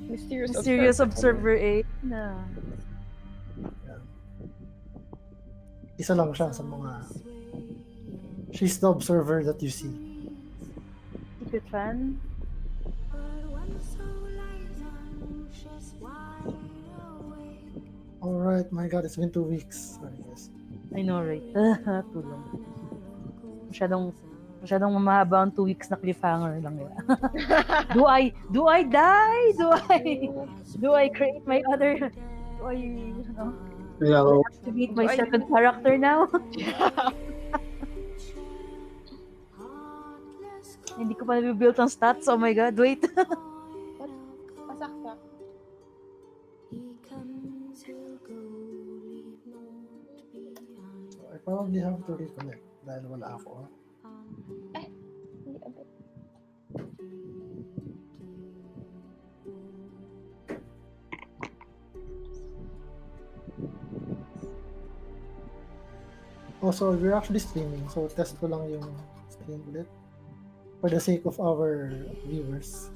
Mysterious Observer 8 na. Isa lang siya sa mga... She's the observer that you see. Secret fan? Alright, my God, it's been 2 weeks. Sorry, guys. I know, right? Tulong. Masyadong mahaba ang 2 weeks na cliffhanger lang yun. do I die? Do I create my other... Do I, activate my second character now? Hindi ko pa nabibuild ang stats. Oh my God, wait. Pasaksak. So, I probably have to reconnect dahil wala ako. Hindi abot. Oh, so we're actually streaming. So, test ko lang yung stream ulit. For the sake of our viewers.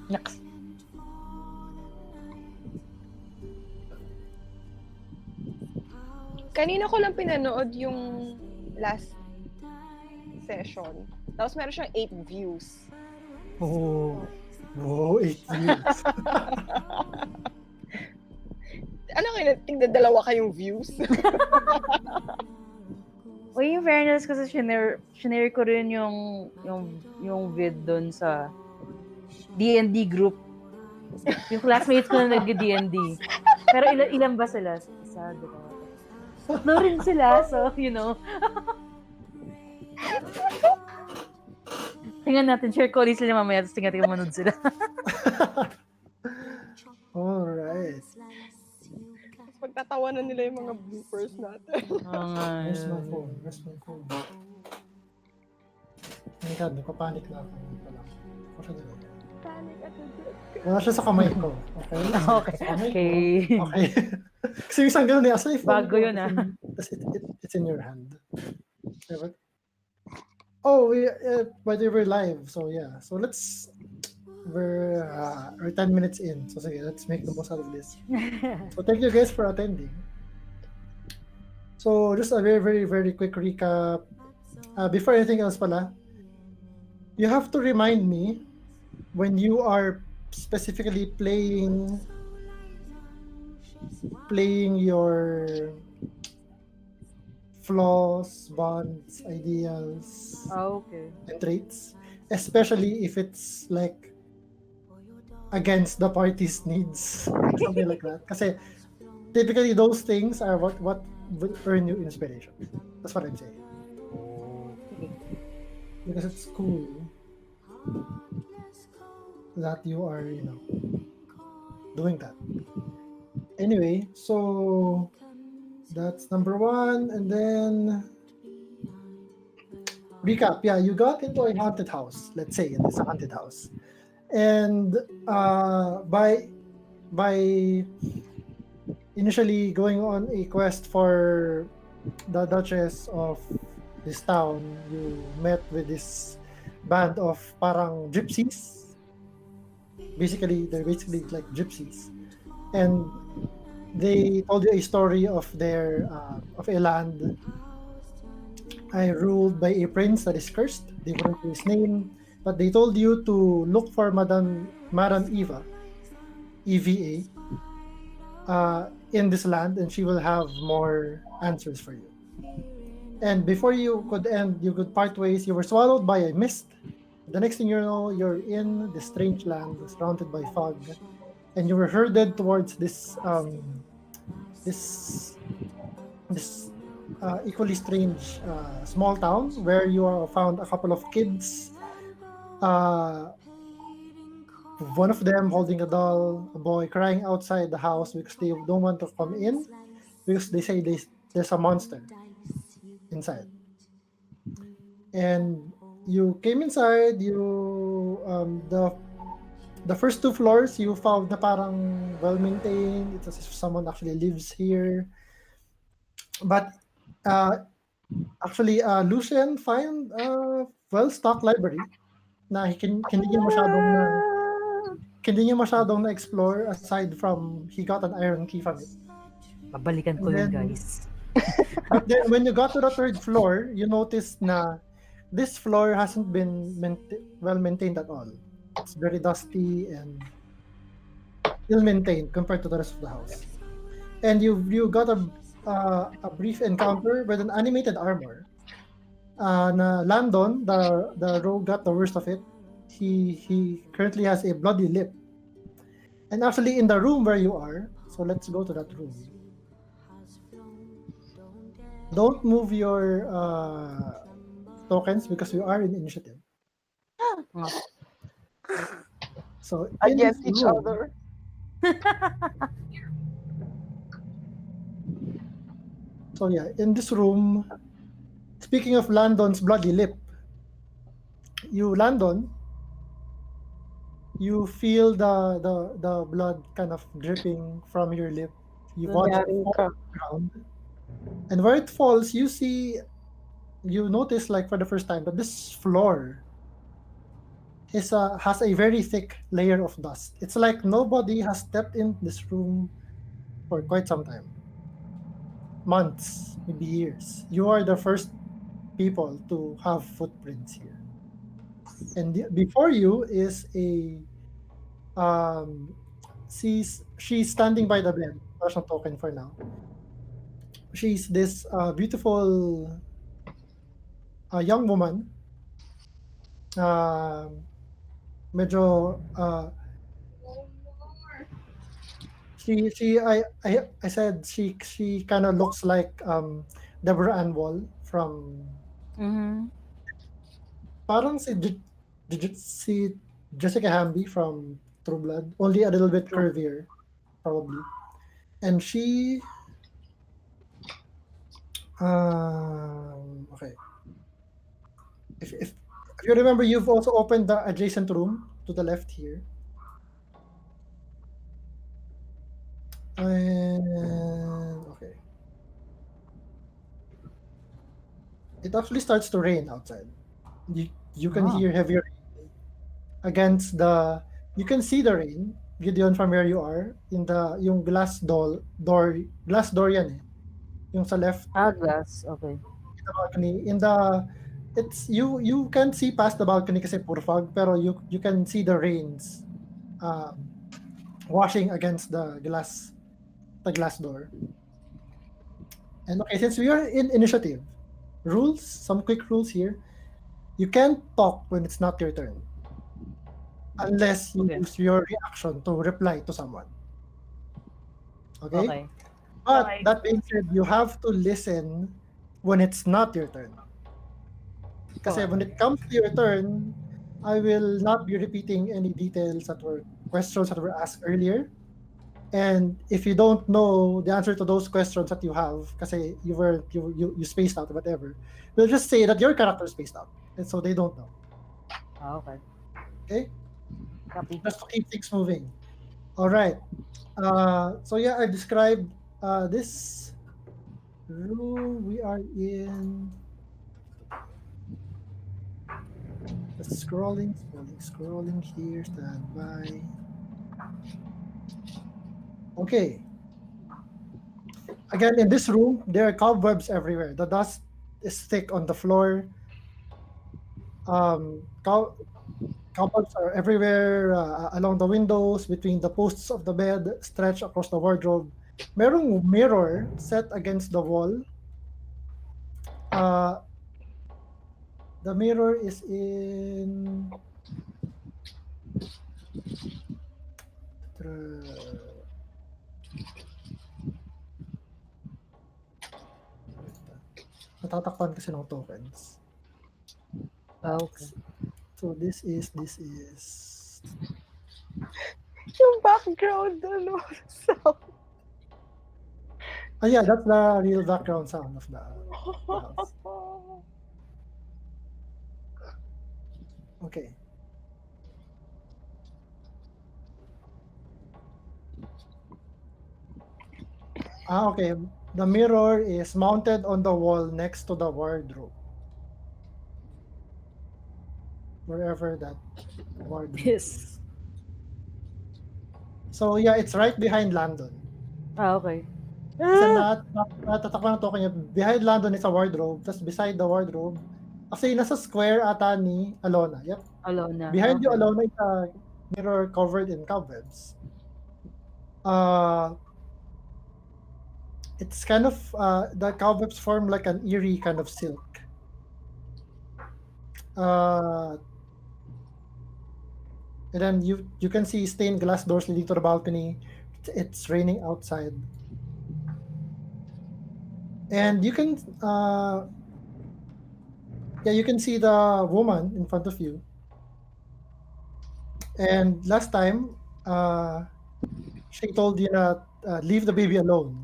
Naks. Kanina ko lang pinanood yung last session. Tapos meron siyang 8 views. Oh, 8 views. Ano kayo, tigdadalawa kayong views? O yung fairness kasi shinare ko rin yung vid doon sa D&D group. Yung classmates ko na nag-D&D. Pero ilan ba sila? Isa, dalawa. Tatlo rin sila, so you know. Tingnan natin, share ko ulit sila mamaya, tapos tingnan manood sila. Alright. Tapos pagtatawanan nila yung mga bloopers natin. Where's my phone? Oh my God, nagpapanik na ako. Wala siya sa kamay ko. Okay? Okay. Kasi isang ganun asa yung phone. Bago yun It's in your hand. Oh, but we're live. So yeah. So we're 10 minutes in. So sige, let's make the most out of this. So thank you guys for attending. So just a very, very, very quick recap. Before anything else pala, you have to remind me when you are specifically playing your flaws, bonds, ideals, okay. and traits, especially if it's like against the party's needs, something like that. Kasi typically those things are what will earn you inspiration. That's what I'm saying. Because it's cool that you are, doing that. Anyway, so that's number 1, and then recap. Yeah, you got into a haunted house. Let's say it's a haunted house, and by initially going on a quest for the Duchess of this town, you met with this band of parang gypsies. They're basically like gypsies, and they told you a story of their of a land ruled by a prince that is cursed. They wouldn't know his name, but they told you to look for Madame Eva, EVA, in this land, and she will have more answers for you. And before you could part ways. You were swallowed by a mist. The next thing you know, you're in this strange land surrounded by fog, and you were herded towards this equally strange small town where you found a couple of kids. One of them holding a doll, a boy crying outside the house because they don't want to come in because they say there's a monster inside. And you came inside. The first 2 floors you found na parang well maintained. It's as if someone actually lives here. But actually, Lucien find a well-stocked library na hindi niya masyadong hindi niya masyadong na-explore aside from he got an iron key from it. Babalikan ko And yun, then, guys. but then when you got to the third floor, you noticed na this floor hasn't been well maintained at all. It's very dusty and ill-maintained compared to the rest of the house. And you got a brief encounter with an animated armor. Na Landon, the rogue, got the worst of it. He currently has a bloody lip. And actually, in the room where you are, so let's go to that room. Don't move your tokens because you are in initiative. So in this Against each room, other. so yeah, in this room, speaking of Landon's bloody lip, Landon, you feel the blood kind of dripping from your lip. You watch it Nangyari fall ka. to the ground, and where it falls, you notice like for the first time that this floor has a very thick layer of dust. It's like nobody has stepped in this room for quite some time, months, maybe years. You are the first people to have footprints here, and before you is a she's standing by the bed. There's no token for now. She's this beautiful young woman. Um medyo I said she kind of looks like Deborah Ann Wall from Mhm. parang si Jessica Hamby from True Blood, only a little bit True. curvier probably. And she okay. If you remember, you've also opened the adjacent room to the left here. And okay. It actually starts to rain outside. You can Ah. hear heavy rain against the you can see the rain, Gideon, from where you are in the yung glass door yan eh. Yung sa left Glass. Okay. in the balcony in the it's you can see past the balcony kasi puro fog, pero you can see the rains um, washing against the glass door. And okay, since we are in initiative, some quick rules here. You can't talk when it's not your turn unless you Okay. use your reaction to reply to someone. Okay? Okay. But Okay. that being said, you have to listen when it's not your turn. Kasi Okay. when it comes to your turn, I will not be repeating any details that were questions that were asked earlier. And if you don't know the answer to those questions that you have, kasi you spaced out or whatever, we'll just say that your character spaced out, and so they don't know. Okay. Okay, Copy. just to keep things moving. All right. So yeah, I described this room we are in. Just scrolling here. Stand by. Okay. Again, in this room, there are cobwebs everywhere. The dust is thick on the floor. Um, cow- Cobwebs are everywhere, along the windows, between the posts of the bed, stretched across the wardrobe. Merong mirror set against the wall. Uh, the mirror is in. Natatakpan kasi ng tokens. Okay. So this is. Yung background, ano, sound. Yeah, that's the real background sound of the house. Okay. Okay. The mirror is mounted on the wall next to the wardrobe. Wherever that wardrobe Yes. is. So yeah, it's right behind Landon. Okay. Kasi natatak lang to kanya. Behind Landon is a wardrobe. Tapos beside the wardrobe, kasi nasa square ata ni Alona. Yep. Alona. Behind you, Okay. Alona, is a mirror covered in cobwebs. It's kind of, the cobwebs form like an eerie kind of silk. And then you can see stained glass doors leading to the balcony. It's raining outside. And you can, you can see the woman in front of you. And last time, she told you that, leave the baby alone.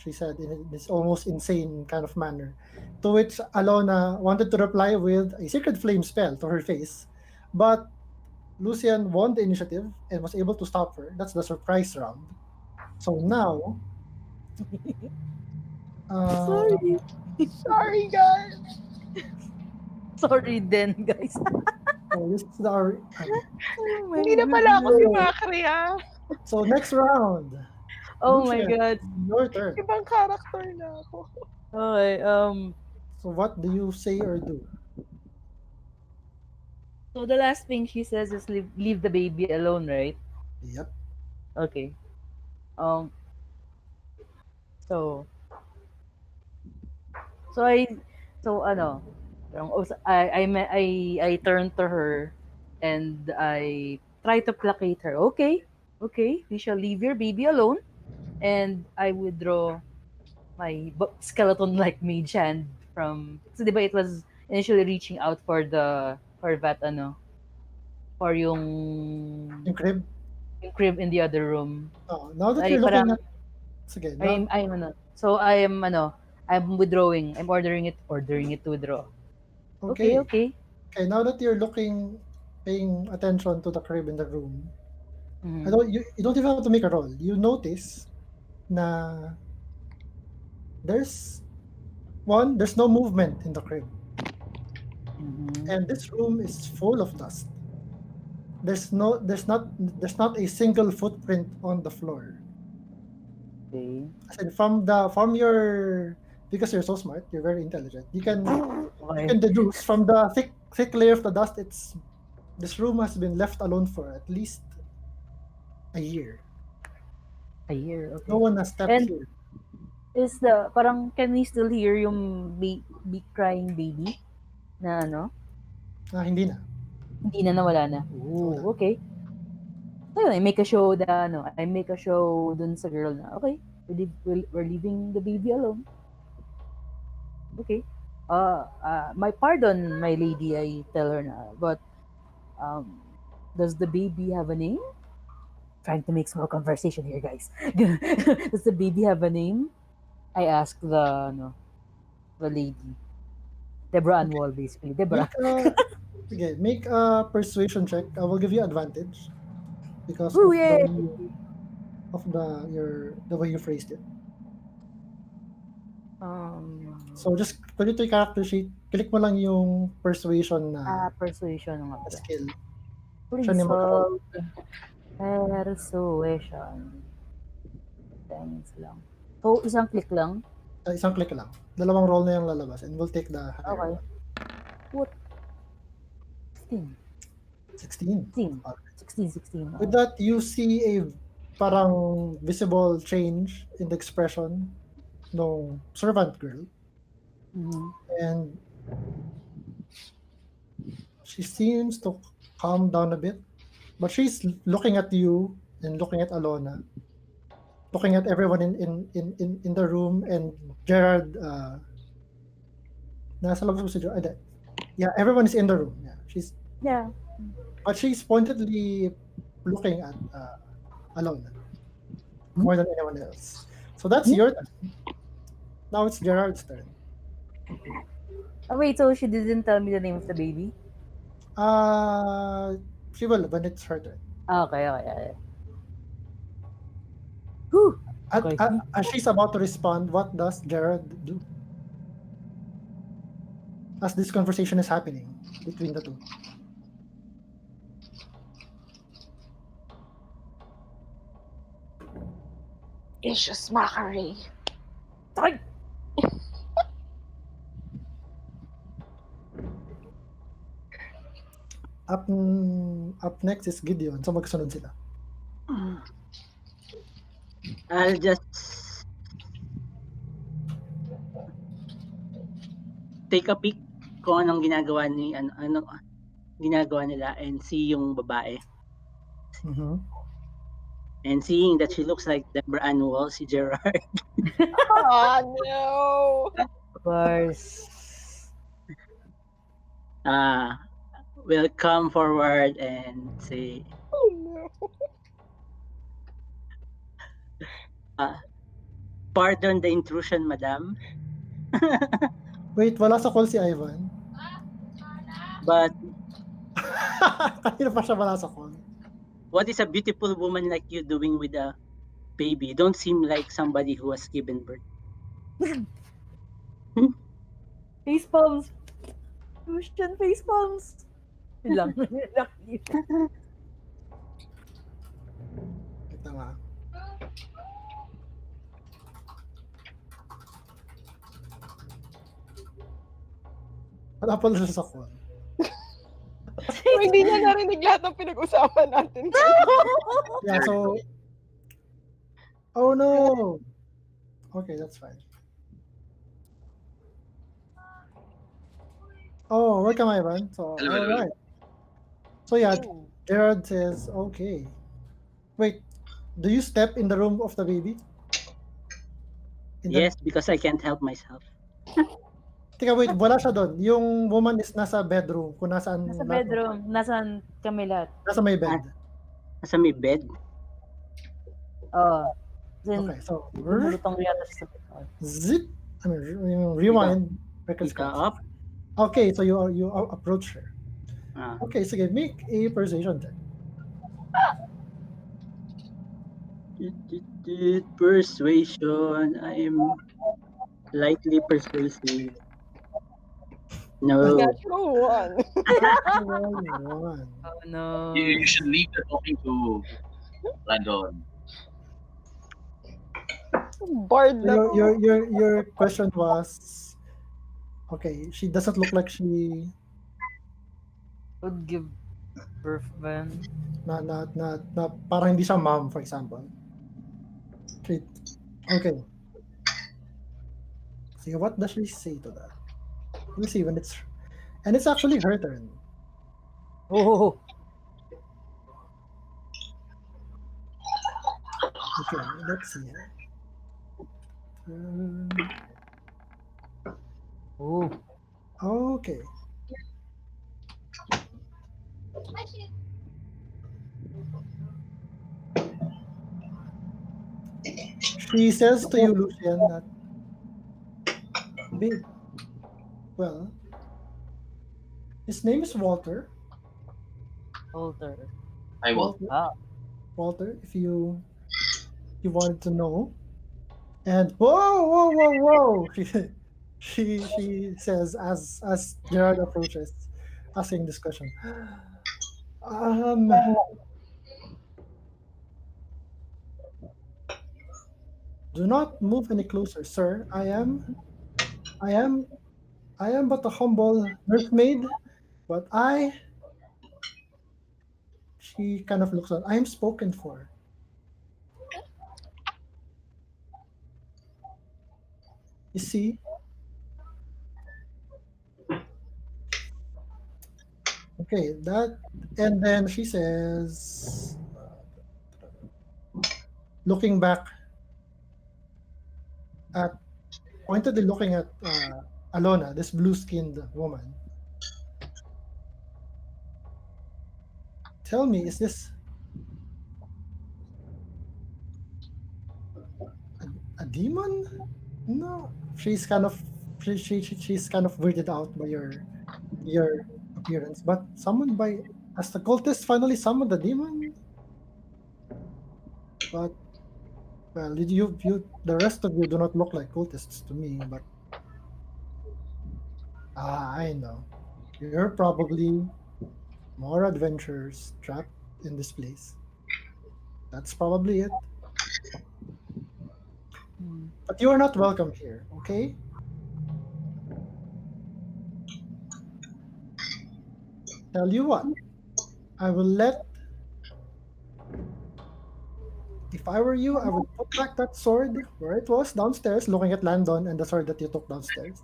She said in this almost insane kind of manner. To which Alona wanted to reply with a secret flame spell to her face, but Lucian won the initiative and was able to stop her. That's the surprise round. So now, Sorry. Sorry, guys. Sorry then, guys. so this is our Oh my Hindi na pala ako si goodness. Macri, ha? so next round, Oh my Lucian, god. your turn. Ibang character na ako. Okay, So what do you say or do? so the last thing she says is leave the baby alone, right? Yep. Okay. Um, so, so I, so ano, I turn to her and I try to placate her. Okay, okay, we shall leave your baby alone. And I withdraw my skeleton-like mage hand so diba it was initially reaching out for that Yung crib. yung crib in the other room. Now that Ay you're looking parang at, sige, now, I'm withdrawing. I'm ordering it to withdraw. Okay, okay. okay. Okay, now that you're looking, paying attention to the crib in the room, Mhm. you don't even have to make a roll. You notice na there's there's no movement in the crib. Mhm. And this room is full of dust. There's not a single footprint on the floor. Okay. As in from your, because you're so smart, you're very intelligent. You Okay. can deduce from the thick layer of the dust. This room has been left alone for at least a year. A year, No okay. one has stepped And here. parang can we still hear yung crying baby na Hindi na. hindi na nawala na. Wala. Ooh, okay. So yun, I make a show dun sa girl na, okay, we're leaving the baby alone. Okay. My pardon, my lady, I tell her na, but, um, does the baby have a name? Trying to make small conversation here, guys. Does the baby have a name? I ask the lady. Deborah Okay. Anwal, basically. Deborah. Make a persuasion check. I will give you advantage because Ooh, of yay! the way you phrased it. So Um, just put it to your character sheet. Click mo lang yung persuasion na persuasion nga pala. skill. Siya Please ni mag-roll. hold. Persuasion. Thanks lang. So, isang click lang? Isang click lang. Dalawang roll na yung lalabas and we'll take the higher Okay. one. What? 16. 16. 16. Alright. 16, 16. With that, you see a parang visible change in the expression no servant girl, Mm-hmm. and she seems to calm down a bit, but she's looking at you and looking at Alona, looking at everyone in the room, and Gerard, nasa labas po si Gerard. Yeah, everyone is in the room. Yeah. But she's pointedly looking at Alona more than anyone else. So that's your turn. Now it's Gerard's turn. Oh, wait, so she didn't tell me the name of the baby? She will when it's her turn. Okay, okay. Whew. Okay. As she's about to respond, what does Gerard do? As this conversation is happening between the 2. Vicious mockery. Ay! Up next is Gideon. So magsunod sila. I'll just take a peek kung anong ginagawa ginagawa nila and see yung babae. Mhm. And seeing that she looks like Deborah Annual, si Gerard, Oh, no. Of course. will come forward and say, Oh, no. "Pardon the intrusion, madam, Wait, wala sa call si Ivan. but Kanina pa siya wala sa call. what is a beautiful woman like you doing with a baby? You don't seem like somebody who has given birth." Face palms. Fusion face palms. Yun lang. Wait lang ah. Wala pala siya sa call. So, hindi niya narinig lahat ng pinag-usapan natin. Yeah, so... Oh no! Okay, that's fine. Oh, welcome Ivan. So, Hello, hello. alright. So yeah, Gerard says, okay. Wait, do you step in the room of the baby? Yes, because I can't help myself. Teka, wait, wala siya doon. Yung woman is nasa bedroom. Kung nasaan... Nasa bedroom. Nasaan kami lahat? Nasa may bed. Nasa may bed. Oo. Then, Okay, so... lumulutang yata siya sa bed. Zip! I mean, rewind. Record Ika scratch. up. Okay, so you approach her. Ah. Okay, sige, make a persuasion check. Persuasion. I am lightly persuasive. No. Natural one. One. Oh no. You should leave the talking to Landon. Bard na to. Your question was, okay, she doesn't look like she Would give birth ba? na parang hindi siya mom, for example. Okay. See, what does she say to that? We'll see when it's actually her turn. Oh. Okay, let's see. Oh. Okay. She says to you, Lucian, that well, his name is Walter. Walter. I will. Walter, if you wanted to know. And whoa! She says as Gerard approaches, asking this question. Do not move any closer, sir. I am but a humble nursemaid, but she kind of looks on. I am spoken for. You see? Okay, that, and then she says, looking back at, pointedly looking at Alona, this blue-skinned woman. Tell me, is this a demon? No, she's kind of she's kind of weirded out by your appearance, but summoned by, as the cultist finally summoned the demon. But well, you the rest of you do not look like cultists to me, but I know you're probably more adventurers trapped in this place. That's probably it. But you are not welcome here, okay? Tell you what, I will let. If I were you, I would put back that sword where it was downstairs, looking at Landon and the sword that you took downstairs.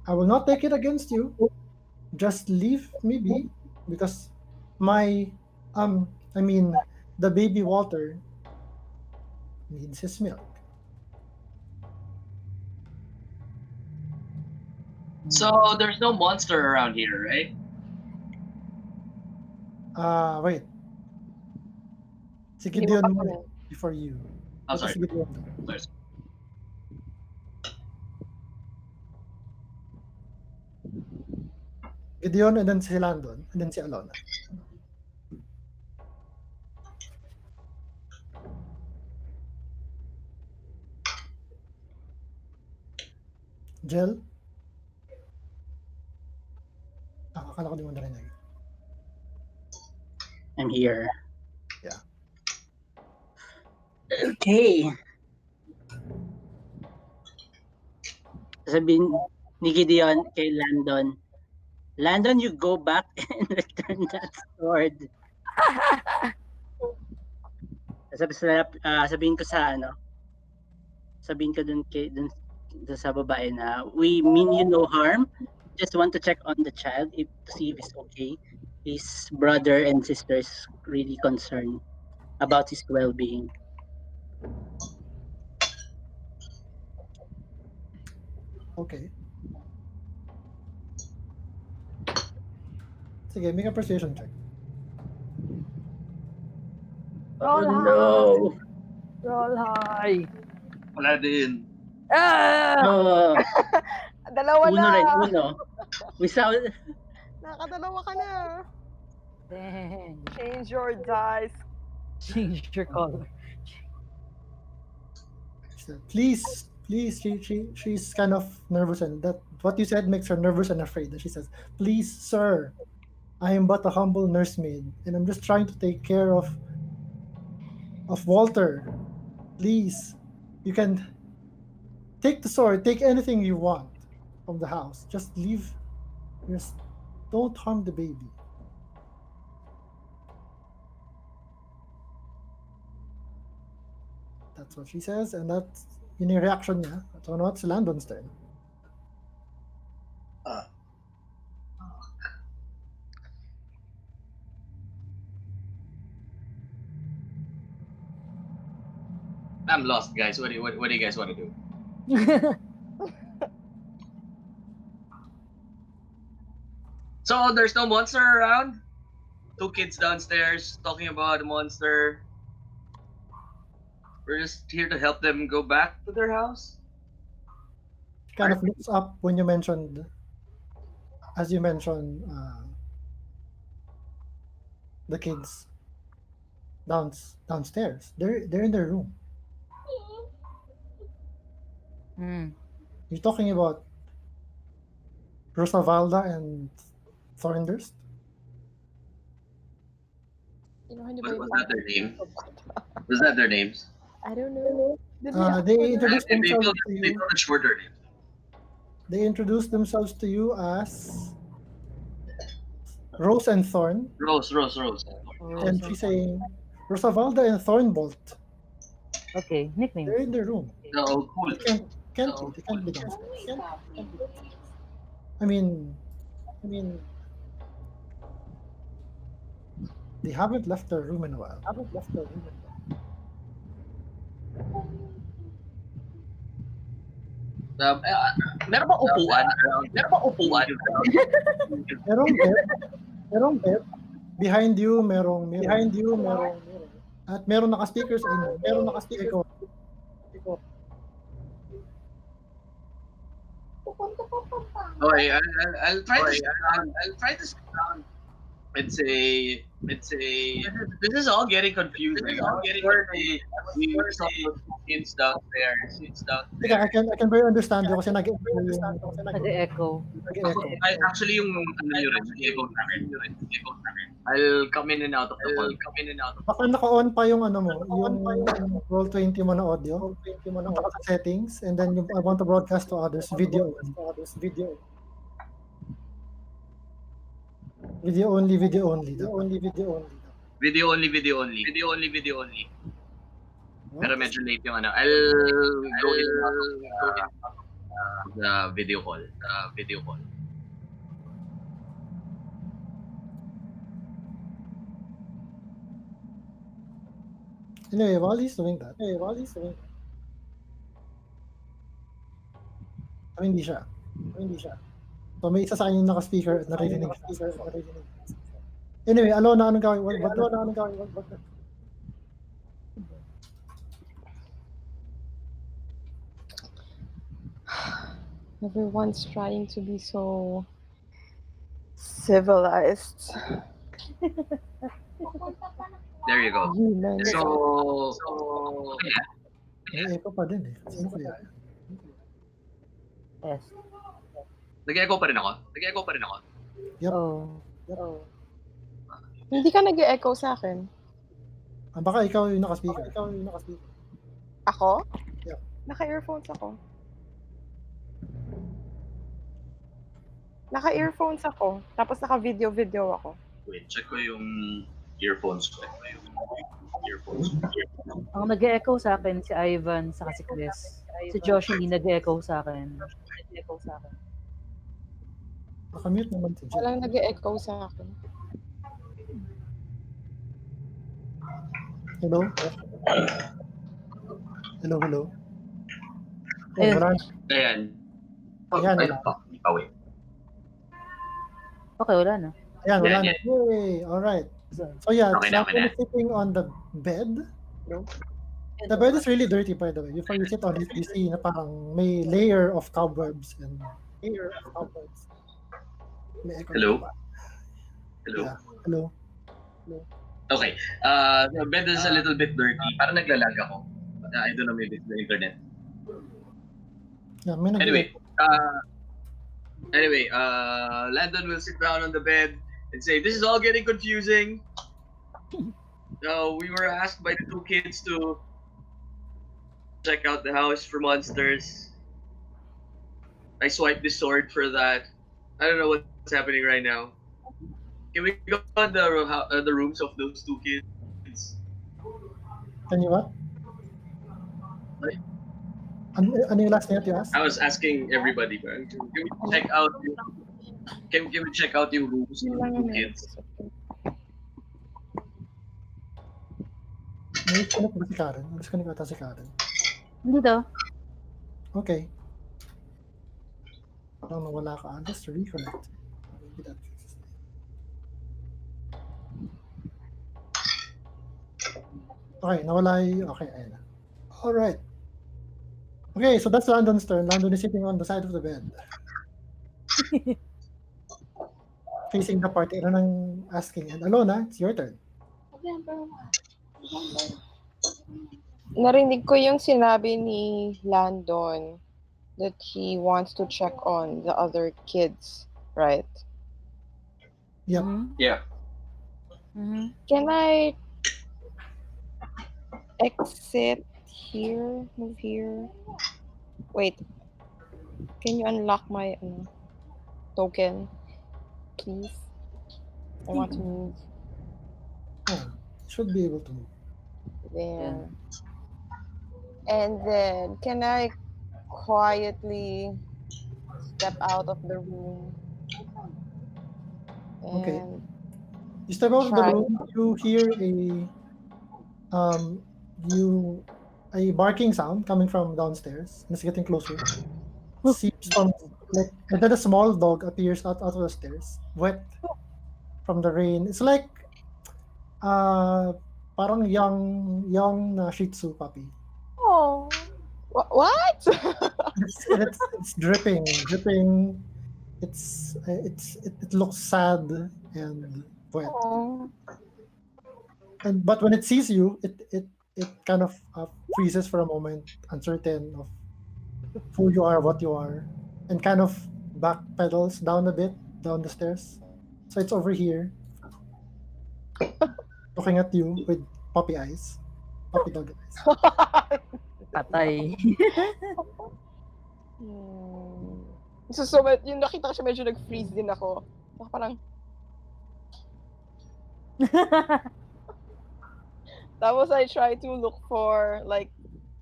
I will not take it against you. Just leave me be, because my, I mean, the baby Walter needs his milk. So there's no monster around here, right? Wait. Si Hindi mo Gideon pa muna tanong. before you. Oh, What sorry. is si Gideon do? Sorry. Gideon and then si Landon and then si Alona. Jel? Akala ko di mo narinig. I'm here. Yeah. Okay. Sabihin ni Gideon kay Landon, Landon, you go back and return that sword. Sabihin ko sa ano, sabihin ko dun sa babae na we mean you no harm. Just want to check on the child to see if he's okay. His brother and sister is really concerned about his well-being. Okay. Sige, make a persuasion check. Oh Roll no! Roll high. Wala din. Ah! Oh, Dalawa uno na. rin, uno. We saw Nakadalawa ka na. Dang. Change your dice. Change your color. She said, please, she's kind of nervous, and that what you said makes her nervous and afraid. And she says, please, sir, I am but a humble nursemaid, and I'm just trying to take care of Walter. Please, you can take the sword, take anything you want from the house. Just leave. Just don't harm the baby. That's what she says, and that's yun yung reaction niya. So now it's Landon's turn. I'm lost, guys. What do you guys want to do? So there's no monster around? Two kids downstairs talking about a monster. We're just here to help them go back to their house? Kind of looks up when you mentioned, as you mentioned, the kids downstairs. They're in their room. You're talking about Rosavalda and Thorndurst? Was that their name? Was that their names? I don't know. They introduced They themselves told to they you. told the shorter names. They introduced themselves to you as Rose and Thorn, Rose. and she's saying Rosavalda and Thornbolt. Okay, nicknames. They're in their room. No, cool. They can't be downstairs. I mean, they haven't left their room in a while. Meron ba upuan? Merong bed. Behind you, merong mirror. At meron naka-speakers sa inyo. Echo. Okay, I'll try this. I'll try this. It's a this is all getting confusing. I swear we saw those kids downstairs. Teka, I can very understand you kasi nag-echo yung Nag-echo. Ako, nag-echo. actually yung ano nyo rin, nag-echo sa akin. I'll come in and out of the call. Baka naka-on pa yung ano mo, yung Roll20 mo na audio. Punta ka sa settings and then I want to broadcast to others, video only. Video only dapat. Video only. Pero medyo late yung ano. I'll go in and out of the video call. Anyway, while he's doing that, hindi siya. So may isa sa kanya yung naka-speaker at naririnig siya. Anyway, Alona, anong gawin? What? Everyone's trying to be so civilized. There you go. Humans. So yeah. May echo pa din eh. Sino kaya? Yes. Nag-echo pa rin ako. Yep. Oh. Hindi ka nag-echo sa akin. Baka ikaw yung naka-speaker. Ako? Yeah. Naka-earphones ako. Naka-earphones ako. Tapos naka-video ako. Wait, check ko yung earphones ko. Ang nag-echo sa akin si Ivan saka si Chris. Si Josh hindi nag-echo sa akin. Nakamute naman si Jen. Walang nag-echo sa akin. Hello? Ayun. Wala. Ayan. Ayan, Ay, wala. wait. Okay, wala na. Ayan, wala Yeah, na. Yay! Alright. So yeah, Okay na. Strahd is sitting on the bed. The bed is really dirty, by the way. If you sit on it, you see na parang may layer of cobwebs and may echo. Hello? Yeah. Hello. Okay. The bed is a little bit dirty. Parang naglalag ako. I don't know, maybe it's the internet. Yeah, may Anyway, Landon will sit down on the bed and say, "This is all getting confusing." We were asked by the two kids to check out the house for monsters. I swiped the sword for that. I don't know what's happening right now. Can we go on the rooms of those two kids? Can you what? Right. Ano yung last night you asked? I was asking everybody, but can we check out? Can we check out yung rooms of the two kids? May disconnect ba si Karen? Disconnect ata si Karen. Hindi daw. Okay. Parang nawala ka. Just reconnect. Maybe that fixes it. Okay, nawala yung... Okay, ayun na. Alright. Okay, so that's Landon's turn. Landon is sitting on the side of the bed. Facing the party. Ano nang asking? And Alona, it's your turn. Narinig ko yung sinabi ni Landon that he wants to check on the other kids, right? Yep. Mhm. Yeah. Mhm. Can I exit here? Move here? Wait. Can you unlock my token, please? I want to move Oh, should be able to move. there. And then, can I quietly step out of the room? Okay. And You step out of the Try. room, you hear a barking sound coming from downstairs. And it's getting closer. Seems from and then a small dog appears out of the stairs, wet from the rain. It's like parang young na Shih Tzu puppy. oh, what? It's dripping. It looks sad and wet. Oh. But when it sees you, it kind of freezes for a moment, uncertain of who you are, what you are, and kind of backpedals down a bit down the stairs. So it's over here, looking at you with puppy eyes, puppy dog eyes. Patay. So yung nakita ko siya medyo nag-freeze din ako. Parang, tapos I try to look for like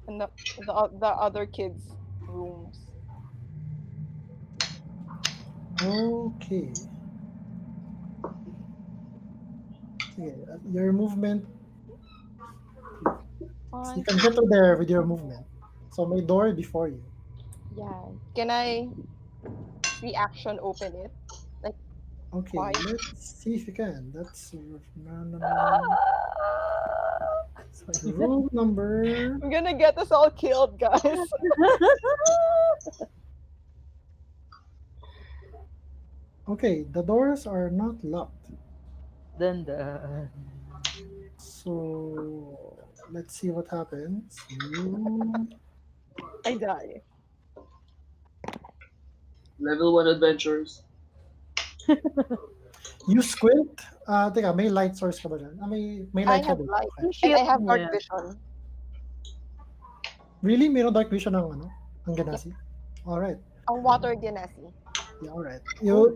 the other kids' rooms. Okay. Sige, your movement. So you can get to there with your movement. So may door before you. Yeah. Can I reaction open it? Like, Okay, why? let's see if you can. That's sorry, rule number. I'm gonna get us all killed, guys. Okay, the doors are not locked. Dun. So let's see what happens. You I die. Level 1 adventures. you squint. Teka, may light source ka ba dyan? May I light ka have dun. light. Okay. And I have dark Yeah. vision. Really? Mayroon dark vision ng ganasi? Alright. Ang water genasi. Yeah, alright. You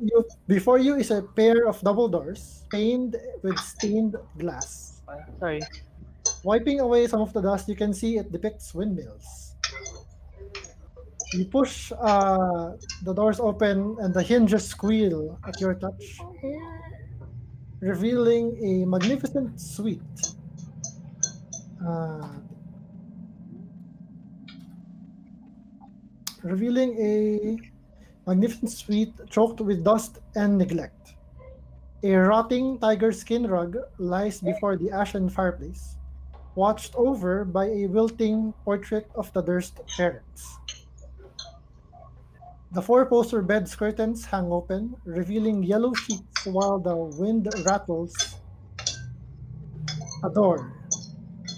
before you is a pair of double doors, painted with stained glass. Sorry. Wiping away some of the dust, you can see it depicts windmills. You push the doors open and the hinges squeal at your touch, revealing a magnificent suite. Revealing a magnificent suite choked with dust and neglect. A rotting tiger skin rug lies before the ashen fireplace, watched over by a wilting portrait of the Durst parents. The four-poster bed's curtains hang open, revealing yellow sheets while the wind rattles a door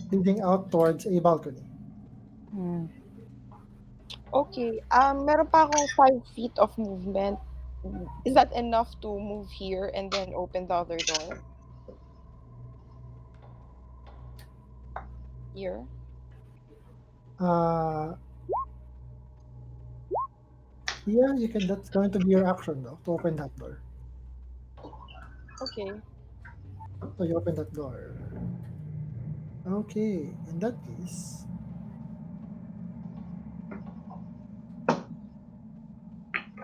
leading out towards a balcony. Okay. Meron pa akong 5 feet of movement. Is that enough to move here and then open the other door? Here? Yeah, you can. That's going to be your action though, to open that door. Okay. So you open that door. Okay, in that case,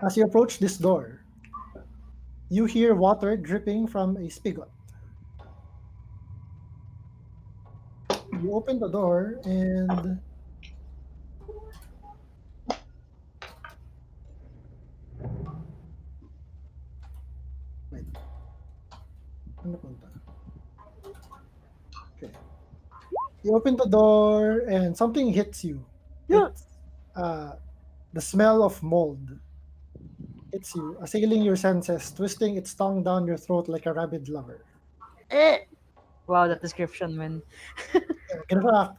as you approach this door, you hear water dripping from a spigot. You open the door and wait. Ano punta? Okay. You open the door and something hits you. It's the smell of mold hits you, assailing your senses, twisting its tongue down your throat like a rabid lover. Wow, that description, man. Ganun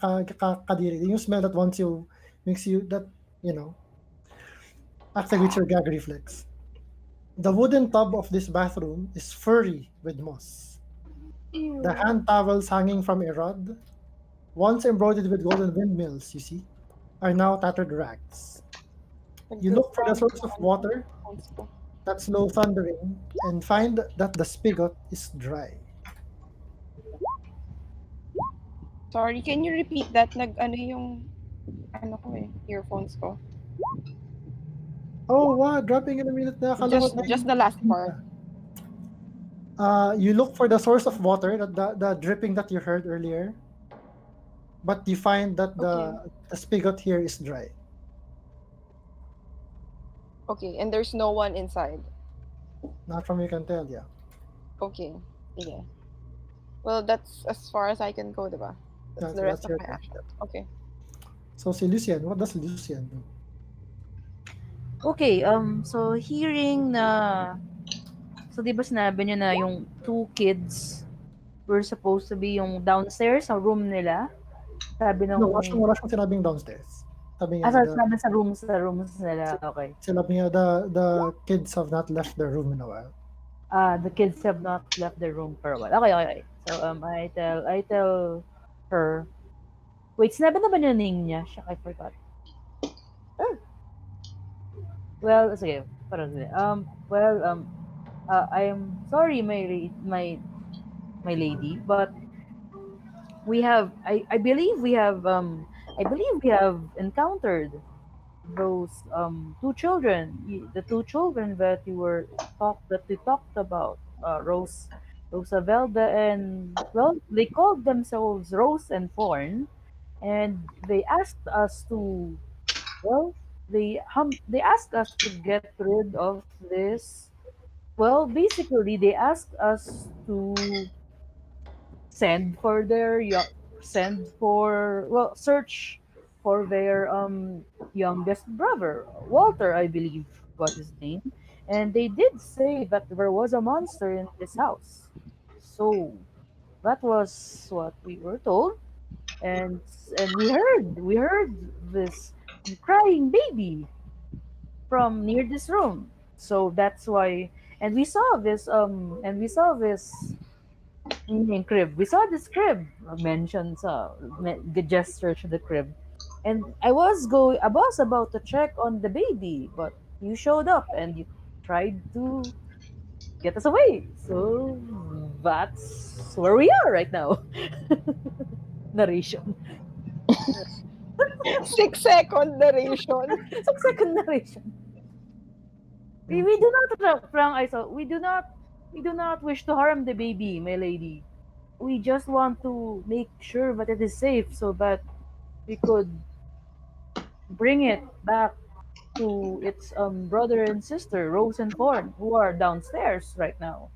kadiri. Yung smell that once you makes you that activates your gag reflex. The wooden tub of this bathroom is furry with moss. The hand towels hanging from a rod, once embroidered with golden windmills, you see, are now tattered rags. You look for the source of water, that slow thundering, and find that the spigot is dry. Sorry, can you repeat that? Yung earphones ko. Oh, wow, dropping in a minute na. Just the last part. You look for the source of water, the dripping that you heard earlier, but you find that the spigot here is dry. Okay, and there's no one inside. Not from you can tell, yeah. Okay, yeah. Well, that's as far as I can go, diba? That's the rest of my action. Okay. So si Lucian, what does Lucian do? Okay, so hearing na So, di ba sinabi niyo na yung 2 kids were supposed to be yung downstairs sa room nila? Sabi nung... No, wala siyang sinabing downstairs. Sabi niya, sabi sa rooms nila. Okay. Sabi niya, the kids have not left their room in a while. The kids have not left their room for a while. Okay. So, I tell her... Wait, sinabi na ba niya name niya? Shit, I forgot. Well, sige. Parang sige. I'm sorry, my lady, but we have I believe we have encountered those 2 children, the 2 children that we talked about, Rosavelda, and well, they called themselves Rose and Thorn, and they asked us to, well, they asked us to get rid of this. Well, basically, they asked us to send for their search for their youngest brother, Walter, I believe was his name, and they did say that there was a monster in this house. So that was what we were told, and we heard this crying baby from near this room. So that's why, and we saw this crib. We saw this crib mentioned, the gesture to the crib, and I was about to check on the baby, but you showed up and you tried to get us away. So that's where we are right now. Narration. 6-second narration. 6-second narration. We do not, Frank, I saw. We do not wish to harm the baby, my lady. We just want to make sure that it is safe so that we could bring it back to its brother and sister, Rose and Thorn, who are downstairs right now.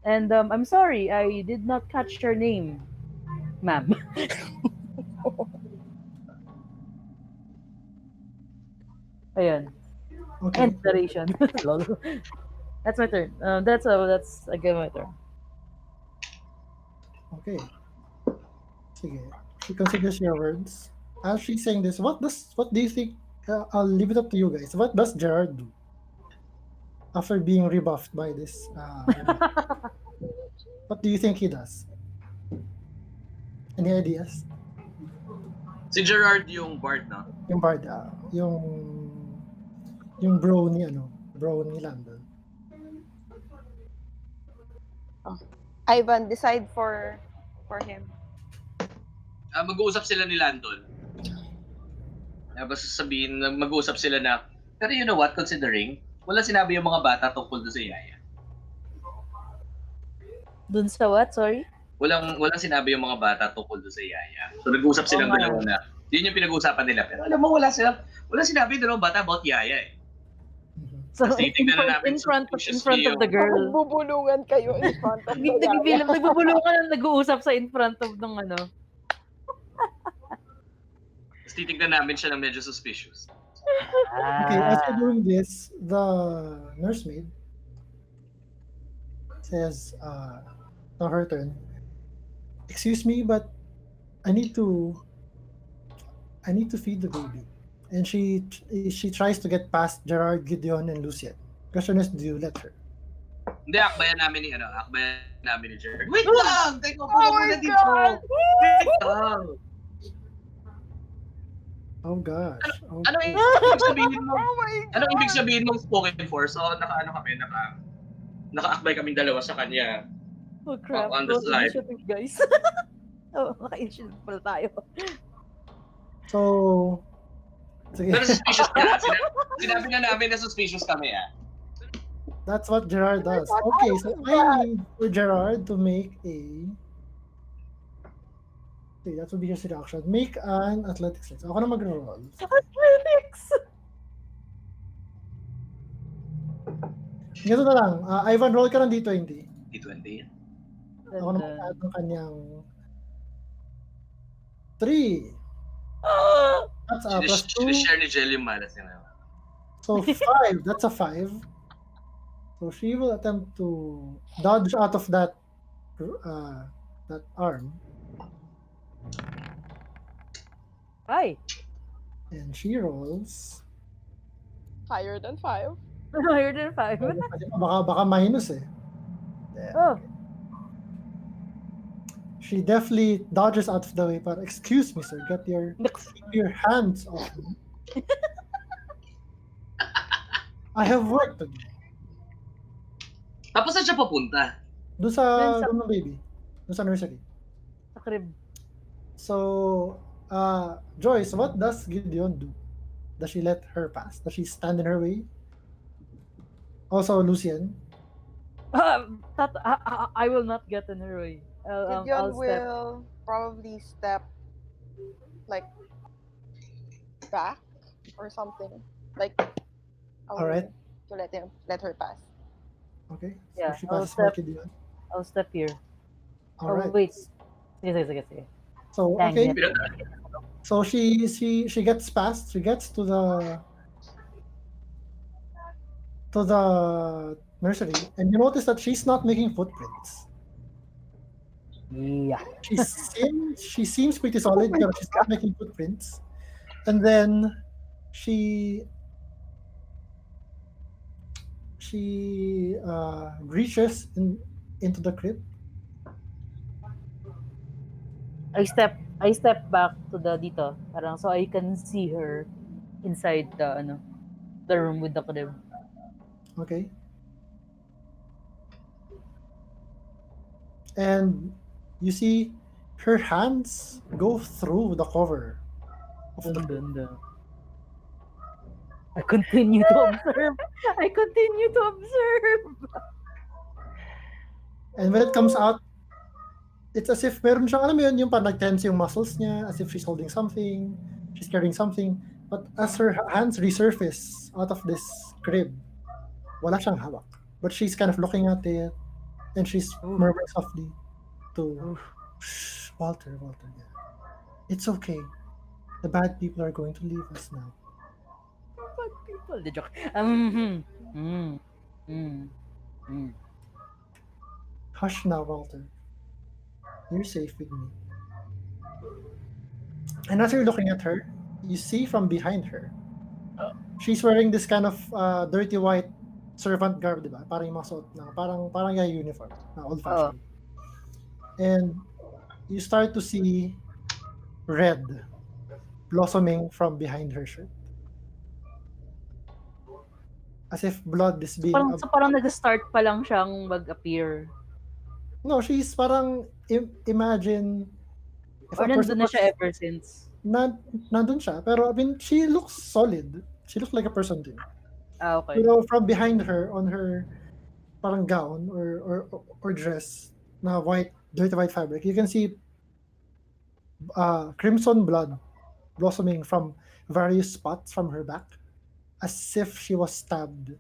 And I'm sorry, I did not catch your name, ma'am. Ayan. Okay. End narration. Lol. That's my turn. That's again my turn. Okay. Sige. She considers your words. As she's saying this, what do you think? I'll leave it up to you guys. What does Gerard do after being rebuffed by this? What do you think he does? Any ideas? Si Gerard yung bard, no? Yung bard, yung bro ni Landon. Ivan, decide for him. Mag-uusap sila ni Landon. Basta sabihin, mag-uusap sila na, pero you know what, considering, wala sinabi yung mga bata tungkol doon sa Yaya. Dun sa what? Sorry? Walang sinabi yung mga bata tungkol doon sa Yaya. So nag-uusap silang dalawa na, yun yung pinag-uusapan nila. Pero alam mo, wala sinabi yung dalawang bata about Yaya eh. So, Kasi tingnan na namin in front of suspiciously the girl. Magbubulungan kayo in front of the yaya. Nagbubulungan ang nag-uusap sa in front of ng ano. Tapos titignan namin siya ng medyo suspicious. Okay, as you're doing this, the nursemaid says, on her turn, "Excuse me, but I need to feed the baby." And she tries to get past Gerard, Gideon, and Lucien. Question is, do you let her? Hindi, akbayan namin ni Jared. Wait lang! Teka, Oh my God! Wait lang! Oh gosh. Ano ibig sabihin mo? Oh my God! Anong ibig sabihin mong spoken for? So, nakaakbay kaming dalawa sa kanya. Oh crap. On the side. Initiative, guys. Naka-initiative pala tayo. So, sige. Pero suspicious ka. Sinabi na namin na suspicious kami That's what Gerard does. Okay, so I need for Gerard to make a... Okay, that would be his reaction. Make an athletics check. Ako na mag-roll. Athletics! Ganito na lang. Ivan, roll ka ng D20. D20. Ako na mag-add ng kanyang 3. That's plus 2. Sinishare ni Jelly yung malas niya. So 5. That's a 5. So she will attempt to dodge out of that arm, Ay! and she rolls. Higher than 5. Higher than 5. Baka minus eh. Oh! She definitely dodges out of the way. But excuse me, sir, get your hands off me. I have work to do. Tapos saan siya papunta? Doon sa Dun sa- room ng baby. Doon sa nursery. Sa crib. So, Joyce, what does Gideon do? Does she let her pass? Does she stand in her way? Also, Lucian. I will not get in her way. Gideon I'll step. will probably step like back or something. Like Alright. to let her pass. Okay. So Yeah, she I'll passes by step. Gideon. I'll step here. Alright. Oh, wait. Sige. So, Dang okay. it. So she gets past. She gets to the nursery, and you notice that she's not making footprints. Yeah. She seems pretty solid, but she's not making footprints. And then she reaches into the crib. I step back to the dito. Parang so I can see her inside the room with the crib. Okay. And you see her hands go through the cover of the crib. Dun. I continue to observe. And when it comes out, it's as if meron siyang, alam mo yun, yung parang nag-tense yung muscles niya, as if she's holding something, she's carrying something. But as her hands resurface out of this crib, wala siyang hawak. But she's kind of looking at it, and she's murmuring softly to Shh, Walter, yeah. It's okay. The bad people are going to leave us now. Bad people. The joke. Hush now, Walter. You're safe with me. And as you're looking at her, you see from behind her, she's wearing this kind of dirty white servant garb, di ba? Parang yung mga suot na, parang yung uniform, na old-fashioned. And you start to see red blossoming from behind her shirt. As if blood is being... Parang nag-start pa lang siyang mag-appear. No, she's parang, imagine... Or nandun na siya ever since? Nandun siya, pero I mean, she looks solid. She looks like a person too. Okay. Pero from behind her, on her parang gown or dress na dirty white fabric, you can see crimson blood blossoming from various spots from her back, as if she was stabbed.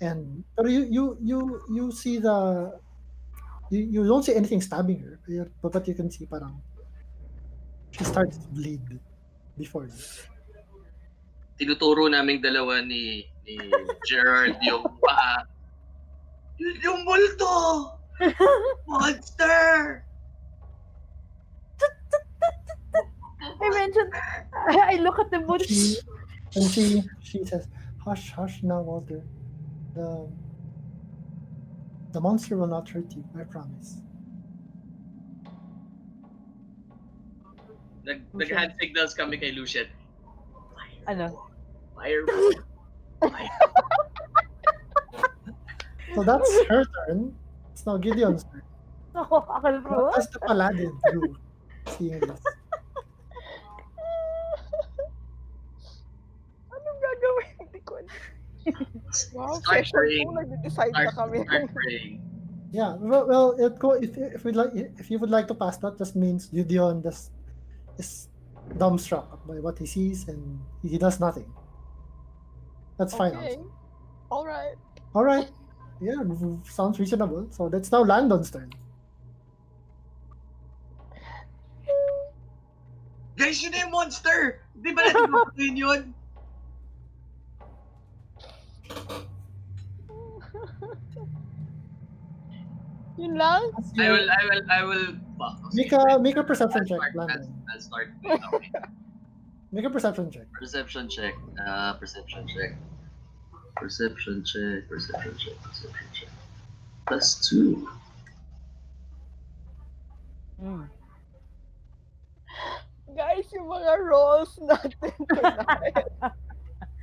And pero you see you don't see anything stabbing her, but you can see parang she starts to bleed before you. Tinuturo naming dalawa ni Gerard yung paa. Yung multo! Monster! I mentioned, I look at the boots. And she says, hush now, Walter. The monster will not hurt you, I promise. Nag-hand signals kami kay Lucian. Ano? Fire. So that's her turn. It's now Gideon's turn. Ako, akal bro. What does the paladin do seeing this? Anong gagawin? Hindi ko alam. Wow, Start session praying. 2, nag-decide na kami. Start praying. Yeah, well, if you would like to pass that, just means Gideon is dumbstruck by what he sees and he does nothing. That's fine. Okay. Also. All right. Yeah, sounds reasonable. So that's now Landon's turn. Guys, yun na yung monster! Di ba natin mapakuin yun? Yun lang? As I you will, I will, I will. Fuck. make a perception I'll check, start, Landon. I'll start. Okay. Make a perception check. Perception check. Perception check. Perception check. Perception check. Perception check. +2. Mm. Guys, yung mga rolls natin tonight.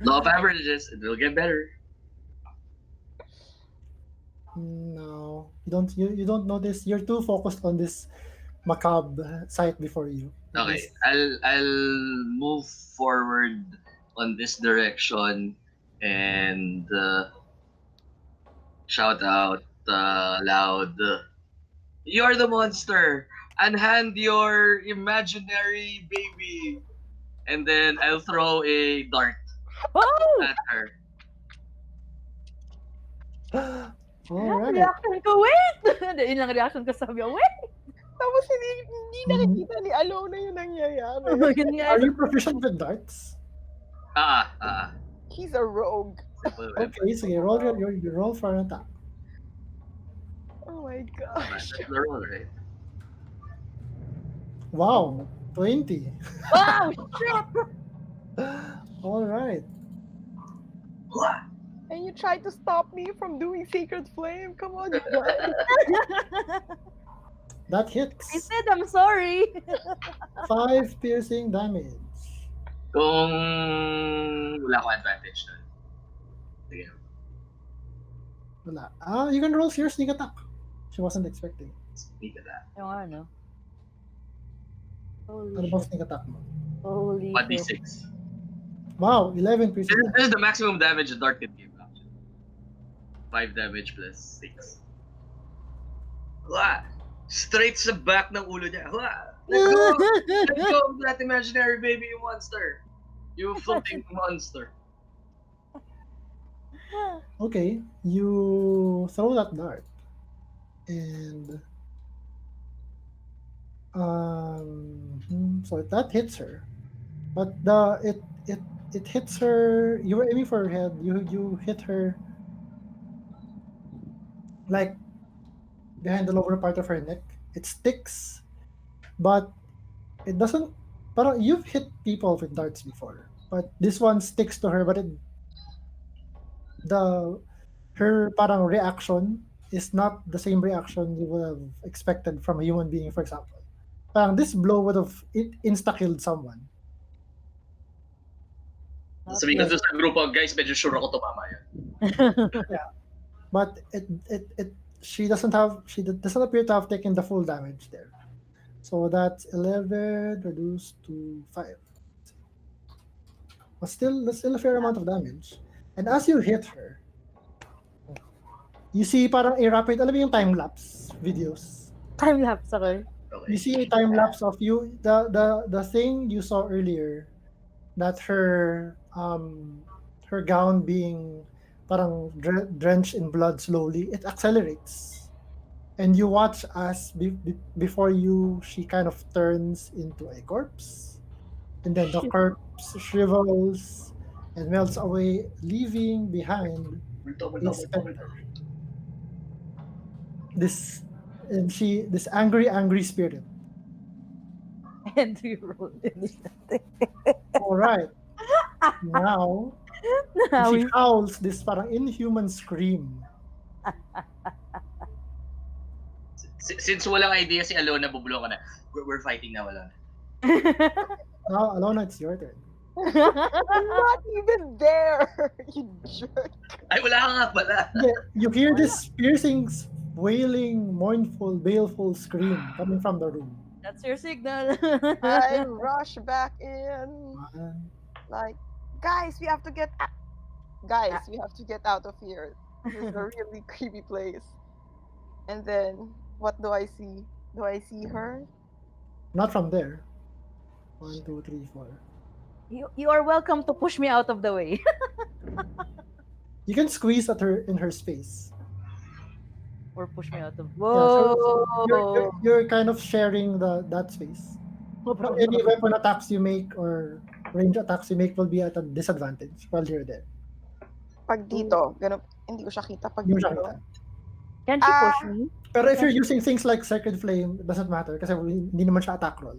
Law of averages. It will get better. No, you don't notice. You're too focused on this macabre sight before you. Okay. I'll move forward on this direction and shout out loud. You're the monster. Unhand your imaginary baby. And then I'll throw a dart Oh! at her. All right. Reaction ko, wait! Yun lang reaction ko, sabi ko, wait! Tapos hindi nakikita ni Alona yung nangyayari. Yun nga. Are you proficient with darts? He's a rogue. Okay, sige, roll your roll for an attack. Oh my That's gosh. the roll, right? Wow, 20. Wow, shit! All right. And you tried to stop me from doing Sacred Flame? Come on, you guys. That I hits. said, I'm sorry. 5 piercing damage. Kung wala ko advantage doon. Sige. Wala. You can roll your sneak attack. She wasn't expecting. Speak of that. Yung ano. Ano Holy bang shit. sneak attack mo? Holy shit. 1d6. Wow, 11 piercing damage. This is the maximum damage a dart can give, actually. 5 damage plus 6. Wah! Straight sa back ng ulo niya. Wah! Let go! Let go of that imaginary baby, you monster! You floating monster. Okay, you throw that dart. And so that hits her. But it hits her. You were aiming for her head. You hit her like behind the lower part of her neck. It sticks, but it doesn't. Parang you've hit people with darts before, but this one sticks to her. But her parang reaction is not the same reaction you would have expected from a human being, for example. Parang this blow would have insta-killed someone. Sabi ko sa grupo, guys, medyo sure ako tumama yan. But she doesn't appear to have taken the full damage there. So that's 11 reduced to 5. But that's still a fair amount of damage. And as you hit her, you see parang a rapid, alam mo yung time-lapse videos? Time-lapse, okay. You see a time-lapse of you, the thing you saw earlier, that her gown being parang drenched in blood slowly, it accelerates. And you watch as before she kind of turns into a corpse. And then the corpse shrivels and melts away, leaving behind a specter. This angry spirit. And we rolled initiative. All right. Now, she howls this parang inhuman scream. Since walang idea si Alona, bubulong ka na. We're fighting na, wala na. Now, Alona, it's your turn. I'm not even there, you jerk. Ay, wala ka nga pala. You hear this piercing, wailing, mournful, baleful scream coming from the room. That's your signal. I rush back in. Like, guys, we have to get out of here. This is a really creepy place. And then, what do I see? Do I see her? Not from there. 1, 2, 3, 4. You are welcome to push me out of the way. You can squeeze at her in her space. Or push me out of. Yeah, Whoa! so you're kind of sharing that space. So any weapon attacks you make or range attacks you make will be at a disadvantage while you're there. Pag dito, ganun, hindi ko siya kita pag Hindi mo dito. siya kita. Can she push me? Pero if you're using things like Sacred Flame, it doesn't matter kasi hindi naman siya attack roll.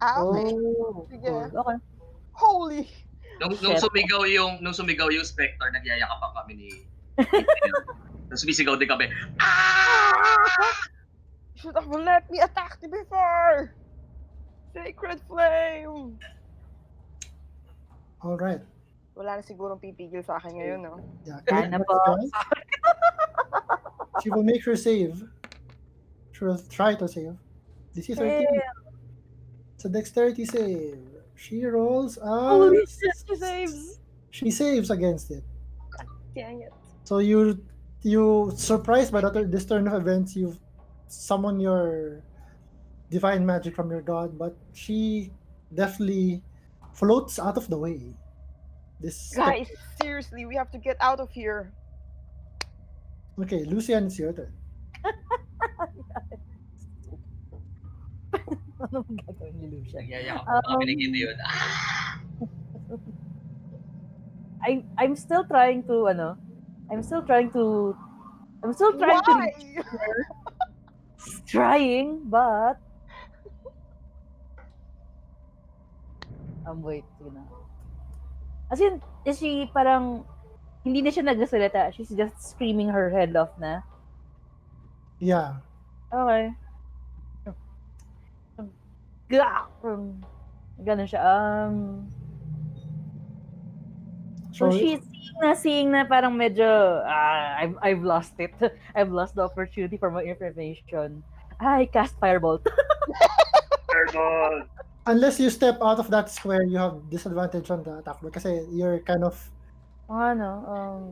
Okay. Oh, Sige. cool. Okay. Holy! Nung Shit. sumigaw yung Spectre, nagyayakapan kami ni Nung sumisigaw din kami. You should have let me attack you before! Sacred Flame! Alright. Wala na sigurong pipigil sa akin ngayon, no? Yeah. Sana Click po. that spell. She will make her save. She will try to save. DC 13. It's a dexterity save. She rolls Holy a... shit, she saves. She saves against it. Dang it. So you surprised by this turn of events, you summon your divine magic from your god, but she definitely floats out of the way. This Guys, seriously, we have to get out of here. Okay, Lucian, it's your turn. Ano bang gagawin ni Lucia? Nagyayakapan kami ni Gideon. I'm still trying to I'm still trying to Why? reach her. Trying, but wait, sige na. As in, is she parang hindi na siya nagsasalita. She's just screaming her head off na. Yeah. Okay. Ganun siya. So she's seeing na parang medyo I've lost it. I've lost the opportunity for my information. I cast Firebolt. Fireball! Unless you step out of that square, you have disadvantage on the attack roll kasi you're kind of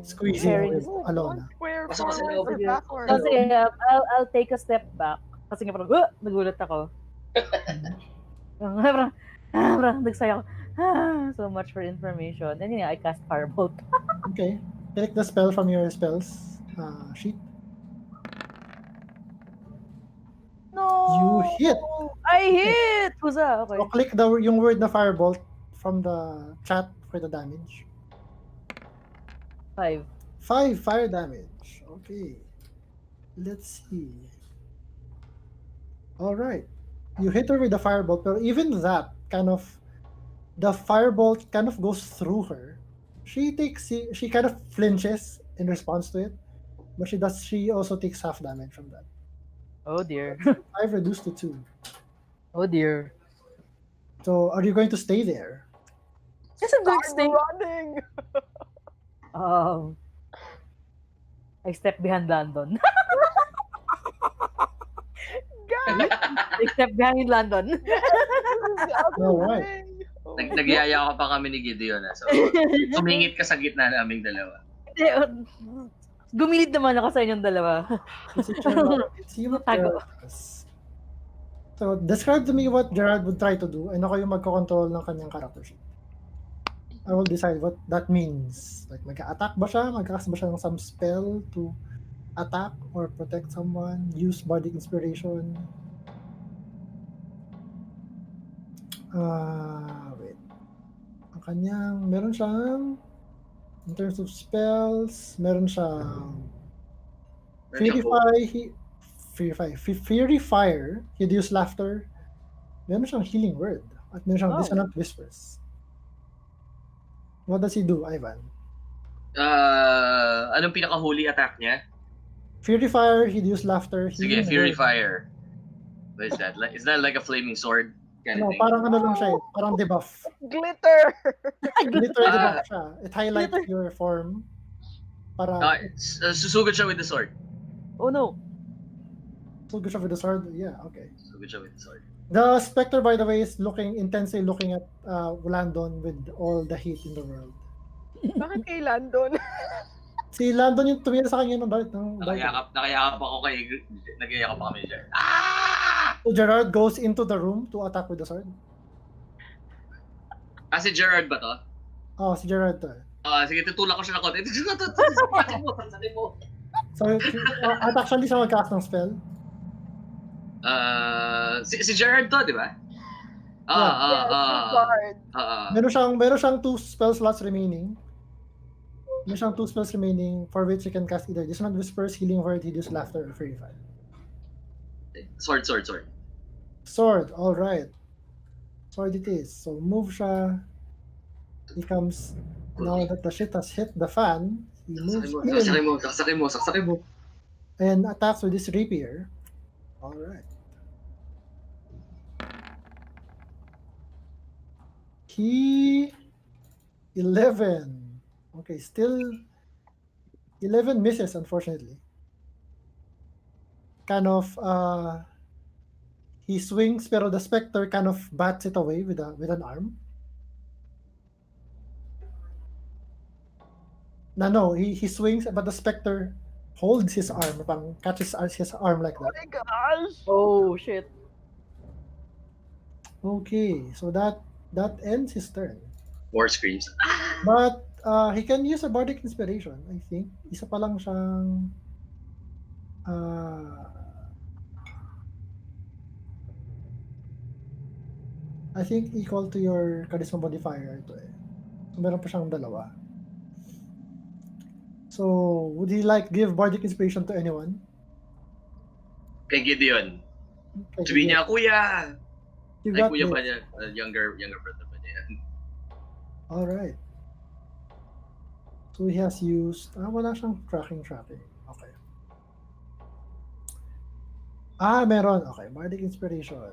squeezing sharing with One Alona. square Pasok ka sa forward loob. or backward. So, sige, I'll take a step back. Kasi nga parang, nagulat ako. Parang nagsaya ako. So much for information. And yun, I cast Firebolt. Okay. Take the spell from your spells sheet. No! You hit! I hit! Huza, okay. So click yung word na Firebolt from the chat for the damage. 5. 5 fire damage. Okay. Let's see. Alright. You hit her with the firebolt, but even that the firebolt kind of goes through her. She kind of flinches in response to it, but she also takes half damage from that. Oh dear. 5 reduced to 2. Oh dear. So are you going to stay there? Yes, I'm going to stay. Running! I step behind Landon. Guys! I step behind Landon. Alright. Nagyayakapan pa kami ni Gideon. So, sumingit ka sa gitna naming dalawa. Gumilid naman ako sa inyong dalawa. See what Gerard does. So, describe to me what Gerard would try to do and ako yung magko-control ng kanyang character sheet. I will decide what that means. Like, mag-attack ba siya? Mag-cast ba siya ng some spell to attack or protect someone? Use bardic inspiration? Wait. Ang kanyang, meron siyang, in terms of spells, meron siyang Fury Fire, he'd use Laughter. Meron siyang Healing Word. At meron siyang Dissonant Whispers. What does he do, Ivan? Anong pinakahuli attack niya? Fury Fire, he'd use Laughter. Sige, Healing Fury Word. Fire. What is that? Is that like a flaming sword? Kind of thing? Parang lang siya eh. Parang debuff. Glitter! Glitter debuff siya. It highlights your form. Para Susugod siya with the sword. Oh no. sugod siya with the sword. Yeah, okay. Susugod siya with the sword. The Spectre, by the way, is intensely looking at Landon with all the hate in the world. Bakit kay Landon? Si Landon yung tumira sa kanya ng balik. Nakayakap ako kay... Nagyayakap pa kami dyan. So Gerard goes into the room to attack with the sword. Si Gerard ba to? Oh, si Gerard to. Sige, tutulak ko siya ng konti. So, at actually siya mag-cast ng spell. Si Gerard to, di ba? Bard. Meron siyang 2 spell slots remaining. May siyang 2 spells remaining for which you can cast either Dissonant Whispers, Healing Word, Hideous Laughter, or Fairy Fire. Sword. Sword, alright. Sword it is. So move siya. He comes, now that the shit has hit the fan, he moves in Saksakin mo. and attacks with his rapier. Alright. He 11. Okay, still 11 misses, unfortunately. Kind of he swings, pero the specter kind of bats it away with an arm. No, he swings, but the specter holds his arm, parang catches his arm like that. my gosh! Oh, shit. Okay, so that ends his turn. More screams. But he can use a bardic inspiration, I think. Isa pa lang siyang I think equal to your charisma modifier ito eh. So meron pa siyang dalawa. So would he like give bardic inspiration to anyone? Kay Gideon. Okay, Sabihin niya, Kuya! you Ay, got kuya this. ba niya? Younger brother ba niya? All right. So he has used wala siyang tracking. Okay. Meron. Okay, bardic inspiration.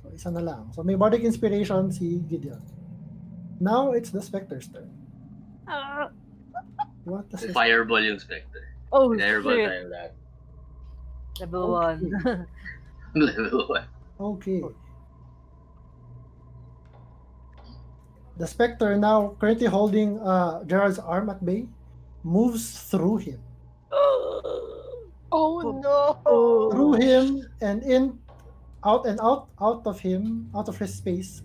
So isa na lang. So may bardic inspiration si Gideon. Now it's the Spectre's turn. Ah. What does this? Fireball yung Spectre. Oh, Fireball shit. tayo lahat. Level 1. Level 1. Okay. The Spectre, now currently holding Gerald's arm at bay, moves through him. Oh no! Through him and out of his space,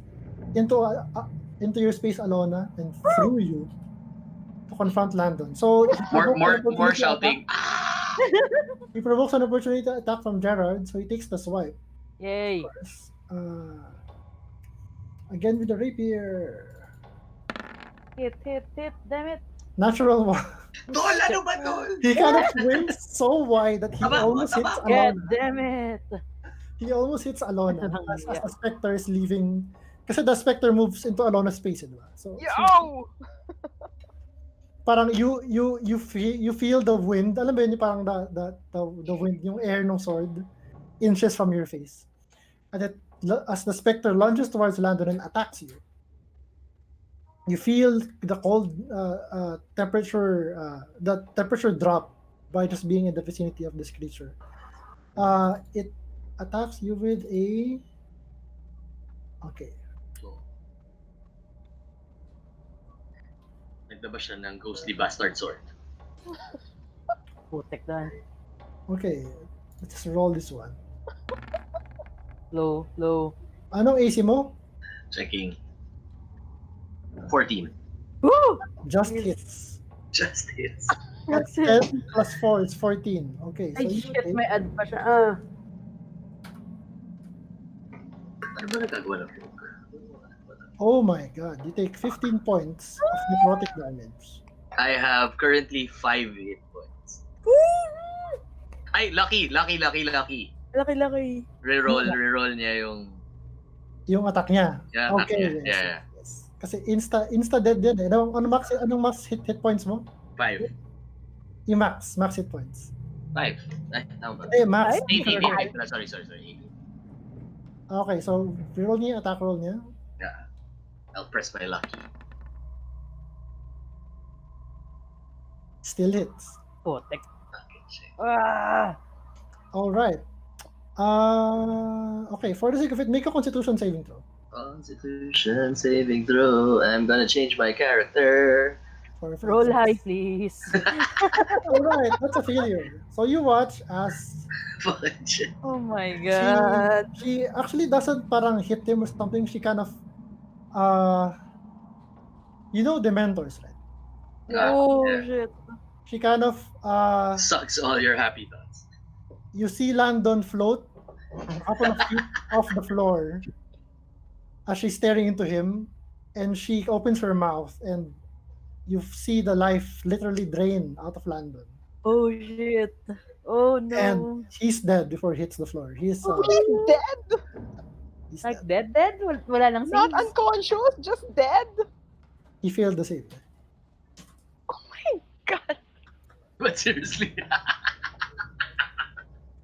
into your space, Alona, and through you to confront Landon. So More shouting. he provokes an opportunity attack from Gerard, so he takes the swipe. Yay. Again with the rapier. Hit, damn it. Natural one. Tol, ano ba tol? He kind of swings so wide that he almost hits God Alona. damn it. He almost hits Alona as Yeah. the Spectre is leaving. Kasi the Spectre moves into Alona's space, diba? So Yo! parang you feel the wind. Alam mo yun, yung parang the wind, yung air ng sword inches from your face. And as the Spectre lunges towards Landon and attacks you, you feel the cold temperature, the temperature drop by just being in the vicinity of this creature. It attacks you with a... Okay. Nagdaba siya ng ghostly bastard sword. Putek doon. Okay. Let's just roll this one. Low. Anong AC mo? Checking. 14. Woo! Just hits. Just hits. That's it. 10 plus 4 is 14. Okay, so Ay, you shit, take... may add pa siya. Ano ba nagagawa ng Rogue? Oh my god, you take 15 points of necrotic damage. I have currently 5 hit points. Ay, lucky. Laki. Reroll niya yung... Yung attack niya. Yeah, attack Okay, niya. Yeah. yes. Kasi insta dead din eh. Anong max hit points mo? 5. Yung max hit points. 5. Ay, tama ba? Max. 18. Sorry. Okay, so reroll niya yung attack roll niya. Yeah. I'll press my lucky. Still hits. Putek. Okay, check. Alright. Okay, for the sake of it, make a constitution saving throw. Constitution saving throw. I'm gonna change my character. Roll high, please. Alright, that's a failure. So you watch as Fucking shit. Oh my god. she actually doesn't parang hit him or something. She kind of you know Dementors, right? Oh, Yeah. shit. She kind of Sucks all your happy thoughts. you see Landon float a couple of feet off the floor as she's staring into him, and she opens her mouth and you see the life literally drain out of Landon. Oh shit. Oh And no. he's dead before he hits the floor. He's He's dead, he's Like dead. dead? Wala lang not saves? unconscious, just dead. He failed the save. Oh my god. But seriously,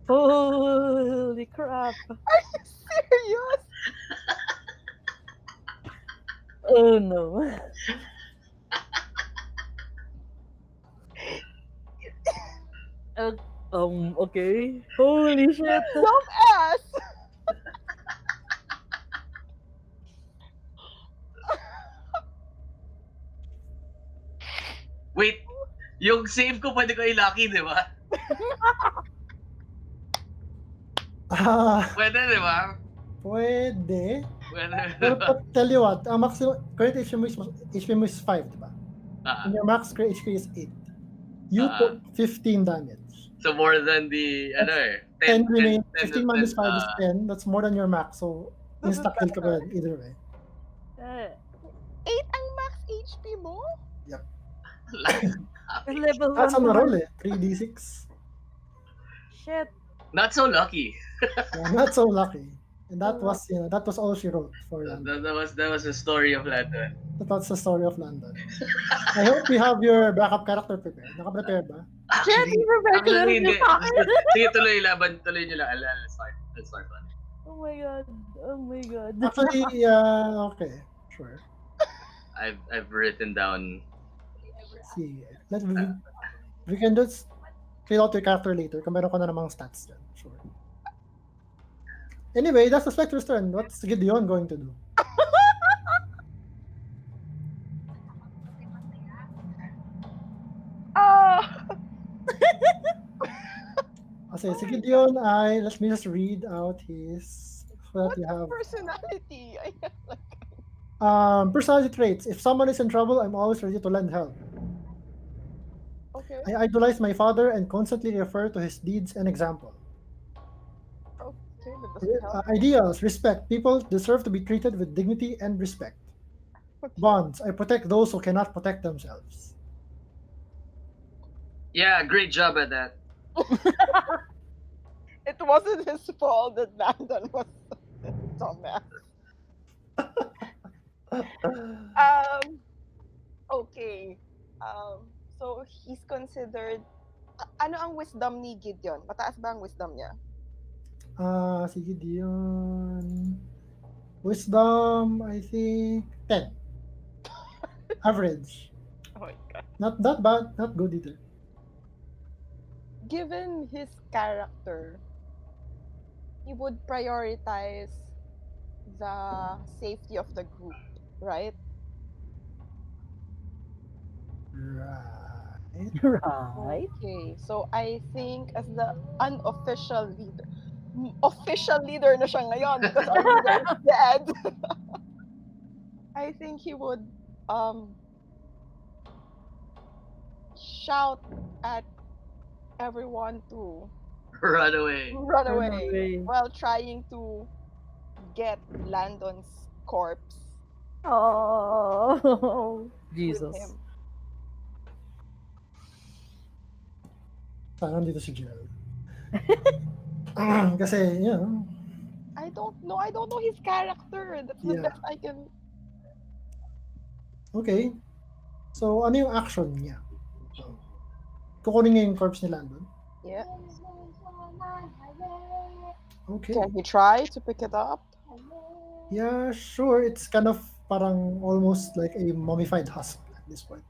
Holy crap. Are you serious? Oh no. Uh, okay. Holy shit. Dumbass. wait, yung save ko pwede ko i-lucky, di ba? Pwede, di ba? Pwede. Pwede, di Pero ba? tell you what, ang maximum current HP mo is 5, diba? Ah, And your max current HP is 8. You took 15 damage. so more than the, 10 remain. 10 15 minus 5 is 10. That's more than your max. So, Doesn't insta-kill ka pa matter. rin, either way. 8 ang max HP mo? Level 1 That's on the roll eh. 3d6. Shit. Not so lucky. Yeah, not so lucky. And that was, that was all she wrote for Landon. That was the story of Landon. That's the story of Landon. I hope you have your backup character prepared. Naka-prepare ba? Shit, Actually, hindi. sa akin. Sige, tuloy laban. Tuloy nyo lang. Let's start on it. Oh my god. Oh my god. Actually, okay. Sure. I've written down. See, we can just fill out your character later kung meron ka na namang stats dyan. Sure. Anyway, that's the Spectre's turn. What's Gideon going to do? Kasi si Gideon ay, let me just read out his, so that What you have personality? I have like personality traits. If someone is in trouble, I'm always ready to lend help. okay. I idolize my father and constantly refer to his deeds and example. Okay, that doesn't help. Ideals, respect. People deserve to be treated with dignity and respect. Okay. Bonds, I protect those who cannot protect themselves. Yeah, great job at that. It wasn't his fault that Landon was a dumbass. Okay. So he's considered ano ang wisdom ni Gideon? Mataas ba ang wisdom niya? Si Gideon. Wisdom, I think 10. Average. Oh my god. Not that bad, not good either. Given his character, he would prioritize the safety of the group, right? Right. Right? Okay, so I think as the unofficial leader, official leader na siya ngayon because our leader is dead. I think he would shout at everyone to Run away. run Run away away. while trying to get Landon's corpse Oh, with Jesus. him. Sana dito si Gerald. Kasi, I don't know his character. That's the Yeah. best I can. okay. So, ano yung action niya? Kukunin niya yung corpse ni Landon? Yeah. Okay. Can he try to pick it up? Yeah, sure. It's kind of parang almost like a mummified husk at this point.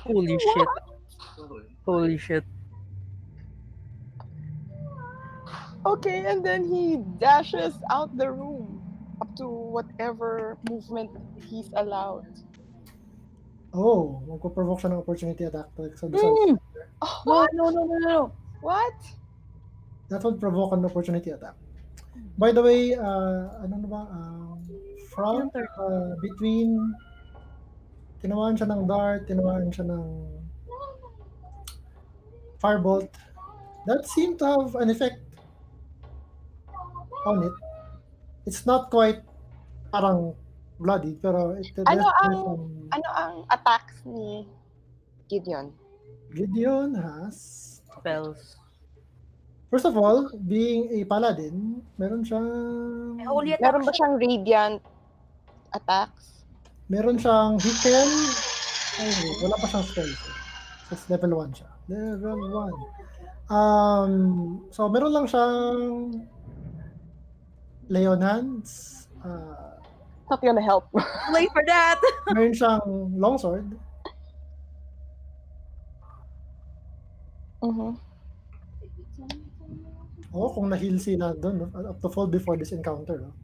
Holy shit. Holy shit. Okay, and then he dashes out the room up to whatever movement he's allowed. Oh, magpo-provoke siya ng opportunity attack. So, Mm. Oh, No. what? that would provoke an opportunity attack. By the way, ano na ba? From between tinamaan siya ng dart, tinamaan siya ng firebolt. That seemed to have an effect on it. It's not quite parang bloody, pero Ano there's ang some... ano ang attacks ni Gideon? Gideon has... Okay. Spells. First of all, being a paladin, meron siyang... Holy attack Meron ba siya. siyang radiant attacks? Meron siyang... He can... Ay, wait, wala pa siyang spells. It's level 1 siya. Level 1. So, meron lang siyang... Leon hands. Not gonna help. Wait for that. Meron siyang longsword. Mhm. Kung na-heal sila doon, no? Up to fall before this encounter. No?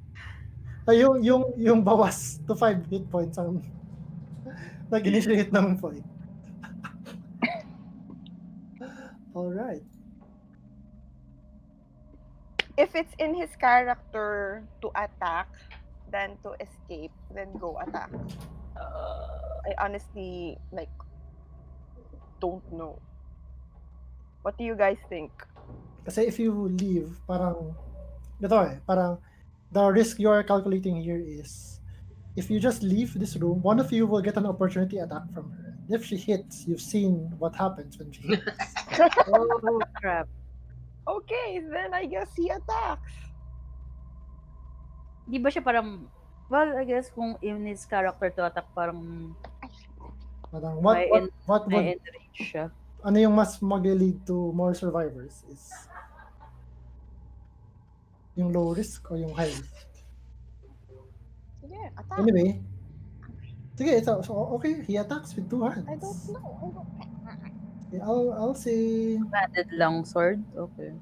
Ay, yung bawas to 5 hit points ang nag-initiate ng fight. Alright. If it's in his character to attack than to escape, then go attack. I honestly don't know. What do you guys think? Kasi if you leave, parang the risk you are calculating here is if you just leave this room, one of you will get an opportunity attack from her. If she hits, you've seen what happens when she hits. Oh, crap. Okay, then I guess he attacks. Di ba siya parang, well, I guess kung in his character to attack, parang Parang may what would end range siya. ano yung mas mag-lead to more survivors is yung low risk o yung high risk. Sige, attack. Anyway, sige, so okay, he attacks with 2 hands. I don't know. Okay, I'll say Banded longsword. Okay.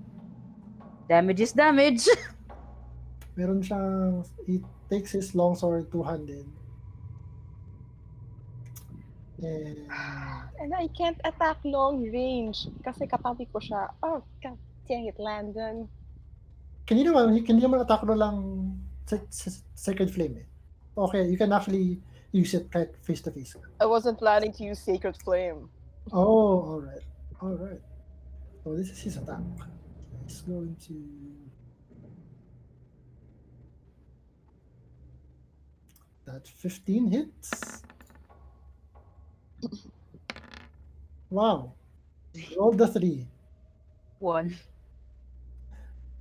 Damage is damage. meron siyang, he takes his longsword two-handed. And I can't attack long range kasi katabi ko siya. Oh, god dang it, Landon. Can you naman attack mo lang Sacred Flame eh. Okay, you can actually use it kahit face to face. I wasn't planning to use Sacred Flame. Oh, alright. So this is his attack. He's going to... That 15 hits. Wow. Roll the 3. 1.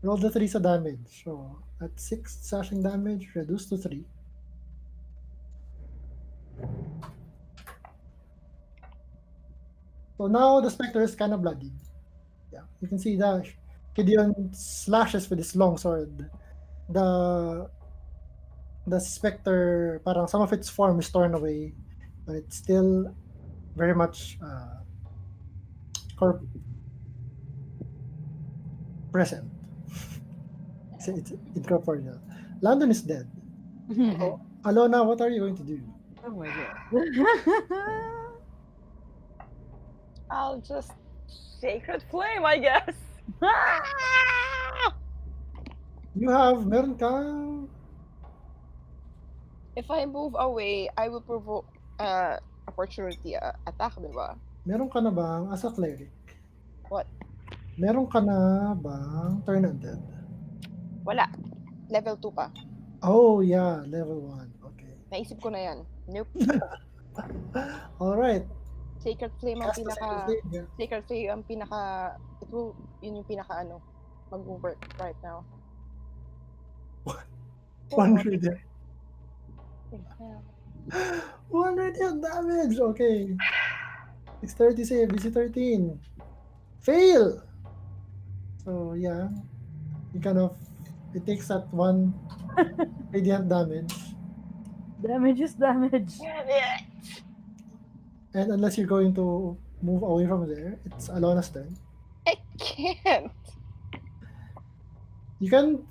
Roll the 3 sa damage. So, at 6 slashing damage, reduced to 3. So now the Spectre is kind of bloody. Yeah, you can see that Gideon slashes with his longsword. The Spectre, parang some of its form is torn away, but it's still very much present. It's incorporeal. Landon is dead. Oh Alona, what are you going to do? my god. I'll just Sacred Flame, I guess. Meron kang... If I move away, I will provoke opportunity attack, diba? Meron ka na bang, as a cleric? What? Meron ka na bang turn undead? Wala. Level 2 pa. Oh, yeah, level 1. Okay. Naisip ko na yan. Nope. Alright. Sacred Flame ang Cast the Sacred Flame, yeah. Sacred Flame ang yun yung pinaka mag-work right now. 1 radiant. 1 radiant damage! Okay. 630 save, DC 13. Fail! So, yeah. It takes that 1 radiant damage. Damage is damage. And unless you're going to move away from there, it's Alona's turn. I can't. You can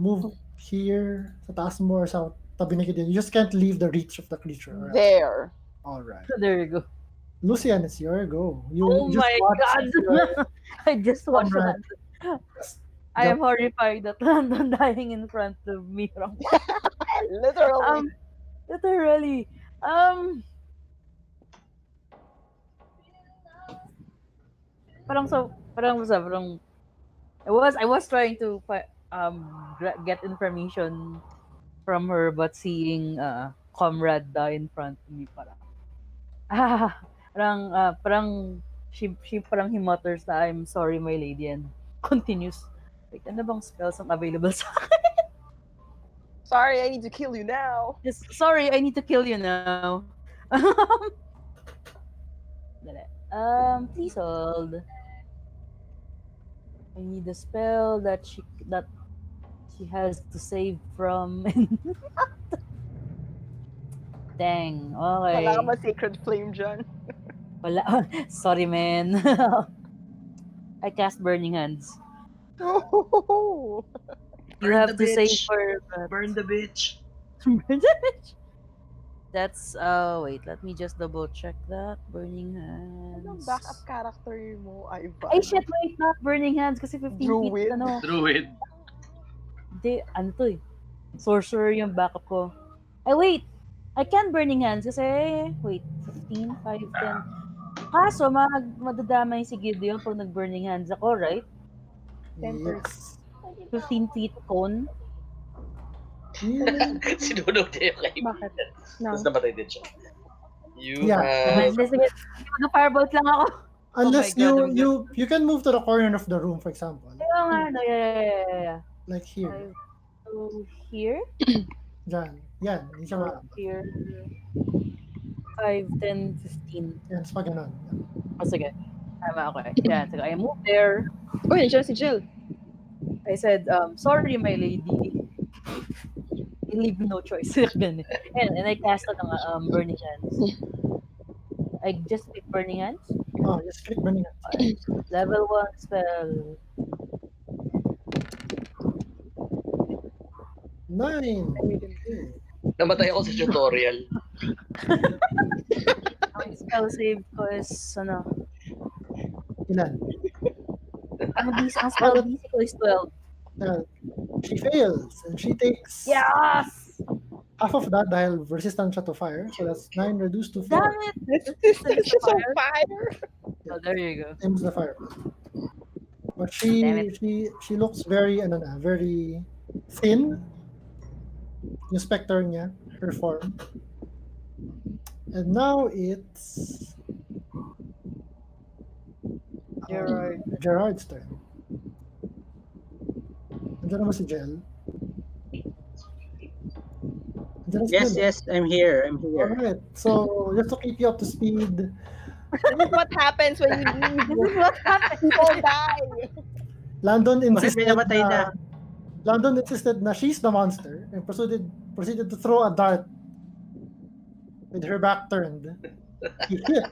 move here sa taas mo or sa tabi ni Gideon. You just can't leave the reach of the creature. Right? There. Alright. There you go. Lucian, it's your go. Oh just my watched god. your I just watched comrade that. I am horrified that Landon dying in front of me. Literally. Literally. I was trying to get information from her, but seeing comrade die in front of me, parang parang she parang he mutters na I'm sorry my lady and continues. Wait, ano bang spells ang available sa Sorry, I need to kill you now. Yes, sorry, I need to kill you now. Dali. Please hold. I need a spell that she has to save from. Dang. Okay. Wala ka ba sacred flame dyan? Wala. Sorry, man. I cast Burning Hands. Oh. You Burn have the to save bitch. for that. Burn the bitch. Burn the bitch. That's wait, let me just double check that. Burning Anong Hands. backup character mo, Ivan? Ay shit, wait, not Burning Hands kasi 15 feet Druid? ano. Druid. Hindi, ano to eh. Sorcerer yung backup ko. Ay wait, I can Burning Hands kasi wait, 15, 5, 10. Kaso madadamay si Gideon pag nag-Burning Hands ako, right? Yes. 15 feet cone. Yeah. Sinunog niya yung kaibigan. Bakit? No. Tapos namatay din siya. You Yeah. have... Hindi, sige. Mag-firebolt lang ako. Unless God, I'm you can move to the corner of the room, for example. Kaya nga, no, yeah. Like here. So, here? Diyan. Yan. Hindi siya maabot. Here. 5, 10, 15. Yan. Sa ganun. Oh, sige. Tama, okay. Yan, sige. I moved there. Uy, nandiyan si Jill. I said, sorry, my lady. You leave me no choice. and I cast ang Burning Hands. I just pick Burning Hands. Oh, just click Burning Hands. Level 1 spell. 9. Okay. Namatay ako sa tutorial. Ang spell save ko is, ano, Ilan? ang spell DC ko is 12. She fails and she takes Yes! half of that dahil resistant siya to fire. So that's 9 reduced to 4. Damn it! This is just on fire. Oh, there you go. Same as the fire. But Damn she looks very very thin. Yung specter niya, her form. And now it's Gerard's turn. Andiyan naman si Jel. Andiyan na si Jel. Yes, I'm here. Alright. So, just to keep you up to speed, This is what happens when you leave. This is what happened. People die. Landon insisted namatay na? Landon insisted na she's the monster and proceeded to throw a dart with her back turned. He hit.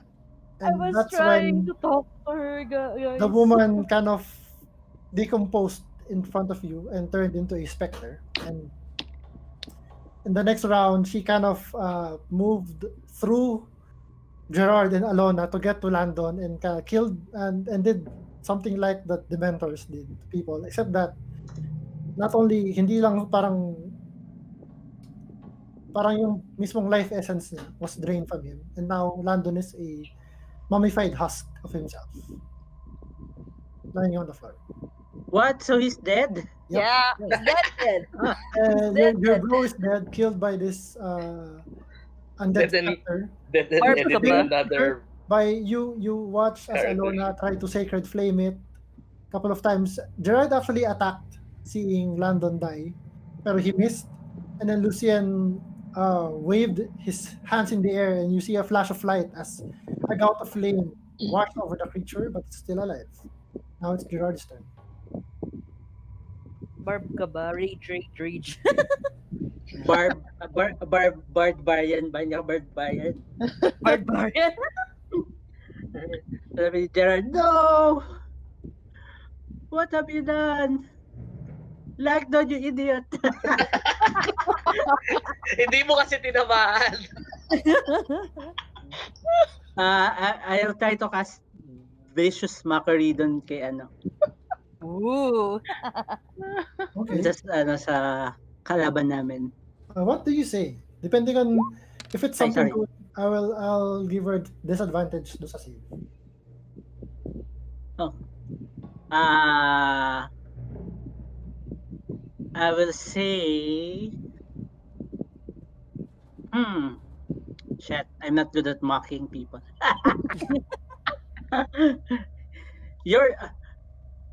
I And was that's trying when to talk to her, guys. the woman kind of decomposed in front of you and turned into a specter. And in the next round, she kind of moved through Gerard and Alona to get to Landon and killed and did something like that Dementors did to people, except that not only hindi lang parang yung mismong life essence niya was drained from him, and now Landon is a mummified husk of himself lying on the floor. What? So he's dead? Yep. Yeah. Dead. Your bro is dead, killed by this undead Dead and- specter. Then Barb ka editing ba? another... By you watch as Character. Alona try to sacred flame it a couple of times. Gerard actually attacked seeing Landon die, pero he missed. And then Lucien waved his hands in the air, and you see a flash of light as a gout of flame washed over the creature, but it's still alive. Now it's Gerard's turn. Barb ka ba? Rage. Barbarian ba niya? Barbarian? Barbarian. Sabi ni Gerard, no! What have you done? Lockdown, you idiot! Hindi mo kasi tinamaan. I'll try to cast Vicious Mockery dun kay Ooh. Okay. just sa kalaban namin. What do you say? Depending on if it's Ay, something sorry. good, I'll give her disadvantage do sa save. I will say Shit, I'm not good at mocking people. You're,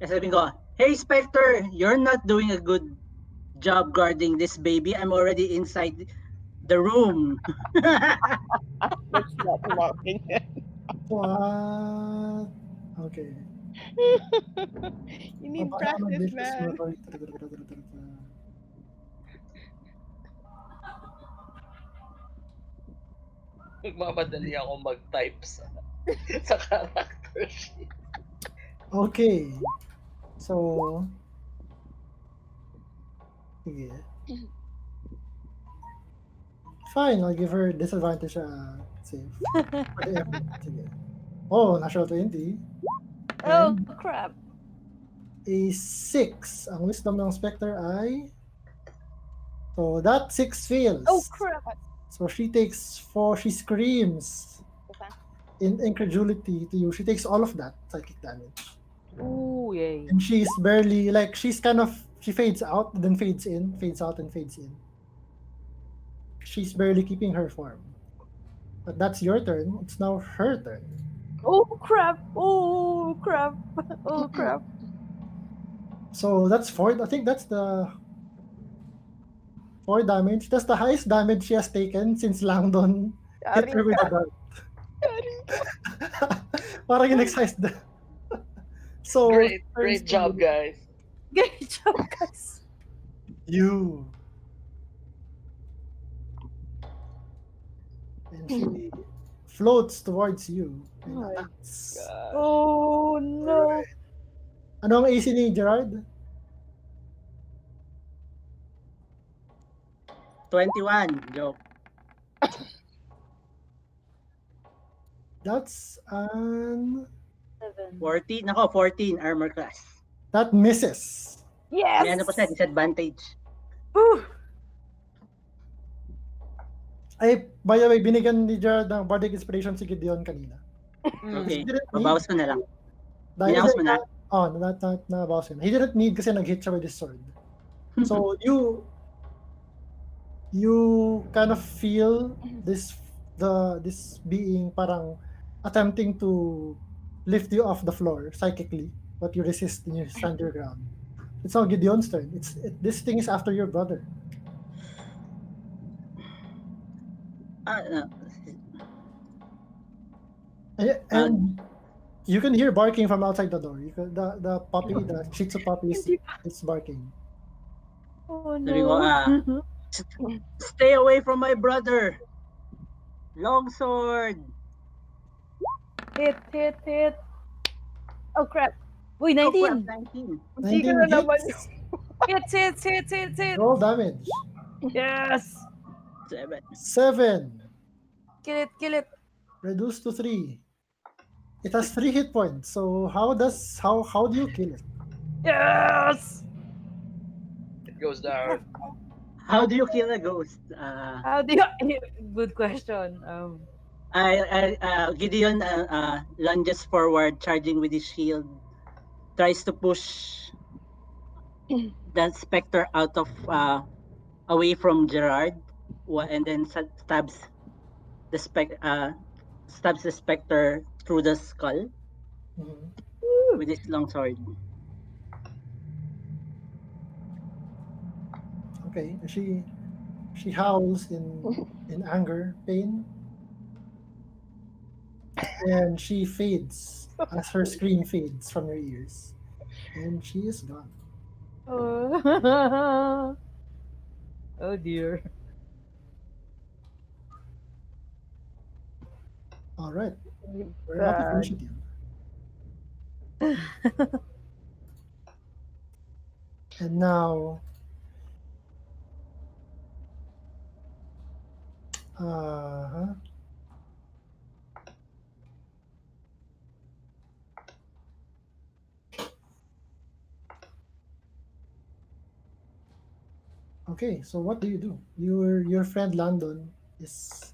sabi ko, hey Spectre, you're not doing a good job guarding this baby. I'm already inside the room. That's not mocking. What? Okay. You need Paano practice, build this man. story? Magmamadali ako mag-type sa character sheet. Okay. So, sige. Fine, I'll give her disadvantage save. For the effort. Sige. Oh, natural 20. Oh, And crap. a 6. Ang wisdom ng Spectre ay... So, that 6 fails. Oh, crap. So, she takes 4... She screams Diba? in incredulity to you. She takes all of that psychic damage. Ooh, yay. And she's barely... Like, she's kind of... She fades out, then fades in. Fades out and fades in. She's barely keeping her form. But that's your turn. It's now her turn. Oh, crap. Oh, crap. Oh, crap. So that's 4. I think that's the 4 damage. That's the highest damage she has taken since Langdon hit her with a dart. Parang in-excise the... So, Great job, guys. Great job, guys. You. And she floats towards you and Oh my attacks. Oh, no. Ano ang AC ni Gerard? 21, joke. That's an... 14, nako, 14 armor class. That misses. Yes! May ano pa siya, disadvantage. Whew. Ay, by the way, binigyan ni Gerard ng Bardic Inspiration si Gideon kanina. Okay, He didn't need- babawas ko na lang. Dahil Binawas mo na? Oh, nabawas ko na. He didn't need kasi nag-hit siya with his sword. So, you kind of feel this being parang attempting to lift you off the floor psychically, but you resist and you stand your ground. It's now Gideon's turn. This thing is after your brother. And you can hear barking from outside the door. The puppy, the Shih Tzu puppy is barking. Oh, Sabi ko, no. stay away from my brother. Longsword. Hit. Oh, crap. Uy, Oh, 19. crap, 19. Hindi ka na naman Hit. Roll damage. Yes. 7. Kill it. Reduced to 3. It has 3 hit points. So how do you kill it? Yes. It goes down. How do you kill a ghost? How do you... Good question. Gideon lunges forward, charging with his shield, tries to push the specter out of away from Gerard, and then stabs the specter through the skull with his long sword. Okay, she howls in anger, pain, and she fades as her scream fades from your ears, and she is gone. Oh, oh dear. All right, we're out of initiative. And now, okay, so what do you do? Your friend Landon is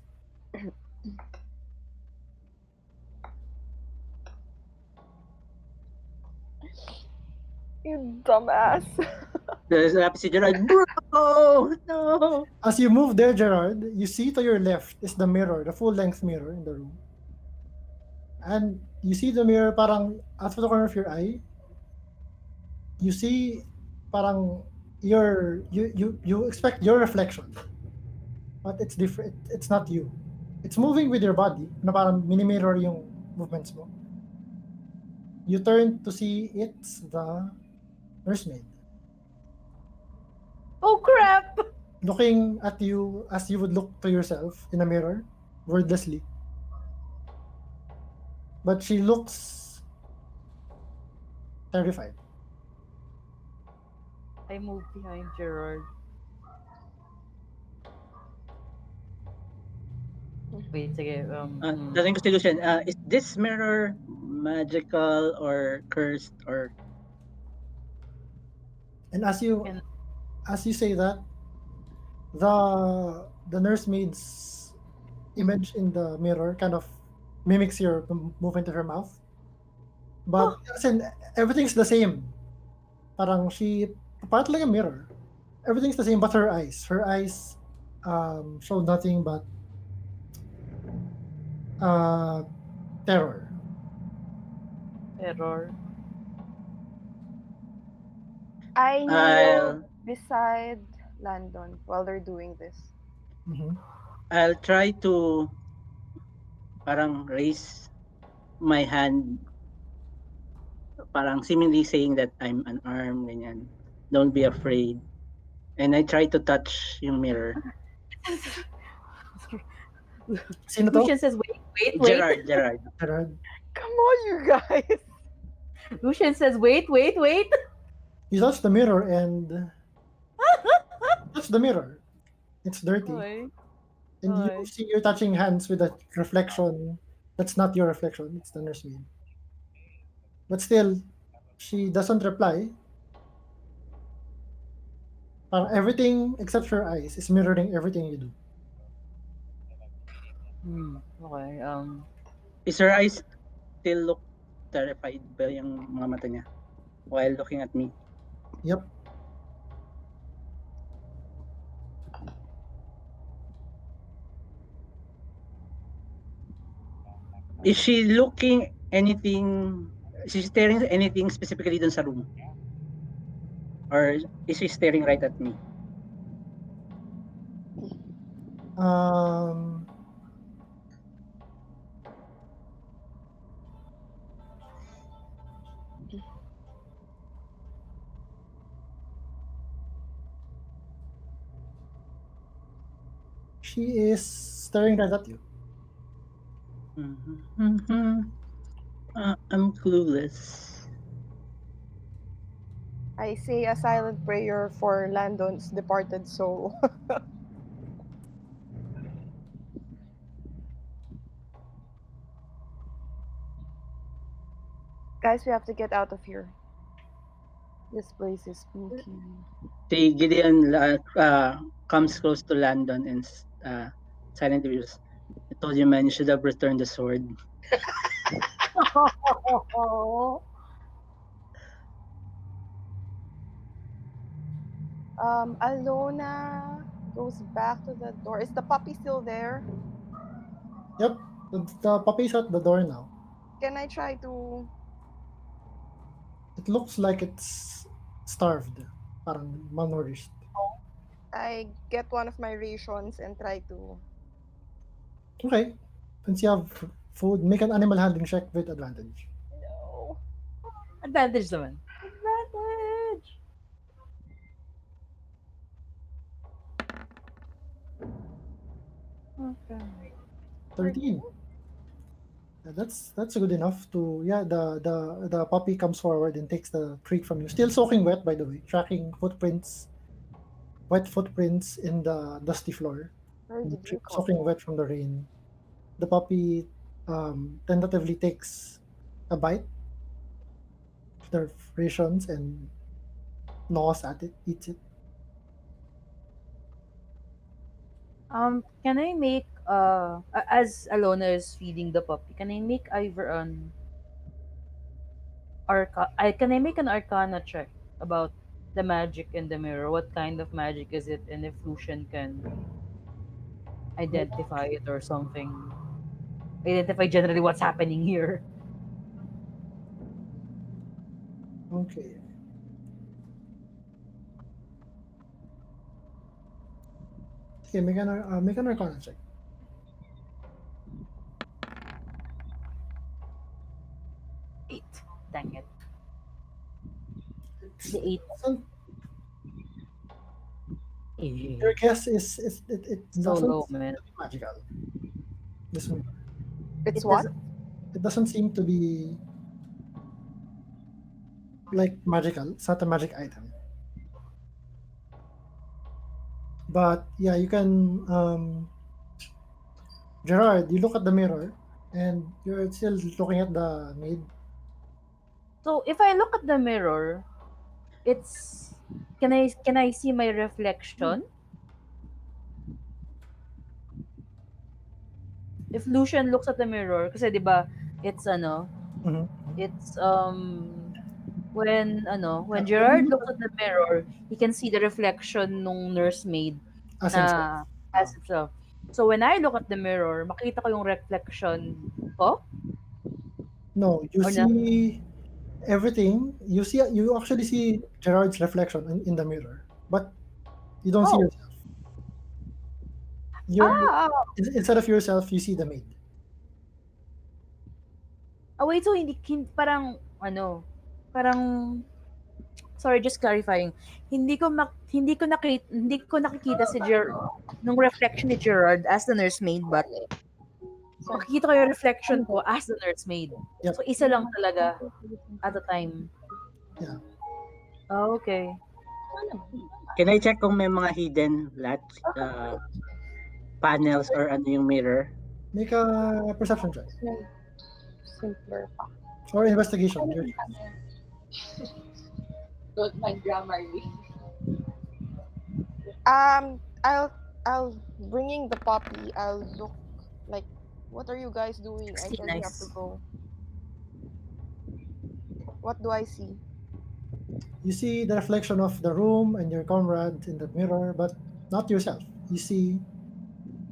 You dumbass. There's lapis si Gerard. Bro! No! As you move there, Gerard, you see to your left is the mirror, the full-length mirror in the room. And you see the mirror parang out of the corner of your eye. You see parang you expect your reflection, but it's different. It's not you. It's moving with your body. Na parang mini-mirror yung movements mo. You turn to see it's the nursemaid Oh crap! looking at you as you would look to yourself in a mirror, wordlessly. But she looks terrified. I moved behind Gerard. Wait, sige. Dating ko si Lucian, is this mirror magical or cursed or... And Can- as you say that, the nursemaid's image in the mirror kind of mimics your movement of her mouth. But as in, everything's the same. Parang she part like a mirror. Everything's the same but her eyes. Her eyes show nothing but uh, terror. Error. I kneel I'll beside Landon while they're doing this. Mhm. I'll try to parang raise my hand, parang seemingly saying that I'm unarmed, ganyan. Don't be afraid. And I try to touch yung mirror. Sino to? Lucian says, wait. Gerard. Gerard. Come on, you guys! Lucian says, wait. You touch the mirror and touch the mirror. It's dirty. Okay. And you Why? see you're touching hands with a reflection that's not your reflection, it's the nursemaid. But still, she doesn't reply. Everything except her eyes is mirroring everything you do. Okay. Is her eyes still look terrified ba yung mga mata niya while looking at me? Yep. Is she looking anything, is she staring at anything specifically dun sa room? Or is she staring right at me? Um, she is staring right at you. I'm clueless. I say a silent prayer for Landon's departed soul. Guys, we have to get out of here. This place is spooky. Si Gideon comes close to Landon and silently whispers, I told you, man, you should have returned the sword. Alona goes back to the door. Is the puppy still there? Yep. The puppy's at the door now. Can I try to... It looks like it's starved. Parang malnourished. I get one of my rations and try to... Okay. Since you have food, make an animal handling check with advantage. No. Advantage naman. Advantage! Okay. 13. Yeah, that's good enough to the puppy comes forward and takes the treat from you. Still soaking wet, by the way, tracking wet footprints in the dusty floor. Where did you come? Soaking wet from the rain. The puppy tentatively takes a bite of the rations and gnaws at it, eats it. Can I make as Alona is feeding the puppy, can I make either an can I make an Arcana check about the magic in the mirror. What kind of magic is it, and if Lucian can identify it or something. Identify generally what's happening here. Okay. Okay, make an Arcana check. 8. Dang it. It's, The 8. doesn't- your Eh, guess is it so doesn't low, seem man. to be magical. This mirror. It's It what? doesn't. It doesn't seem to be like magical. It's not a magic item. But yeah, you can Gerard, you look at the mirror and you're still looking at the maid. So if I look at the mirror, it's can I see my reflection? If Lucian looks at the mirror, kasi 'di ba, it's Mhm. it's when Yeah, when you Gerard look looks at the mirror, he can see the reflection nung nursemaid as himself. na as himself. So when I look at the mirror, makita ko yung reflection ko No, you or na? see everything. You actually see Gerard's reflection in the mirror, but you don't see Oh, yourself. You're ah, instead of yourself, you see the maid. wait, so parang parang sorry, just clarifying. Hindi ko nakikita si nung reflection ni Gerard as the nursemaid, but makikita ko yung reflection ko as the nursemaid. Yep. So isa lang talaga at a time. Yeah. Oh, okay. Can I check kung may mga hidden panels or ano yung mirror? Make a perception check Simpler pa. or investigation. Don't mind Grammarly. I'll bringing the puppy. I'll look like, what are you guys doing? I 16, thought you have to nice. go. What do I see? You see the reflection of the room and your comrade in that mirror, but not yourself. You see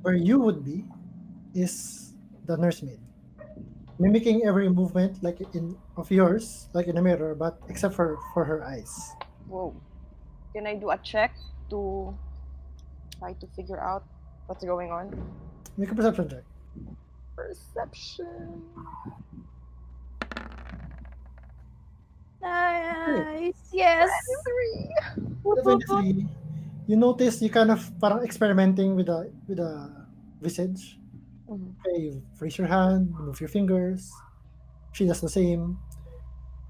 where you would be is the nursemaid, mimicking every movement like in of yours, like in a mirror, but except for her eyes. Whoa. Can I do a check to try to figure out what's going on? Make a perception check. Perception. Nice. Yes. 3. The 23, you notice you kind of parang experimenting with a visage. Mhm. Okay, you raise your hand, move your fingers. She does the same.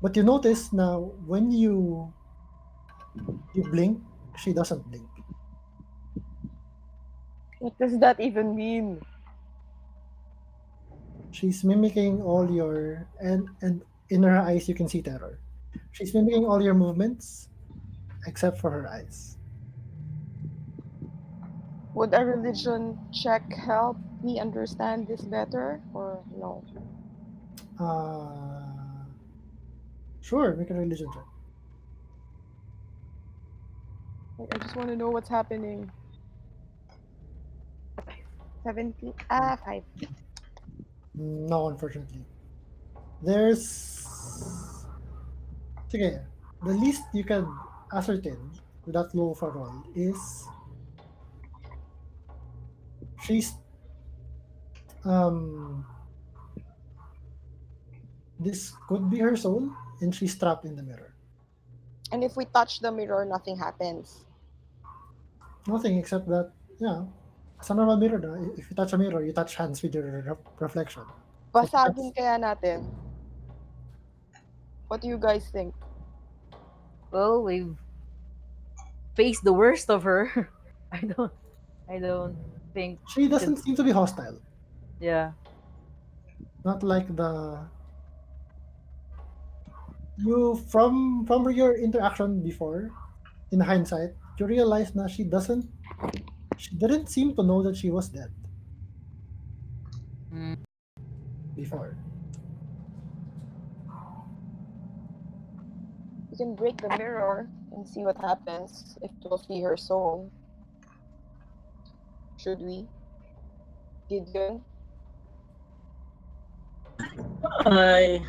But you notice now when you blink, she doesn't blink. What does that even mean? She's mimicking all your and in her eyes you can see terror. She's mimicking all your movements except for her eyes. Would a religion check help me understand this better, or no? Sure, make a religion check. Like, I just want to know what's happening. 17. 5. No, unfortunately. There's okay. The least you can ascertain with that low of a roll is she's um this could be her soul and she's trapped in the mirror. And if we touch the mirror, nothing happens. Nothing except that, yeah, it's a normal mirror. Na. If you touch a mirror, you touch hands with your reflection. So Basagin kaya natin. What do you guys think? Well, we've faced the worst of her. I don't think she doesn't seem to be hostile. yeah. Not like you from your interaction before. In hindsight, you realize that she didn't seem to know that she was dead Mm. before. We can break the mirror. and see what happens if it will free her soul. Should we? Gideon? I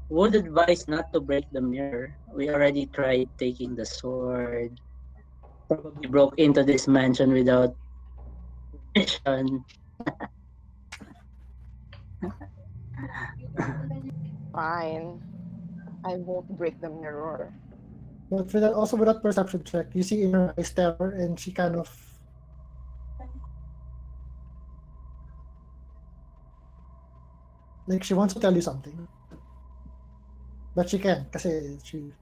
would advise not to break the mirror. We already tried taking the sword. Probably broke into this mansion without permission. Fine. I won't break the mirror. But also with that perception check, you see in her eyes terror, and she kind of like she wants to tell you something, but she can't kasi she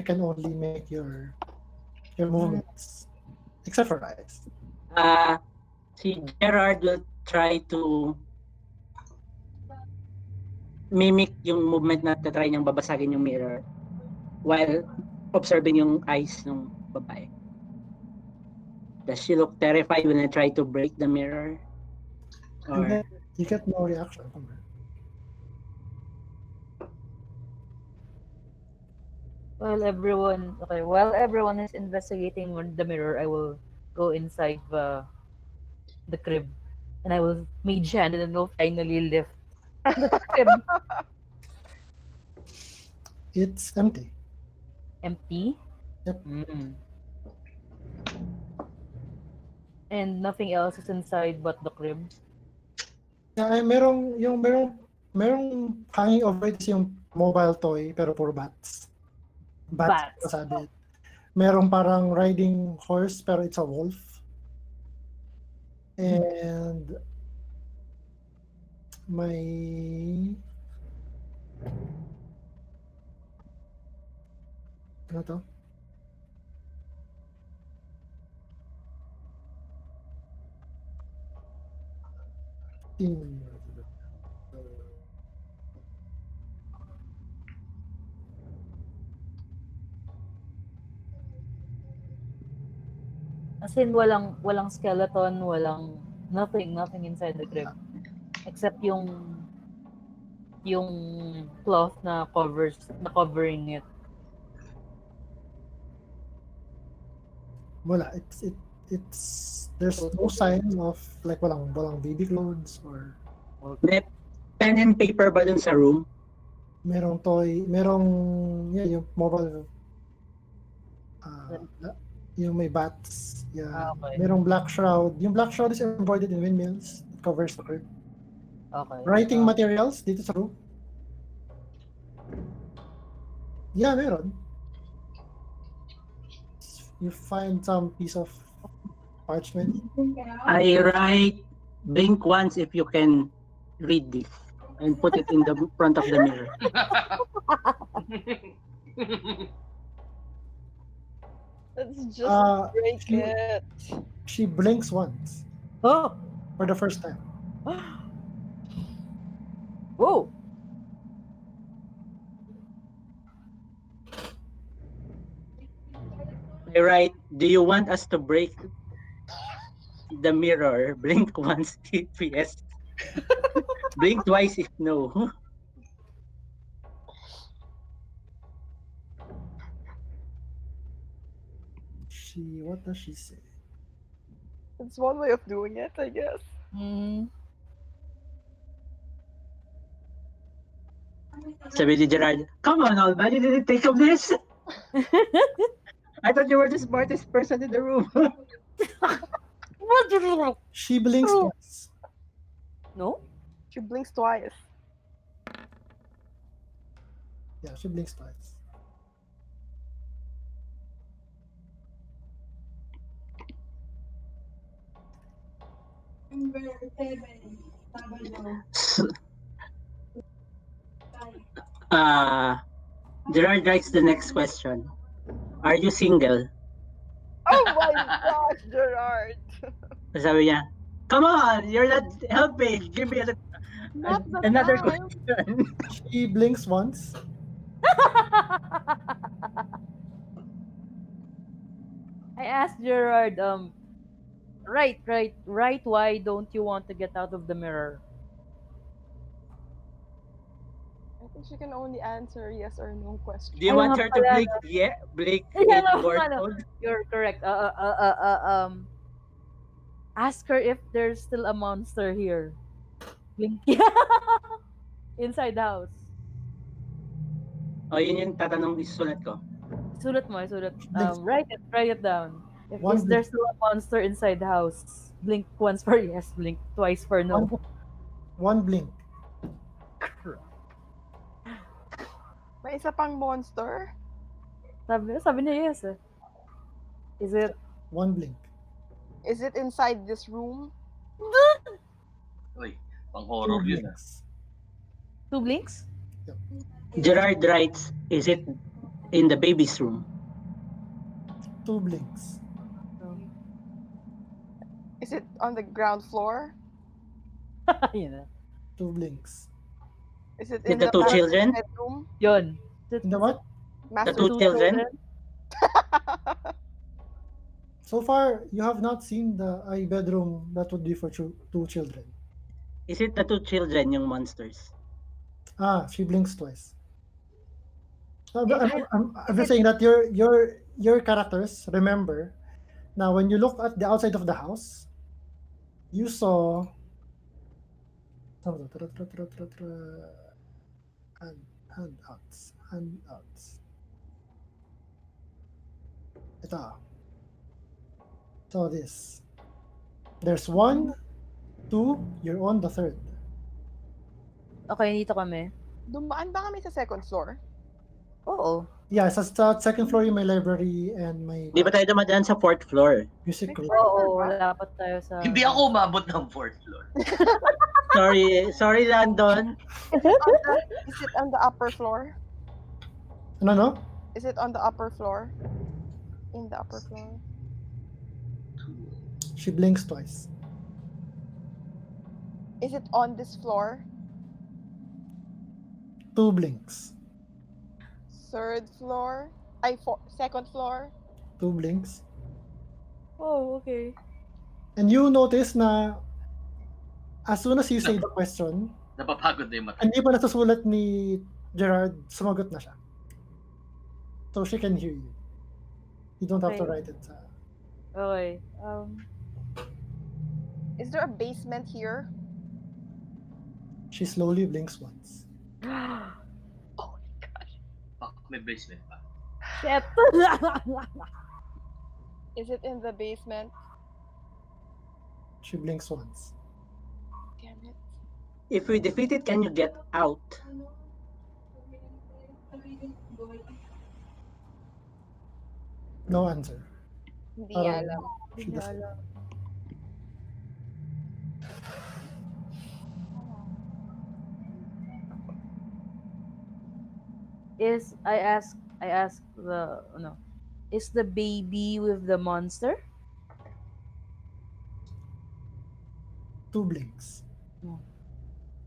can only make your movements, except for eyes. Uh, si Gerard will try to mimic yung movement na try niyang babasagin yung mirror while observing yung eyes ng babae. Does she look terrified when I try to break the mirror? Or You get no reaction from her. While everyone is investigating on the mirror, I will go inside the crib, and I will mage hand, and then will finally lift the crib. It's empty. Empty. Yep. And nothing else is inside but the crib. Yeah, merong hanging over it is yung mobile toy pero puro bats. Bats. Sabi. Merong parang riding horse pero it's a wolf. And ano to? As in, walang skeleton, nothing inside the crib. Except yung cloth na covering it. Wala. It's there's no sign of like walang baby clothes or may pen and paper ba dun sa room? merong toy, yung mobile yung may bats. Yeah. Okay. Merong black shroud. Yung black shroud is embroidered in windmills. It covers the crib. Okay. Writing materials dito sa room. Yeah, meron. You find some piece of parchment. I write blink once if you can read this and put it in the front of the mirror. Let's just break it. She blinks once. Oh! For the first time. Whoa! I write, do you want us to break the mirror? Blink once if yes. Blink twice if no. What does she say? It's one way of doing it, I guess. Sabi ni Gerard, come on, Alba, you didn't think of this? I thought you were the smartest person in the room. What do you like? She blinks twice. No? She blinks twice. Yeah, she blinks twice. Gerard writes the next question. Are you single? Oh my gosh, Gerard! Sabi niya, come on, you're not helping. Give me another question. She blinks once. I asked Gerard, right, why don't you want to get out of the mirror? She can only answer yes or no question. Do you Ayun want nga her to pala, blink? no? Yeah, blink Yan in ang Morse ano, code? you're correct. Ask her if there's still a monster here. Blink. Inside the house. O, yun yung tatanong isusulat ko. Sulat mo, sulat. Blinks. Write it down. If One is there blink. still a monster inside the house? Blink once for yes, blink twice for no. One blink. May isa pang monster? Sabi niya yes eh. Is it? One blink. Is it inside this room? Uy, pang Two horror yun ah. blinks. 2 blinks? Gerard writes, is it in the baby's room? Two blinks. No. Is it on the ground floor? Yun na. Two blinks. Is it Is in the two master's children? bedroom? Yun. In the what? The Master's two children? So far, you have not seen the bedroom that would be for two children. Is it the two children yung monsters? She blinks twice. I'm just saying that your characters remember now when you look at the outside of the house, you saw handouts. Ito. So this. There's 1, 2, you're on the third. Okay, dito kami. Dumaan ba kami sa second floor? Oo. Yeah, sa second floor yung may library and may Di ba tayo dumadaan sa fourth floor? music room. Oo, wala pa tayo sa... Hindi ako umabot ng 4th floor. Sorry Landon. Is it on the upper floor? No? Is it on the upper floor? In the upper floor? She blinks twice. Is it on this floor? 2 blinks. Third floor? Second floor? 2 blinks. Oh, okay. And you notice na as soon as you say the question, Napapagod na yung mata. hindi pa nasusulat ni Gerard, sumagot na siya. So she can hear you. You don't have to Okay. write it. Okay. Is there a basement here? She slowly blinks once. Oh my gosh. Fuck, may basement pa. Shit. Is it in the basement? She blinks once. Damn it. If we defeat it, can you get out? No answer. Hindi niya alam. She doesn't. I ask the no. Is the baby with the monster? 2 blinks.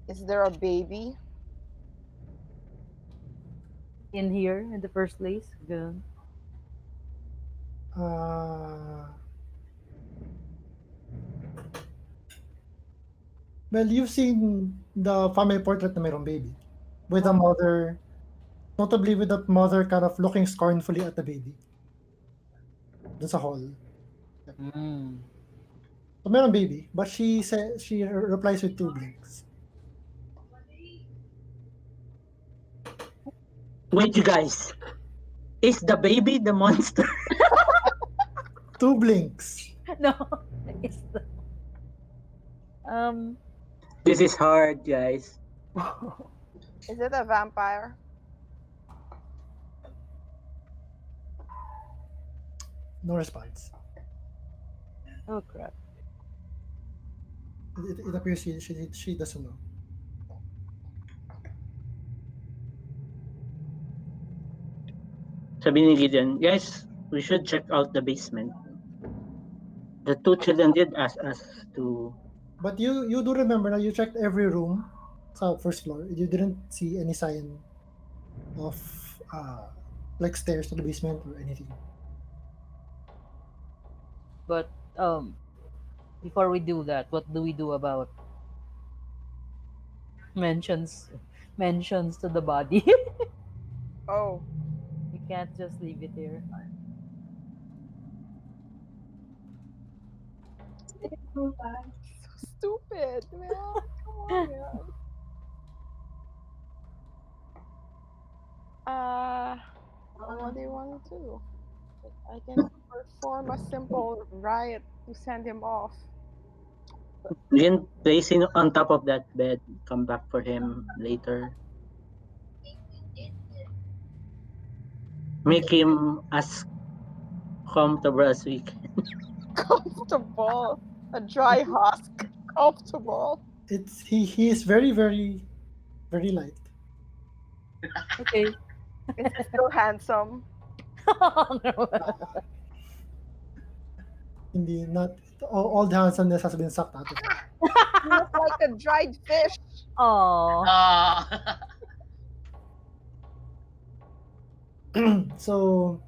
Is there a baby? In here in the first place? Ganun. Well, you've seen the family portrait na mayroong baby. With the mother, notably with the mother kind of looking scornfully at the baby. Dun sa hall. Mm. So mayroong baby, but she replies with 2 blinks. Wait, you guys. Is the baby the monster? 2 blinks. No. It's the This is hard, guys. Is it a vampire? No response. Oh crap. It appears she doesn't know. Sabi ni Gideon, guys, we should check out the basement. The two children did ask us to... But you do remember na you checked every room sa first floor. You didn't see any sign of like stairs to the basement or anything. But before we do that, what do we do about mentions mentions to the body. Oh. You can't just leave it here. So stupid, man. Come on, man. What do you want to do? I can perform a simple riot to send him off. You can place him on top of that bed. Come back for him later. Make him as comfortable as we can. Comfortable. A dry husk. Comfortable. He is very very very light. Okay. Is he still handsome? No. Hindi not all the handsomeness has been sucked out of him. He looks like a dried fish. Aw. Ah. So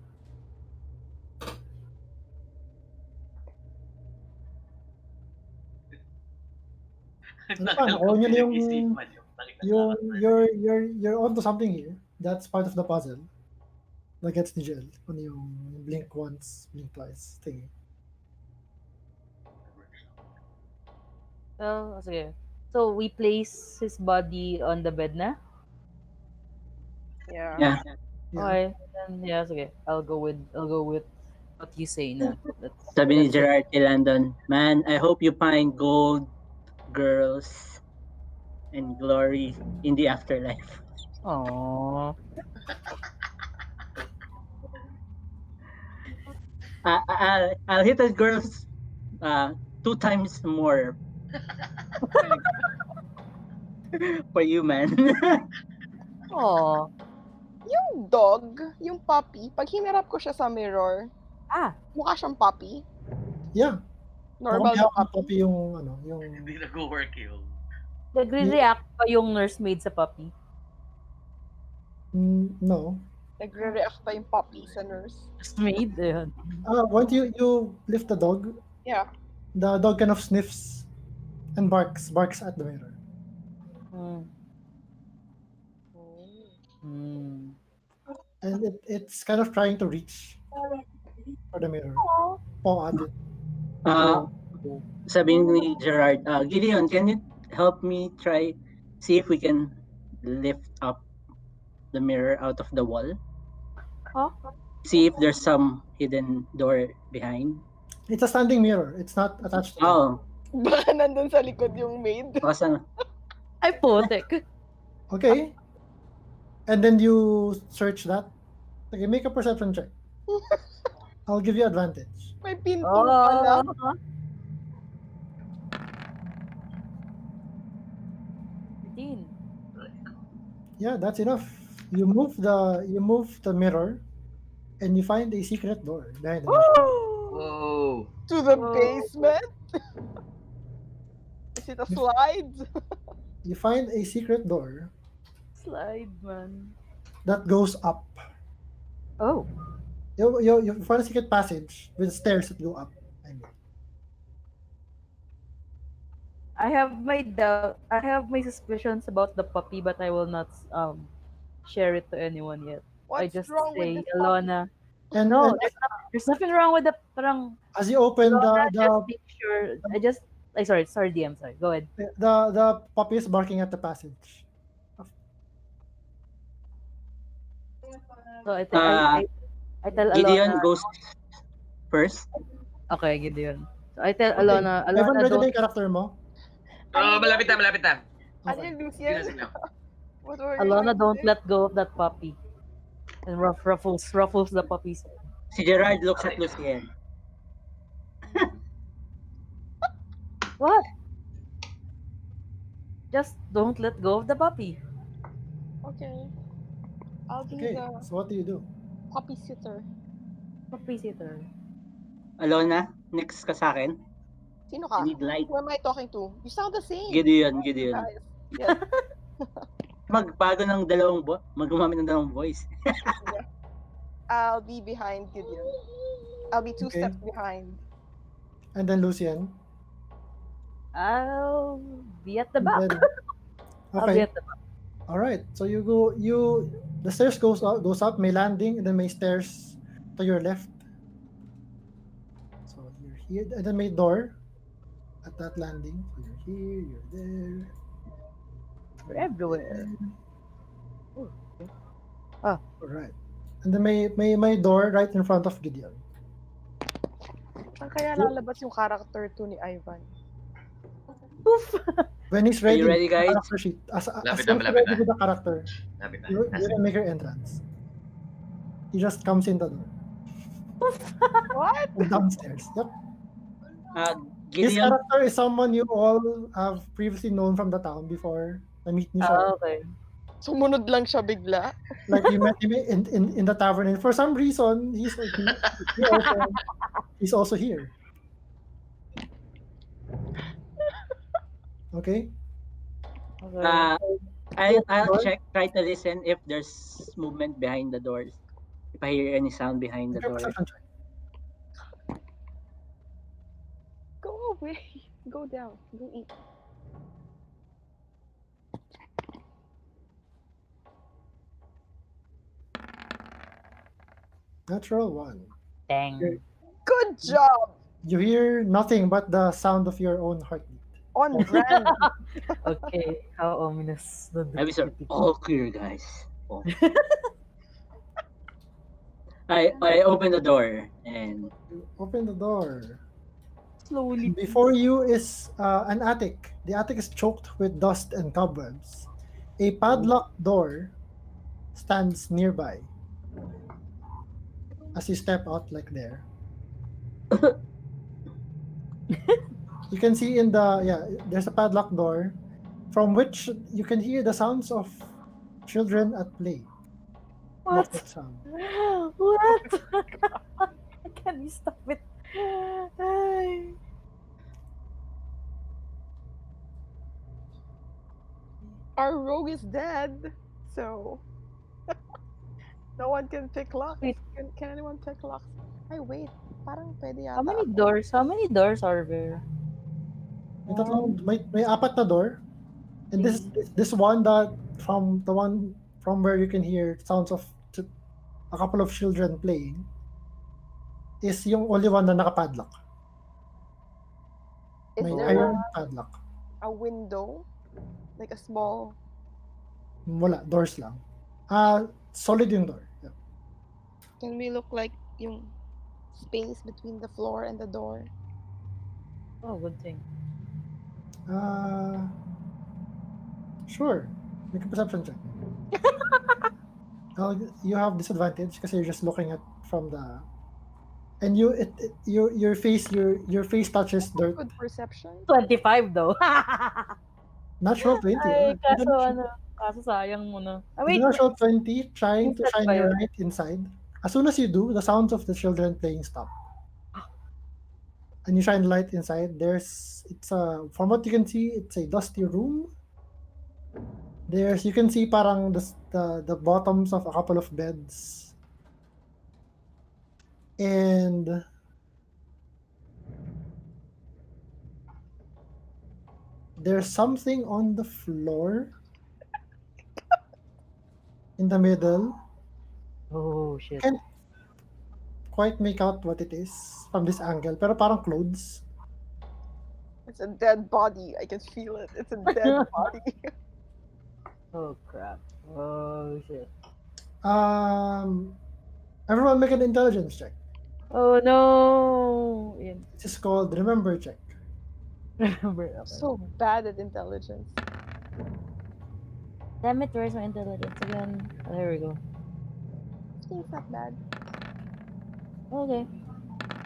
ano pa, nakuha niyo na yung Pinag-isipan nakita yung sa you're onto something here. That's part of the puzzle. That gets ni Jel. Ano yung blink once, blink twice thingy. So, sige. So, we place his body on the bed na? Yeah. Yeah. Yeah. Okay. Then, yeah, sige. I'll go with what you say na. Sabi ni That's it. Gerard kay Landon, man, I hope you find gold, girls, and glory in the afterlife. Aww. I'll hit the girls 2 times more for you, man. Aw. Yung dog, yung puppy, pag hinarap ko siya sa mirror, mukha siyang puppy. Yeah. Normal na Nakapihak puppy. yung ano, yung Hindi nag-work yun. Nagre-react pa yung nursemaid sa puppy. no. Nagre-react pa yung puppy sa nurse. Nursemaid? Ayun. Once you lift the dog, Yeah. the dog kind of sniffs and barks at the mirror. Hmm. Hmm. And it's kind of trying to reach for the mirror. Paw at it. Sabi ni Gerard, Gideon, can you help me see if we can lift up the mirror out of the wall? Huh? See if there's some hidden door behind. It's a standing mirror. It's not attached to it. Oh, Baka nandun sa likod yung maid. baka Ay, putik. Okay. And then you search that. Okay, make a perception check. I'll give you advantage. May pinto Oh. pala. 15. Yeah, that's enough. You move the mirror, and you find a secret door behind the mirror. Whoa. To the Whoa. basement? Is it a slide? You find a secret door Slide, man. that goes up. Oh. You find a secret passage with stairs that go up. I mean. I have my suspicions about the puppy, but I will not share it to anyone yet. I What's just wrong say, with this Alona. And, No, and there's nothing wrong with the parang. as you open Alona, the just make sure. Sorry, DM. Sorry. Go ahead. the puppy is barking at the passage. So I tell Gideon Alona. goes first. Okay, Gideon. So I tell Okay. Alona. Everyone Alona, ready na don't. yung character mo? Malapit na. Ano Okay. yung Lucian? Sige na. What were you Alona, trying to don't say? let go of that puppy. And ruffles the puppy's head. Si Gerard looks at Lucien. What? Just don't let go of the puppy. Okay. I'll be Okay. the So what do you do? puppy sitter. Puppy sitter. Alona, next ka sa akin. Sino I ka? need light. Who am I talking to? You sound the same. Gideon. Guys. Yes. Magbago ng magumamit ng dalawang voice. I'll be behind Gideon. I'll be 2 Okay. steps behind. And then Lucian. I'll be at the And back. then- I'll be okay. at the back. All right. So the stairs goes up, may landing, and then may stairs to your left. So you're here, and then may door at that landing. So you're here, you're there. We're everywhere. All right. And then may door right in front of Gideon. Saan kaya lalabas yung character 2 ni Ivan? When he's Are ready, you ready, the guys? character sheet. As Lapit soon na, as malapit you're ready na. with the character, Lapit na. you can make your entrance. He just comes in the door. What? Downstairs. Yep. This Gideon, character is someone you all have previously known from the town before. Na-meet niyo siya. Okay. Sumunod lang siya bigla. Like you met him in the tavern, and for some reason he's also here. Okay. Okay. I'll check, try to listen if there's movement behind the doors. If I hear any sound behind the Make a door. perception check. Go away. Go down. Go eat. Natural 1. Dang. Good job! You hear nothing but the sound of your own heartbeat. On brand. Okay. How ominous. I was all clear, guys. Oh. I open the door and You open the door. Slowly. Before you is an attic. The attic is choked with dust and cobwebs. A padlocked door stands nearby. As you step out like there. You can see there's a padlocked door from which you can hear the sounds of children at play. What? Muffled sound. What? Can you stop it? Ay. Our rogue is dead. So no one can pick locks. Wait. Can anyone pick locks? Ay, wait. Parang pwede yata How many ako. doors? How many doors are there? May apat na door. And this one that from the one from where you can hear sounds of a couple of children playing is yung only one na nakapadlock. Is May there iron padlock. a window? Like a small... Wala, doors lang. Solid yung door. Yeah. Can we look like yung space between the floor and the door? Oh, good thing. Sure. Make a perception check. You have disadvantage because you're just looking at from the, and your face touches dirt. Good perception. 25 though. Natural 20. Ay, kaso International- kaso sayang mo na. Ah, wait. Natural 20, trying to Inside shine ba your yun? light inside. As soon as you do, the sounds of the children playing stop. And you shine light inside. From what you can see, it's a dusty room. You can see parang the bottoms of a couple of beds. And there's something on the floor in the middle. Oh, shit. Can't quite make out what it is from this angle, pero parang clothes. It's a dead body. I can feel it. It's a dead body. Oh, crap. Oh, shit. Everyone make an intelligence check. Oh, no. Yan. This is called remember check. Remember. Okay. So bad at intelligence. Damn it, where's my intelligence again? Oh, there we go. It's not bad. Okay.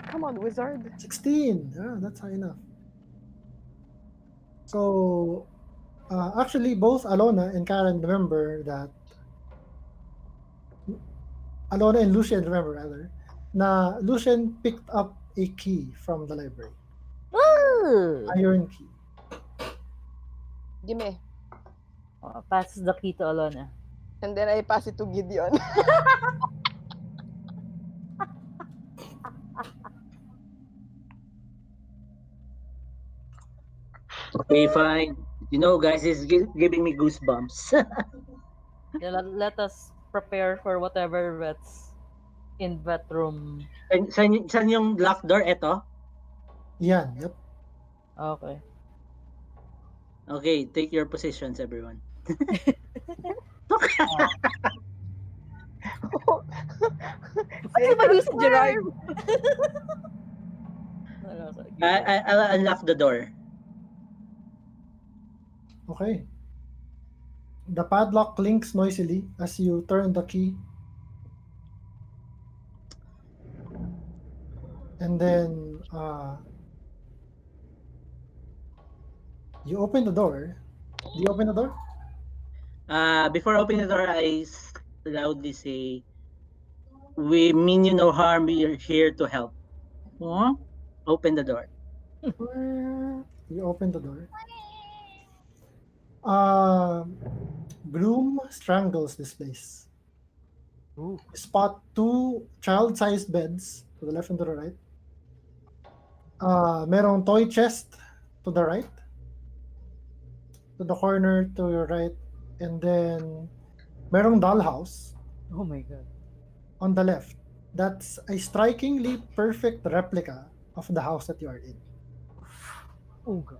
Come on, wizard. 16. Yeah, that's high enough. So, actually, both Alona and Karen remember that. Alona and Lucian remember, rather, na Lucian picked up a key from the library. Ooh. Iron key. Gimme. Oh, passes the key to Alona. And then I pass it to Gideon. okay, fine. You know, guys, it's giving me goosebumps. Let us prepare for whatever that's in that room. Saan yung locked door? Ito? Yan, yep. Okay. Okay, take your positions, everyone. Ano ba Secret yung si Gerard? word! I'll unlock the door. Okay. The padlock clinks noisily as you turn the key. And then you open the door. Do you open the door? Before opening the door, I loudly say, "We mean you no harm. We are here to help." Huh? Open the door. You open the door. Gloom strangles this place. Ooh. You spot two child-sized beds to the left and to the right. Merong toy chest to the right. To the corner to your right. And then merong dollhouse Oh my god. on the left. That's a strikingly perfect replica of the house that you are in. Oh god.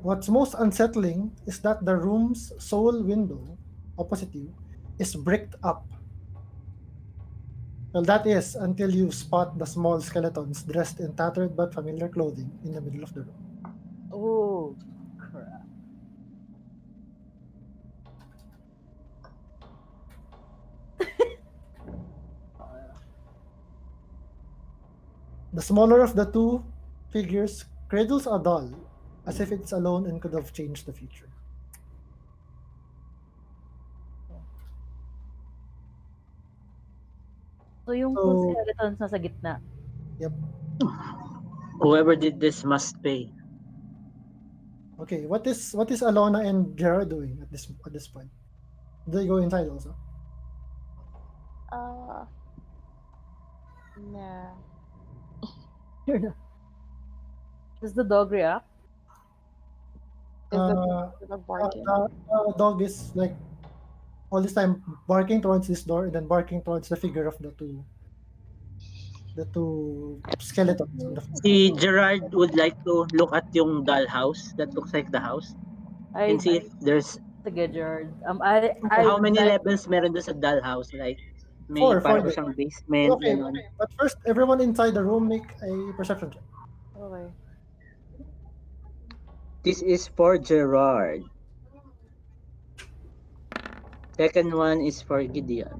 What's most unsettling is that the room's sole window opposite you is bricked up. Well, that is until you spot the small skeletons dressed in tattered but familiar clothing in the middle of the room. Oh crap. The smaller of the two figures cradles a doll as if it's alone and could have changed the future. So yung So- skeletons nasa gitna. Yep. Whoever did this must pay. Okay, what is Alona and Gerard doing at this point? Do they go inside also? Nah. Does the dog react? Is Uh, the barking? the dog is like all this time barking towards this door and then barking towards the figure of the two skeletons on the floor. Si Gerard would like to look at yung dollhouse that looks like the house I and see if there's sige, Gerard. how many levels meron doon sa dollhouse. Like, may Four parang there. siyang basement, Okay, ganon. but first everyone inside the room make a perception check. Okay. This is for Gerard. Second one is for Gideon.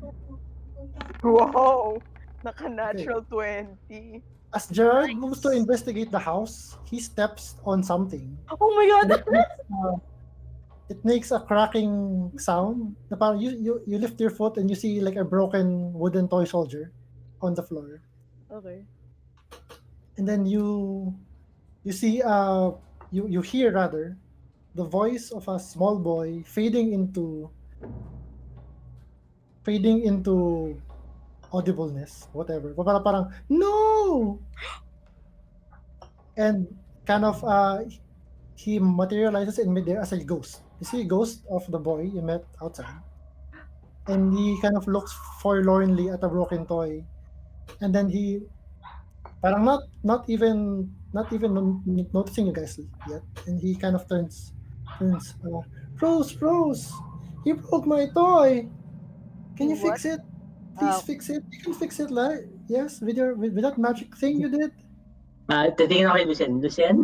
Wow! Naka-natural 20. As Gerard moves to investigate the house, he steps on something. Oh my And god. it makes a cracking sound. Na parang you lift your foot and you see like a broken wooden toy soldier on the floor. Okay. And then you see you hear rather the voice of a small boy fading into audibleness, whatever. Parang no, and kind of he materializes in midair as a ghost. You see a ghost of the boy you met outside, and he kind of looks forlornly at a broken toy, and then he parang not even noticing you guys yet, and he kind of turns Rose, you broke my toy. Can you fix it? Please fix it. You can fix it, like yes, with that magic thing you did. Titingin ako kay Lucien. Lucien?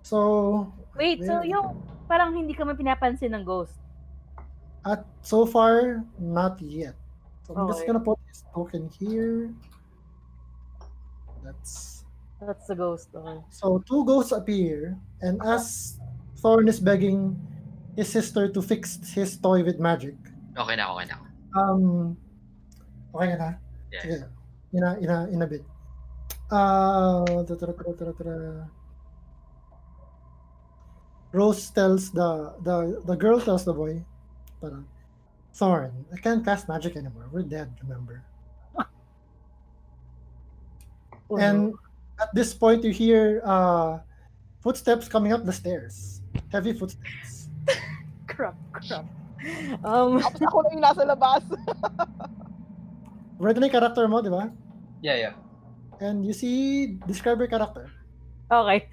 So Wait, so yung parang hindi kami pinapansin ng ghost. at so far not yet. So I'm just Okay. gonna put this token here. That's That's the ghost. Okay. so two ghosts appear, and as Thorn is begging his sister to fix his toy with magic. Okay na, okay na. Okay na. Yeah. Sige. In a bit. Rose tells the girl tells the boy, parang, Thorn, I can't cast magic anymore. We're dead, remember? Oh, And no. at this point, you hear footsteps coming up the stairs. Heavy footsteps. Crap. Tapos ako na yung nasa labas. Ready na yung character mo, di ba? Yeah. And you see, describe your character. Okay.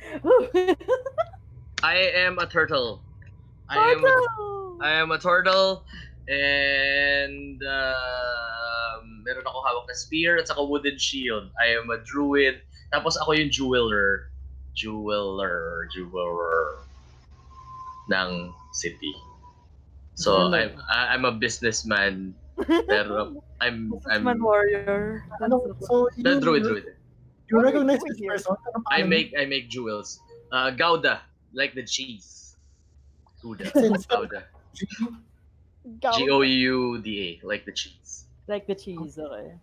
I am a turtle. I am a turtle, and meron ako hawak na spear at saka wooden shield. I am a druid. Tapos ako yung jeweler ng city. So Jeweler. I'm a businessman, pero I'm Businessman warrior. So the druid. You What are you recognize doing this here? person? I make jewels. Gouda, like the cheese. Gouda. Since- Gouda. Gouda, like the cheese. Like the cheese, okay.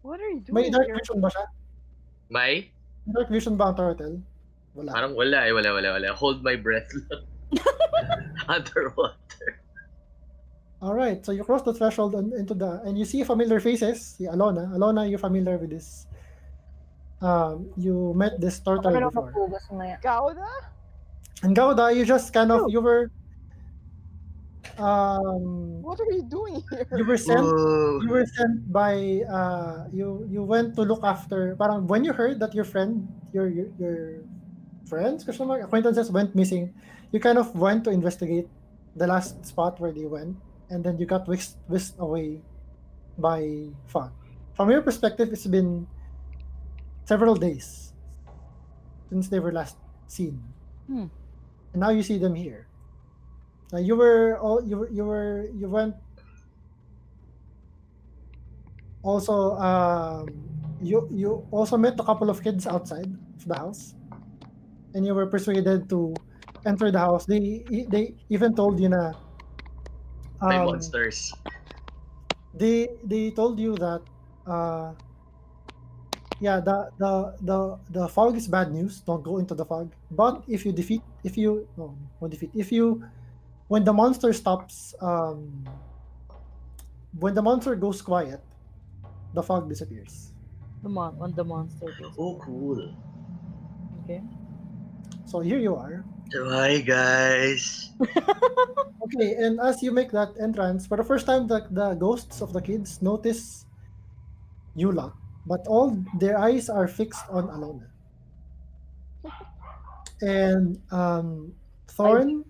What are you May doing dark here? vision ba siya? May? Dark vision ba ang turtle? Wala. Parang wala. Hold my breath lang. Underwater. Alright, so you cross the threshold and you see familiar faces. Si Alona. Alona, you're familiar with this. You met this turtle Ano before. mapugas maya? Gouda? And Gauda, you just kind of, you were What are you doing here? you were sent Ooh. you were sent by you went to look after, parang when you heard that your friends, customer acquaintances went missing, you kind of went to investigate the last spot where they went, and then you got whisked away by fog. From your perspective, it's been several days since they were last seen. Hmm. And now you see them here. Now you went also you also met a couple of kids outside of the house, and you were persuaded to enter the house. They even told you na May monsters. they told you that the fog is bad news. Don't go into the fog. But when the monster stops, when the monster goes quiet, the fog disappears. When the monster goes. Oh, cool. Okay. So here you are. Hi, guys. Okay, and as you make that entrance, for the first time, the ghosts of the kids notice you lot, but all their eyes are fixed on Alona. And Thorn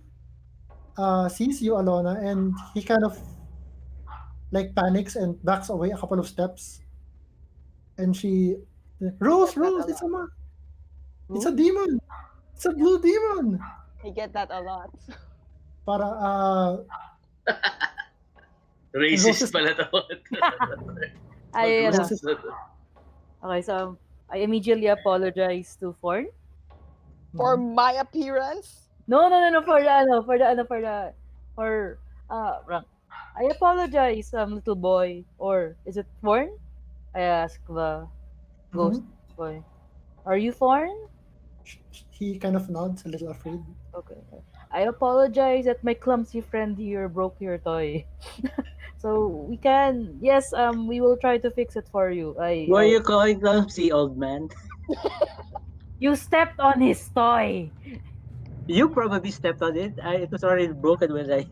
sees you, Alona, and he kind of like panics and backs away a couple of steps. And she, Rose, it's a demon. It's a blue demon. I get that a lot. Para Racist pala to. Roses. Okay, so I immediately apologize to Forn. For my appearance? No, wrong. I apologize, little boy. Or is it Forn? I ask the ghost boy. Are you Forn? He kind of nods, a little afraid. Okay. I apologize that my clumsy friend here broke your toy. So we will try to fix it for you. Who are you calling clumsy, old man? You stepped on his toy. You probably stepped on it. It was already broken when I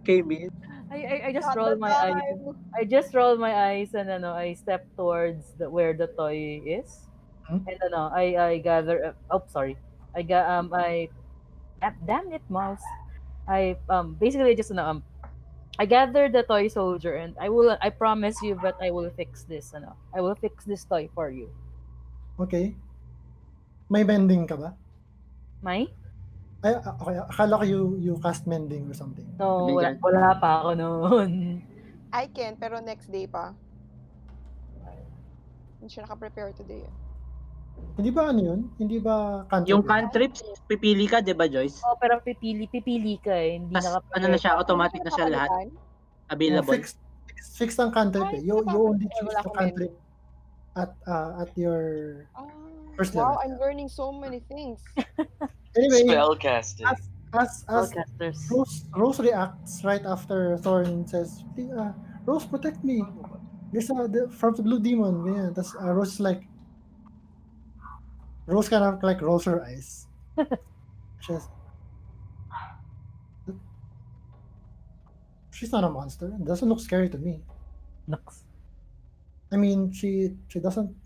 came in. I just Not rolled the my eyes. time. I just rolled my eyes and I stepped towards where the toy is. Hmm? And I gather sorry. I got damn it, mouse. I basically just I gathered the toy soldier and I promise you that I will fix this I will fix this toy for you. Okay. May mending ka ba? May? Ay, okay. Akala ko you cast mending or something. No, Bigyan. wala pa ako noon. I can, pero next day pa. Hindi siya naka-prepare today. Hindi ba ano yun? Hindi ba cantrip? Yung yun? cantrips, pipili ka, di ba, Joyce? Oh, pero pipili ka eh. Hindi Tas, ano na siya, automatic na siya lahat. Available. Fixed ang cantrip eh. You only choose Wala the akong cantrip at your first Wow, level. I'm learning so many things. Anyway, Spellcasting. as Podcasters. Rose reacts right after Thorn says, Rose, protect me. There's from the blue demon. Ganyan. Tas Rose is like, Rose kind of like rolls her eyes. She says, she's not a monster. It doesn't look scary to me. Naks. I mean, she doesn't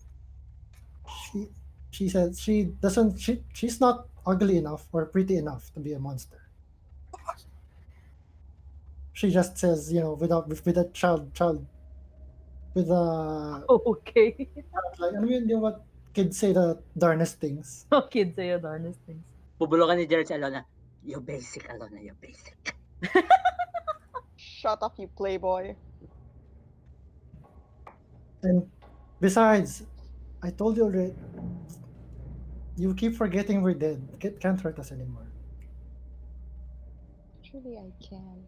she she says she doesn't she's not ugly enough or pretty enough to be a monster. She just says, with a child with a Okay. like, I mean, what kids say the darnest things. Kids say the darnest things. Bubulokan ni Jared si Alona. You basic, Alona, you basic. Shut up, you playboy. And besides, I told you already. You keep forgetting we're dead. Can't hurt us anymore. Actually, I can.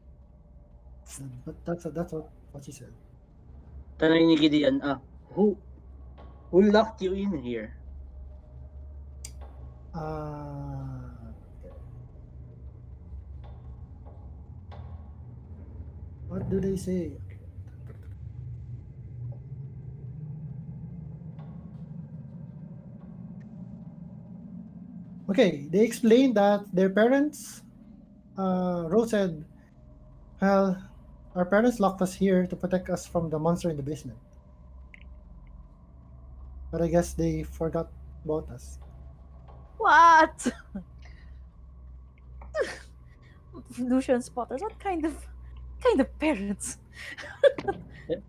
But that's what she said. Tanong ni Gideon, who locked you in here? What do they say? Okay, they explained that their parents, Rose said, well, our parents locked us here to protect us from the monster in the basement. But I guess they forgot about us. What? Lucian spotters. What kind of parents?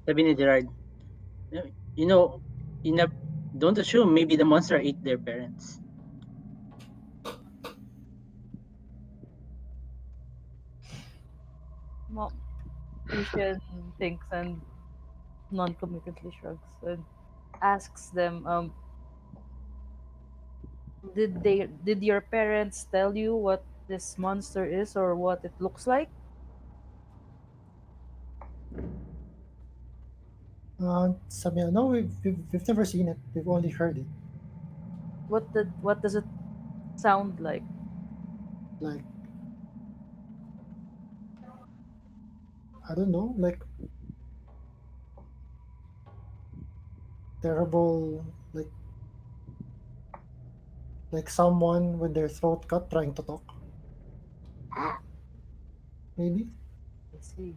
Sabi ni Gerard, you know, don't assume maybe the monster ate their parents. Lucian thinks and non-committedly shrugs and asks them, did your parents tell you what this monster is or what it looks like? Sabi niya, no, we've never seen it. We've only heard it. What does it sound like? Like, I don't know, like terrible, like someone with their throat cut trying to talk. Maybe I see.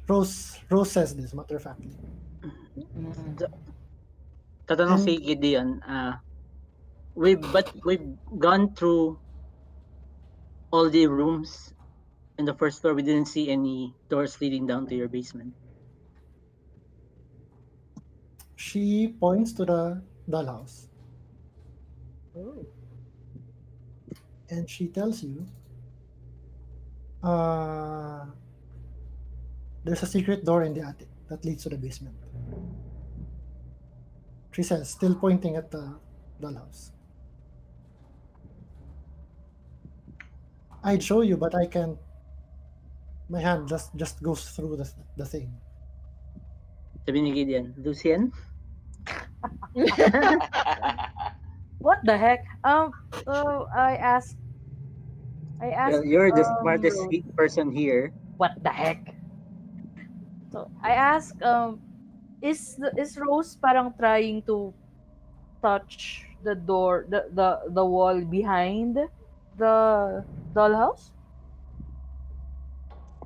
Rose says this matter of factly. Mm. Tatanong And si Gideon, we've gone through all the rooms in the first floor. We didn't see any doors leading down to your basement. she points to the dollhouse Oh. and she tells you, uh, there's a secret door in the attic that leads to the basement. She says, still pointing at the dollhouse. I'd show you, but I can't. My hand just goes through the thing. Sabi ni Gideon, Lucian? What the heck? So I asked. Well, you're the smartest Rose, person here. what the heck? So I asked, is Rose parang trying to touch the door, the wall behind the dollhouse?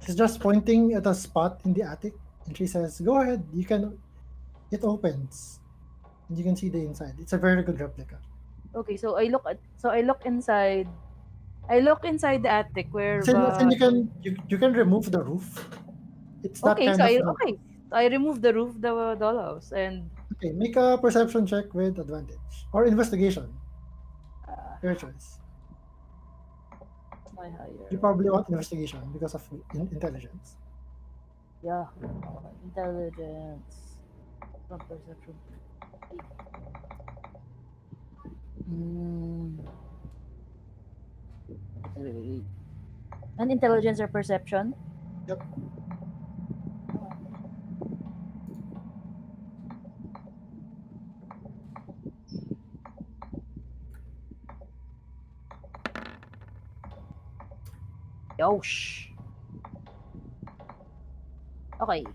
She's just pointing at a spot in the attic, and she says, "Go ahead. You can." It opens, and you can see the inside. It's a very good replica. Okay, so I look inside. I look inside the attic where As in you can remove the roof. It's that okay, kind of okay. So I remove the roof of the dollhouse and Okay, make a perception check with advantage or investigation. Your choice. my higher. You probably want investigation because of intelligence. Yeah. Intelligence. Not perception. Mm. Wait. An intelligence or perception? Yep. Yosh. Okay.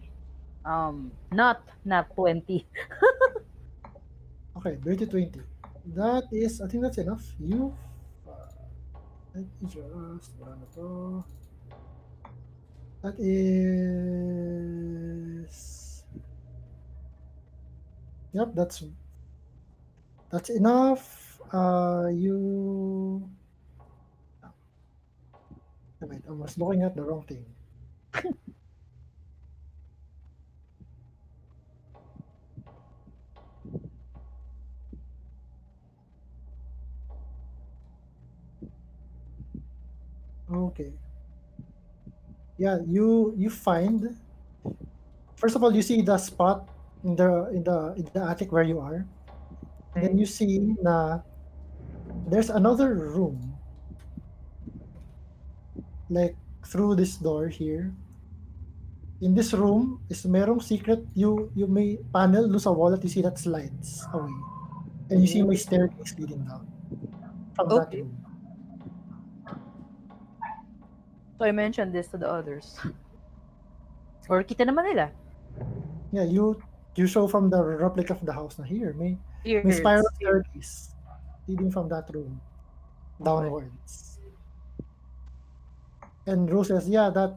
Not 20. Okay, dirty 20. That is, I think that's enough. You, let me just, wala na to. That is, yep, that's enough. Wait, I was looking at the wrong thing. Okay. Yeah, you find. First of all, you see the spot in the attic where you are. And then Okay. you see na there's another room, like through this door here. In this room is merong secret you may panel do sa wall that you see that slides away. And you see my staircase leading down from that Okay. room. So I mentioned this to the others. Or kita naman nila. Yeah, you show from the replica of the house na here. May Here, spiral it's here. staircase leading from that room Okay. downwards. And Rose says, yeah, that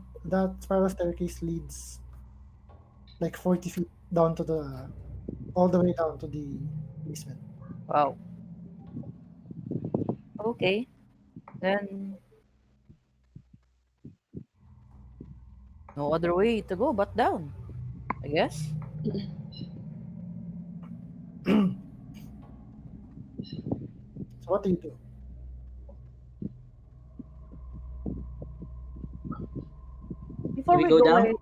spiral staircase leads like 40 feet down to the all the way down to the basement. Wow. Okay. Then no other way to go but down, I guess. So what do you do? Before We we go go, down.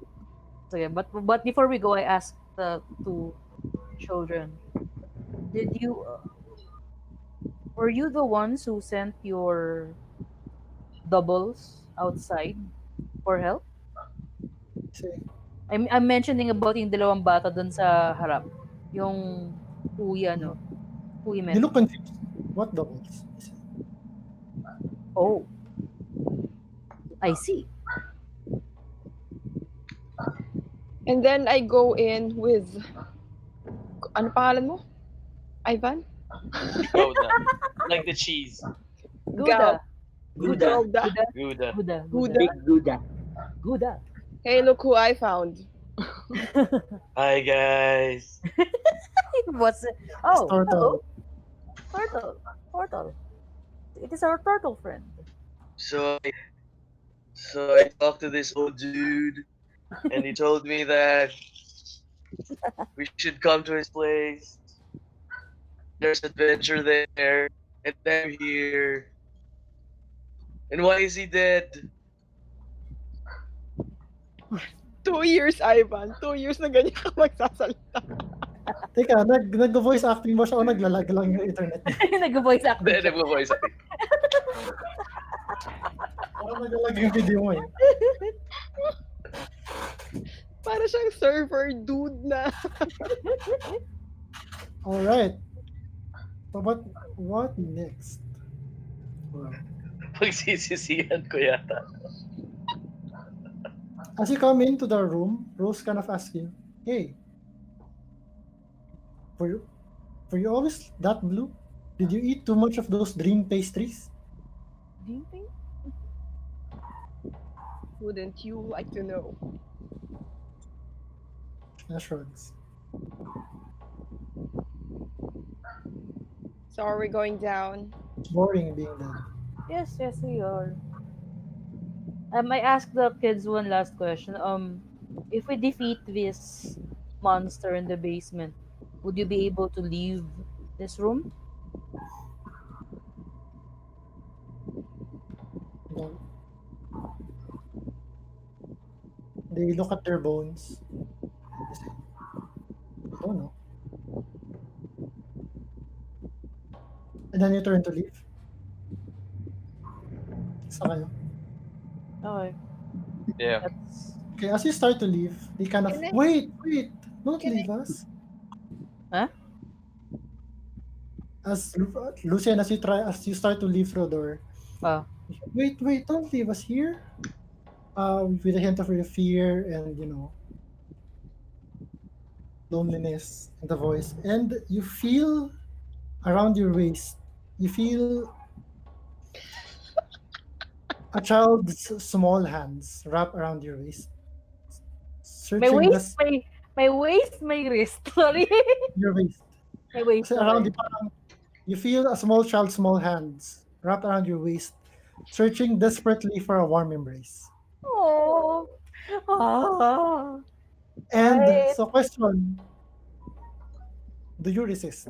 okay, but before we go, I asked the two children, did you were you the ones who sent your doubles outside for help? Say, I'm mentioning about yung dalawang bata dun sa harap. Yung kuya, no? Who you you met. look confused. What doubles? I say. Oh, I see. And then I go in with, ano pangalan mo? Ivan? Gouda. Like the cheese. Gal. Guda. Gouda. Gouda. Guda. Gouda. Guda. Gouda. Big Gouda. Guda. Hey, look who I found. Hi guys. What's it? It's Oh, hello. turtle. Turtle. Turtle. It is our turtle friend. So I talked to this old dude, and he told me that we should come to his place. There's adventure there, and I'm here. And why is he dead? 2 years, Ivan. 2 years na ganyan ka magsasalita. Teka, nag-voice acting ba siya o naglalag lang yung internet niya? Nag-voice acting Then siya. nagvo-voice acting. Parang naglalag yung video mo eh. Para siyang server dude na. Alright. So what next? Well, Pagsisisihan ko yata. as you come into the room, Rose kind of asks you, hey, were you always that blue? Did you eat too much of those dream pastries? Do you think? Wouldn't you like to know? Shrugs. So are we going down? It's boring being dead. Yes, we are. I asked the kids one last question. If we defeat this monster in the basement, would you be able to leave this room? No. They look at their bones. And they say, I don't know. And then you turn to leave. Isa kayo. Okay. Yeah. That's Okay, as you start to leave, they kind of, Can I- wait, don't Can leave us. Huh? As Lucian, as you start to leave through the door, wait, don't leave us here. With a hint of fear and loneliness in the voice, and you feel around your waist, you feel a child's small hands wrap around your waist, My searching waist, this my waist, my wrist. Sorry. your waist. My waist, Kasi around okay. the parang you feel a small child's small hands wrapped around your waist, searching desperately for a warm embrace. Oh. Ah. And Right. so, question: do you resist?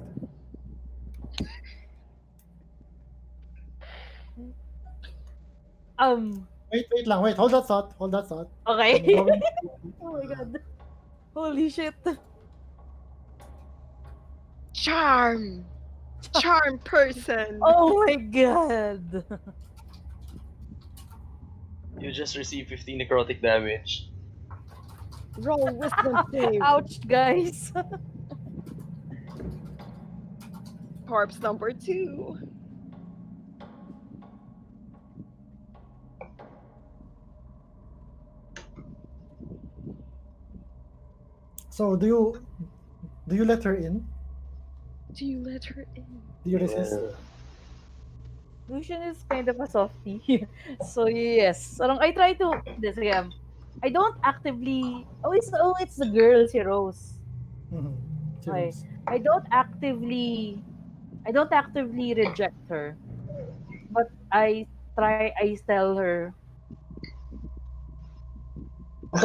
Wait lang, wait. Hold that thought. Hold that thought. Okay. I'm going. Oh my god. Holy shit. Charm person. Oh my god. You just received 15 necrotic damage. Roll wisdom save. Ouch, guys. Corpse number 2. So, do you let her in? Do you let her in? Do you resist? Lucian is kind of a softie here. So yes. Parang I try to this again. I don't actively it's the girl si Rose. Mhm. Okay. Serious. I don't actively reject her. But I tell her we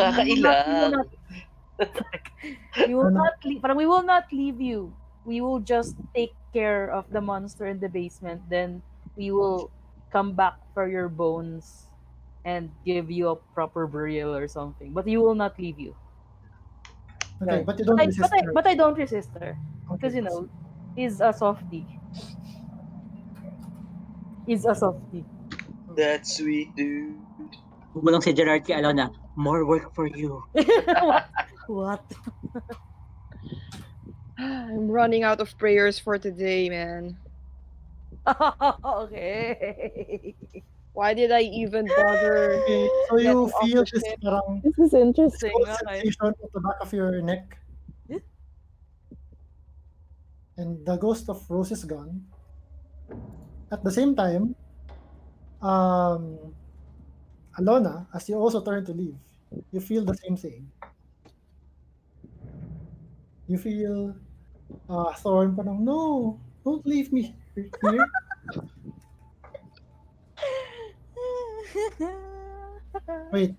will Nakakailang. not we will not leave you. We will just take care of the monster in the basement. Then we will come back for your bones and give you a proper burial or something. But we will not leave you. Okay, Okay. but you don't resist her. But I don't resist her Okay. because he's a softie. He's a softie. That's sweet, dude. Bumulong si Gerard kay Alona, more work for you. What? What? I'm running out of prayers for today, man. Okay. Why did I even bother Okay, so you getting off feel the this ship? parang This is this interesting. cold Okay. sensation at the back of your neck, and the ghost of Rose is gone. At the same time, um, Alona, as you also turn to leave, you feel the same thing. You feel Thorn parang, no, don't leave me here. Wait,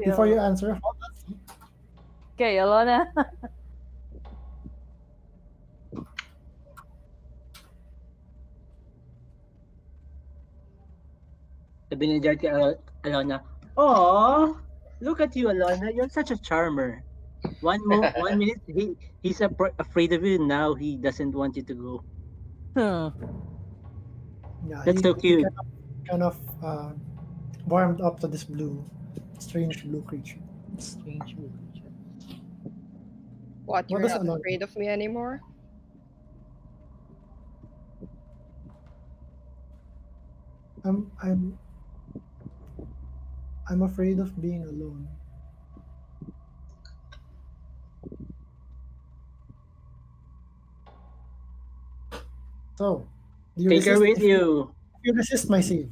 before you answer, hold that thought. Okay, Alona. Sabi ni Gerard kay Alona, "Aw, look at you, Alona. You're such a charmer. One minute he's afraid of you. Now he doesn't want you to go. Yeah, That's so he cute." kind of warmed up to this strange blue creature. Strange creature. What, you're does not Alona? afraid of me anymore? I'm afraid of being alone. So, do you Take her resist? with you. If you resist my save,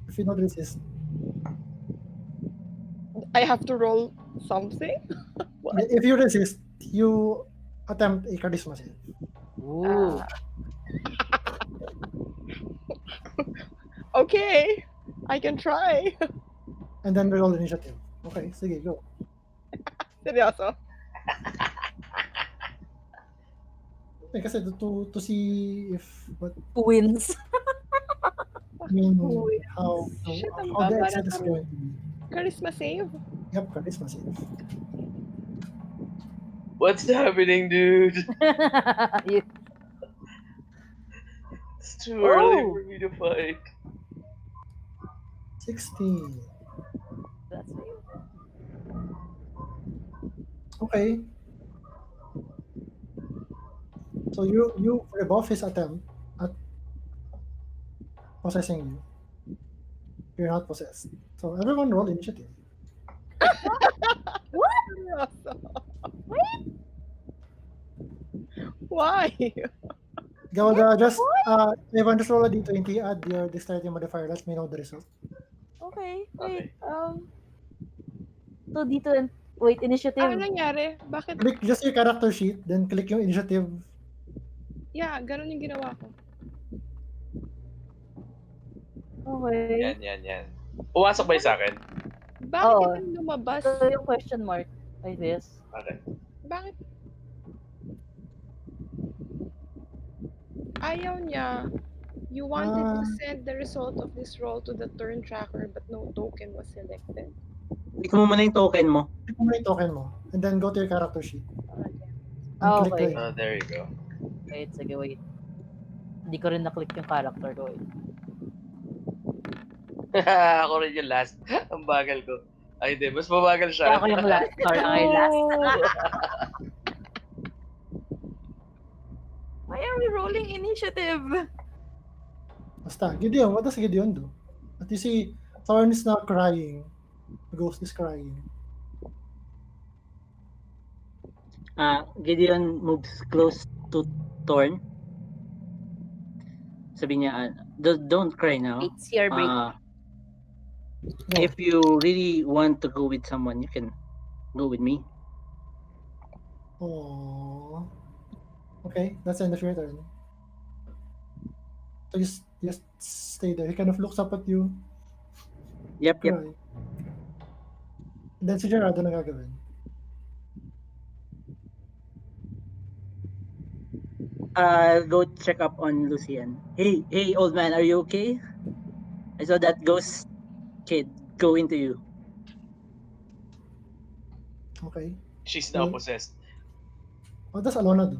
if you don't resist, I have to roll something? if you resist, you attempt a charisma save, Ooh. Okay, I can try. and then roll initiative. Okay, sige, go. Seryoso? Kasi to see if what Who wins? I mean Shit, ang how the baba exit na is naman. going to be. Charisma save? Yep, charisma save. What's happening, dude? You- It's too early Oh. for me to fight. 16. That's you. Okay. So you rebuff his attempt at possessing you. You're not possessed. So everyone roll initiative. Seryoso? Why? Gawda, just Evan, just roll a d20, add your dexterity modifier, let me know the result. Okay, wait. Okay. So dito, wait, initiative. Ano nangyari? Bakit? Click just your character sheet, then click yung initiative. Yeah, ganun yung ginawa ko. Okay. Yan. Pumasok ba yung sa akin? Bakit Oo. ito lumabas? Ito yung question mark. Like this. Okay. Bakit? Ayaw niya. You wanted to send the result of this roll to the turn tracker but no token was selected. Click mo muna yung token mo. Click mo yung token mo, and then go to your character sheet. And click Okay. the There you go. Wait, sige, wait. Hindi ko rin na-click yung character ko. Wait. Ako rin yung last. Ang bagal ko. Ay, hindi. Mas mabagal Kaya siya. ako yung last. Sorry, ako yung last. Why are we rolling initiative? Basta, Gideon, what does Gideon do? At you see, Thorn is now crying. The ghost is crying. Gideon moves close to Thorn. Sabi niya, don't cry now. It's your break. If you really want to go with someone, you can go with me. Oh. Okay, that's the end of your turn. So just stay there. He kind of looks up at you. Yep. Cry. And then si Gerard, ano gagawin? Go check up on Lucian. Hey, old man, are you okay? I saw that ghost kid go into you. Okay. She's now possessed. What does Alona do?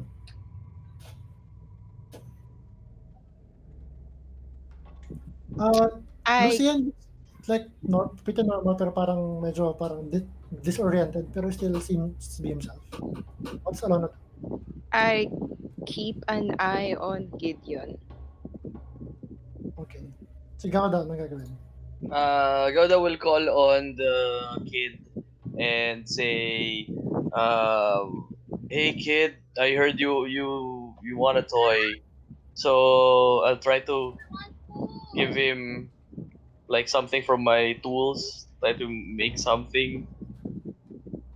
Lucian, like, pretty normal, pero parang medyo disoriented, pero still seems to be himself. What does Alona do? I keep an eye on Gideon. Okay. Si Gawda, ano gagawin? Gauda will call on the kid and say, "Hey kid, I heard you want a toy, so I'll try to give him like something from my tools. Try to make something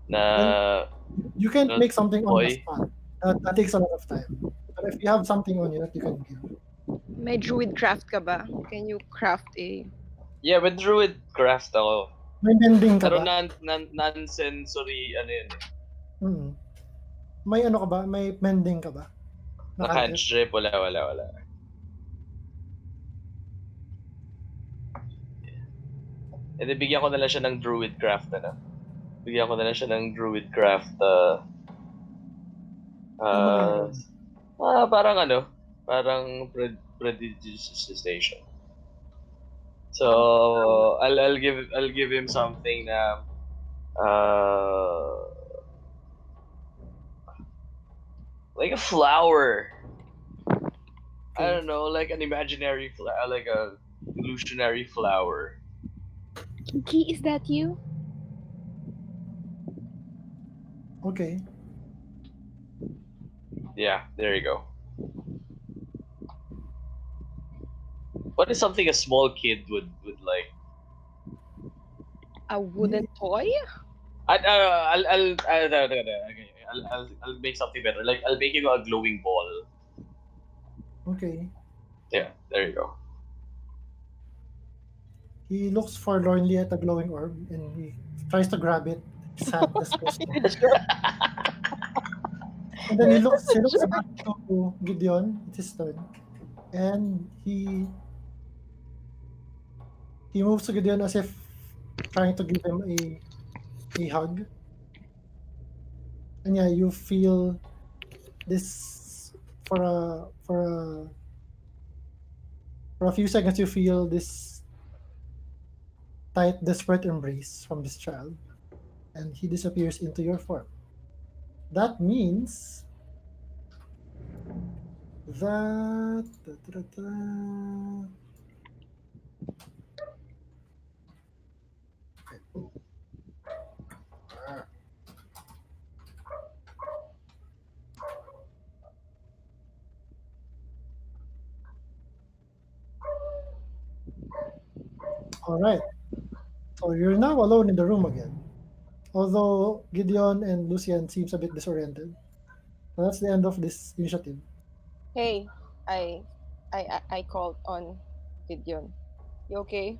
na You can't make something on the toy. spot. That takes a lot of time. But if you have something on you that you can give. May druid craft ka ba? Can you craft a... Yeah, with druid craft ako. May mending ka Pero ba? non-sensory ano yun eh. May ano ka ba? May mending ka ba? Naka-cantrip, wala. E di bigyan ko na lang siya ng druid craft Bigyan ko na lang siya ng druid craft parang prestidigitation. So I'll give him something na like a flower. I don't know, like an imaginary flower, like a illusionary flower. Kiki, is that you? Okay. Yeah, there you go. What is something a small kid would like? A wooden toy? I'll make something better. Like I'll make him a glowing ball. Okay. Yeah, there you go. He looks forlornly at the glowing orb and he tries to grab it. Sadness goes down. And then he looks back to Gideon. It's his turn. And he moves to Gideon as if trying to give him a hug. And yeah, you feel this for a few seconds. You feel this tight, desperate embrace from this child, and he disappears into your form. That means that All right. So you're now alone in the room again. Although Gideon and Lucian seems a bit disoriented. So that's the end of this initiative. Hey, I called on Gideon. You okay?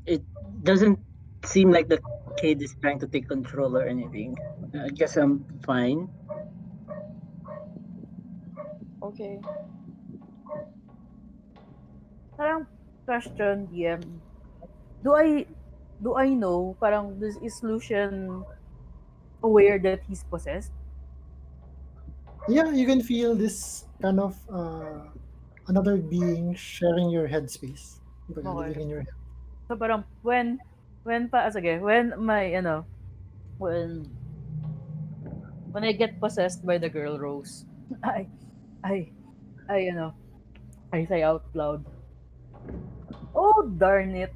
It doesn't seem like the kid is trying to take control or anything. I guess I'm fine. Okay. Parang question, DM. Do I do I know parang this is Lucian aware that he's possessed? Yeah, you can feel this kind of another being sharing your headspace. Kumbaga, living Okay. in your head. So parang when my when when I get possessed by the girl Rose, I I I I say out loud, "Oh darn it."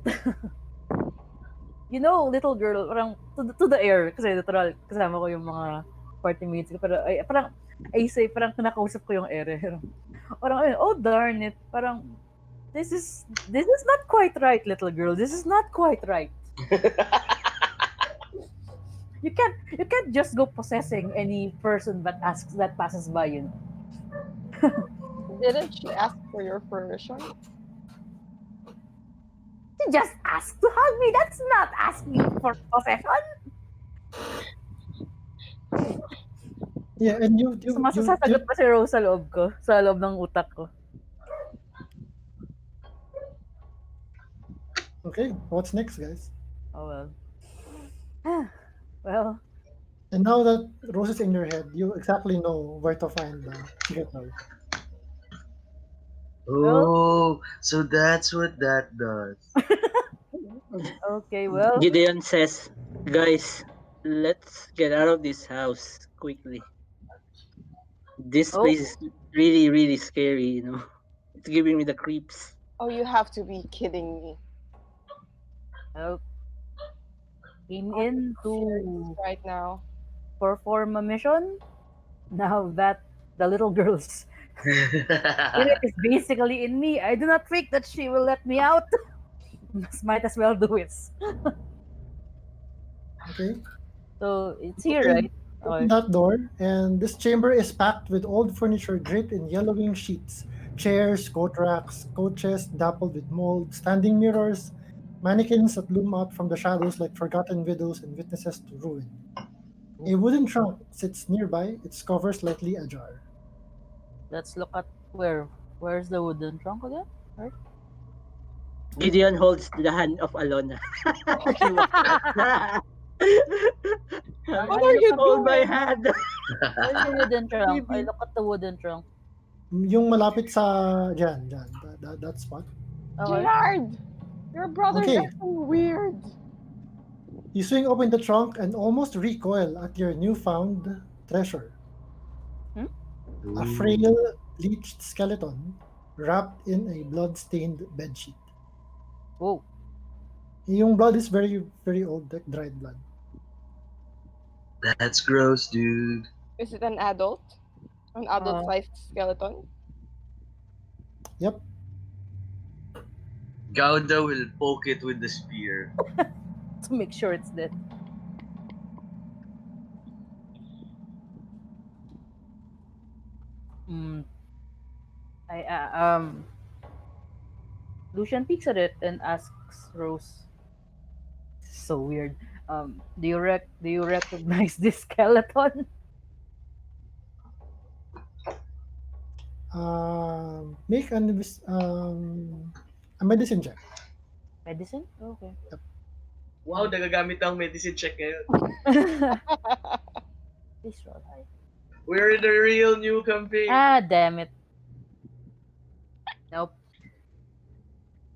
Little girl, parang to the air kasi literal kasama ko yung mga party mates ko pero parang I say parang kinakausap ko yung air. Parang ayun, "Oh darn it." Parang this is not quite right, little girl. This is not quite right. You can't just go possessing any person that passes by. Didn't she ask for your permission? She just asked to hug me. That's not asking for possession. Yeah, and Sasagot pa si Rose sa loob ko, sa loob ng utak ko. okay. What's next, guys? Oh well. Well, And now that Rose is in your head, you exactly know where to find the secret door. Oh, so that's what that does. okay, well. Gideon says, "Guys, let's get out of this house quickly. This Oh, place is really, really scary. It's giving me the creeps." Oh, you have to be kidding me. well, came I'm in serious to right now. perform a mission. Now that the little girl's spirit is basically in me, I do not think that she will let me out. Might as well do it. Okay. So it's here, Open, right? open Okay. that door, and this chamber is packed with old furniture draped in yellowing sheets. Chairs, coat racks, coaches dappled with mold, standing mirrors, mannequins that loom out from the shadows like forgotten widows and witnesses to ruin. A wooden trunk sits nearby, its cover slightly ajar. Let's look at where's the wooden trunk again? Right? Gideon holds the hand of Alona. She walks out. What are you Hold my doing? hand. Where's the wooden trunk? I Baby. look at the wooden trunk. Yung malapit sa dyan, that spot. Okay. Gerard! Your brother's Okay, acting weird. you swing open the trunk and almost recoil at your newfound treasure. A frail, bleached skeleton wrapped in a blood-stained bedsheet. Whoa. Yung blood is very, very old, like dried blood. That's gross, dude. Is it an adult? An adult-sized skeleton? Yep. Gouda will poke it with the spear. To make sure it's dead. Hmm. Lucian peeks at it and asks Rose. So weird. Do you recognize this skeleton? Make a medicine check. Medicine? Okay. Wow, nagagamit ang medicine check ngayon. Please roll high. We're in a real new campaign. Damn it. Nope.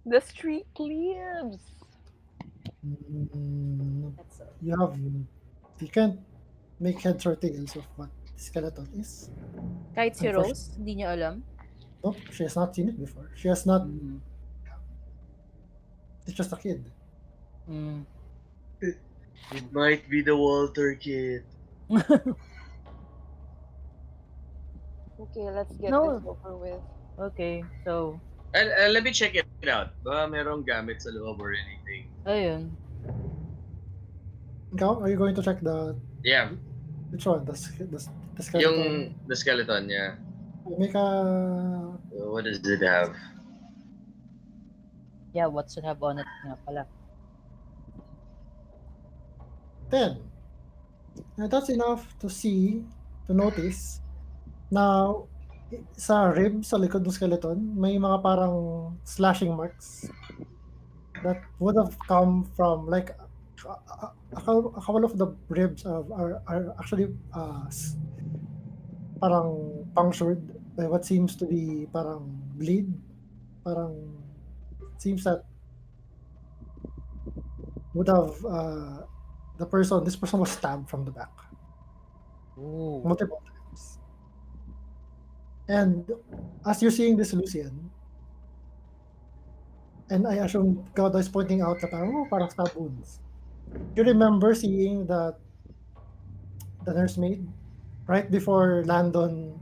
The street lives. That's You can't make heads or tails of what skeleton is. Kahit si Rose, hindi niya alam. Nope, she has not seen it before. She has not. Mm. It's just a kid. Mm. It might be the Walter kid. Okay, let's get this No. over with. Okay, so, And let me check it out. Baka merong gamit sa loob or anything. ayun. Ikaw, are you going to check Yeah, which one? The yung skeleton? the skeleton, yeah. Make a What does it have? Yeah, what should have on it nga pala. 10. Now, that's enough to notice. Now, sa rib, sa likod ng skeleton, may mga parang slashing marks that would have come from like a couple of the ribs are actually parang punctured by what seems to be parang bleed. Parang seems that would have this person was stabbed from the back Ooh. multiple times. And as you're seeing this, Lucian, and I assume God is pointing out that parang stab wounds. You remember seeing that the nursemaid right before Landon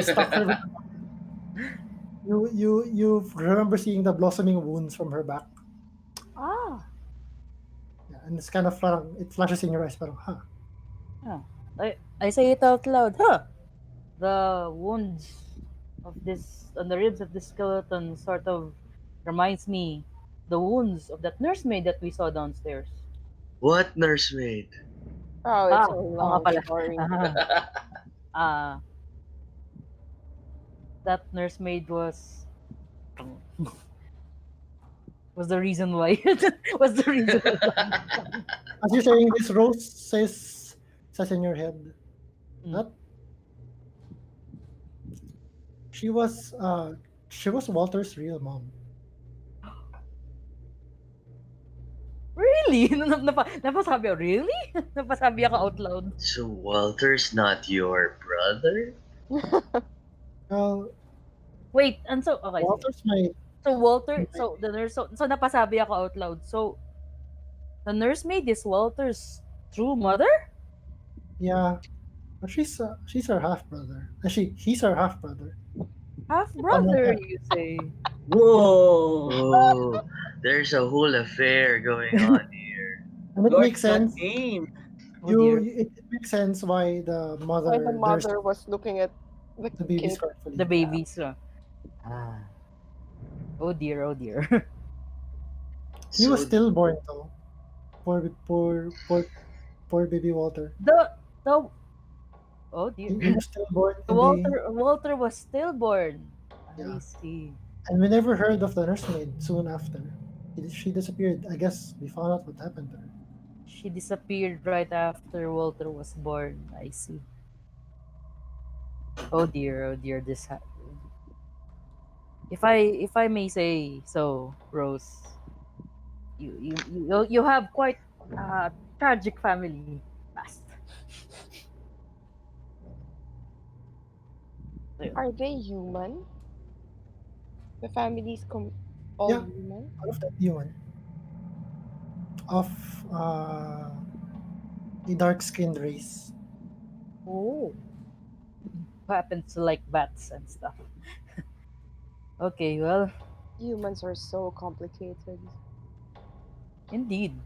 stuck her with you remember seeing the blossoming wounds from her back. Ah, Yeah, and it's kind of parang it flashes in your eyes parang yeah. I say it out loud. Huh. The wounds of this on the ribs of this skeleton sort of reminds me the wounds of that nursemaid that we saw downstairs. What nursemaid? Oh, Ah, it's a oo nga long pala. story. Ah, that nursemaid was the reason why was the reason why. as you're saying this Rose says in your head Mm. that she was Walter's real mom. Really? Napasabi ako, really? Napasabi ako out loud. So Walter's not your brother? Well, Wait, and so, okay, sige. Walter's my So Walter, so the nurse, so napasabi ako out loud. So the nursemaid is Walter's true mother? yeah, but she's her half brother. He's her half brother. Half On one brother, hand. you say? Whoa! Oh, there's a whole affair going on here. And it Lord makes got sense. game. Oh dear, It makes sense why the Why the mother there's mother was looking at the the baby kid. scornfully. the babies. Ah, oh dear, oh dear. He was So stillborn though. Poor baby Walter. The oh dear, He was stillborn the and they Walter was stillborn. I yeah. see. And we never heard of the nursemaid soon after. She disappeared. I guess we found out what happened to her. She disappeared right after Walter was born. I see. Oh dear, if I may say so, Rose, you have quite a tragic family past. So, yun. Are they human? The family's all Yeah, human? all of that human. Of a dark skinned race. Oh, who happens to like bats and stuff. Okay, well, Humans are so complicated. indeed,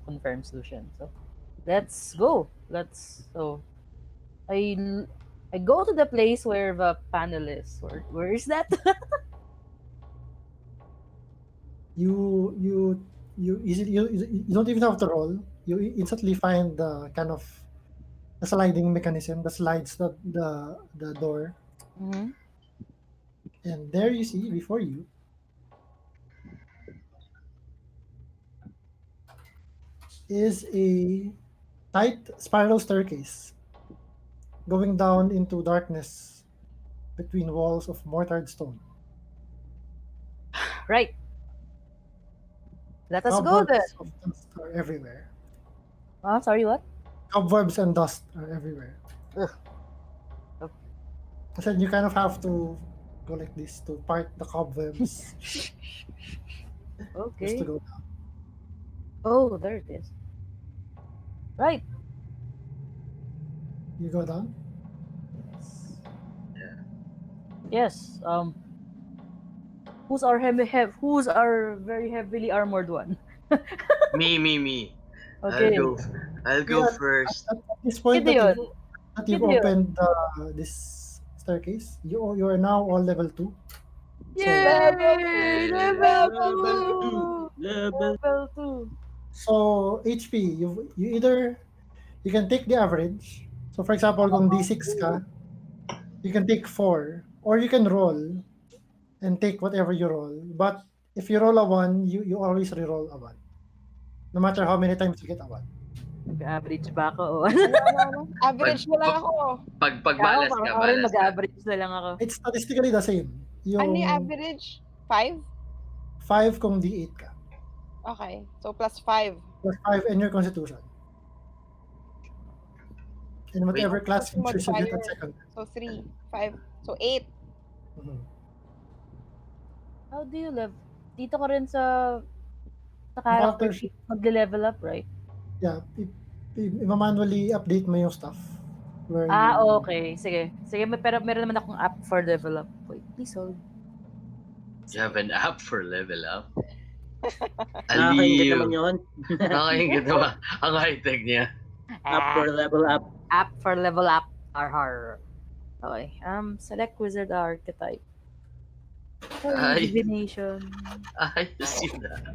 confirmed solution. So let's go. I I go to the place where the panel is. Where is that? You don't even have to roll. You instantly find the kind of the sliding mechanism that slides the door, Hmm. and there you see before you is a tight spiral staircase going down into darkness between walls of mortared stone. Right. Let us go then. Cobwebs of dust are everywhere. Sorry, what? Cobwebs and dust are everywhere. Ugh. I said you kind of have to go like this to part the cobwebs just Okay. to go down. Oh, there it is. Right. You go down. Yes. Who's our very heavily armored one? Me. Okay. I'll go Yeah, first. at this point Gideon. that you've Gideon. opened this staircase, you are now all level 2. So Level Yay! 2! Level Level Level 2. 2! 2! Level. Level 2. so HP, you either you can take the average. So for example, kung D6 ka, you can take 4 or you can roll and take whatever you roll. But if you roll a 1, you always re-roll a 1. No matter how many times you get a 1. Mag-average ba ako? O Ano? Pag, Average na lang ako. pag Ako, malas ka, ako rin malas ka. mag-average na lang ako. It's statistically the same. Ano yung Yung average? 5? 5 kung D8 ka. Okay. So, plus 5. Plus 5 and your constitution. And whatever Wait. class Plus features you get at modifier. second. So, 3, 5. So, 8. Mhm. How do you level? Dito ko rin sa Character character sheet. sheet magle-level up, right? Yeah, manually update mo yung stuff. Where you, Okay. Sige. Sige, pero meron naman akong app for level up. Wait, please hold. You have an app for level up? Nakakaingit naman Aliw. yun. Nakakaingit naman. Ang high-tech niya. Up for level up. App for level up. Har. Okay. Select wizard archetype. Ay. Divination. Ayos yun ah.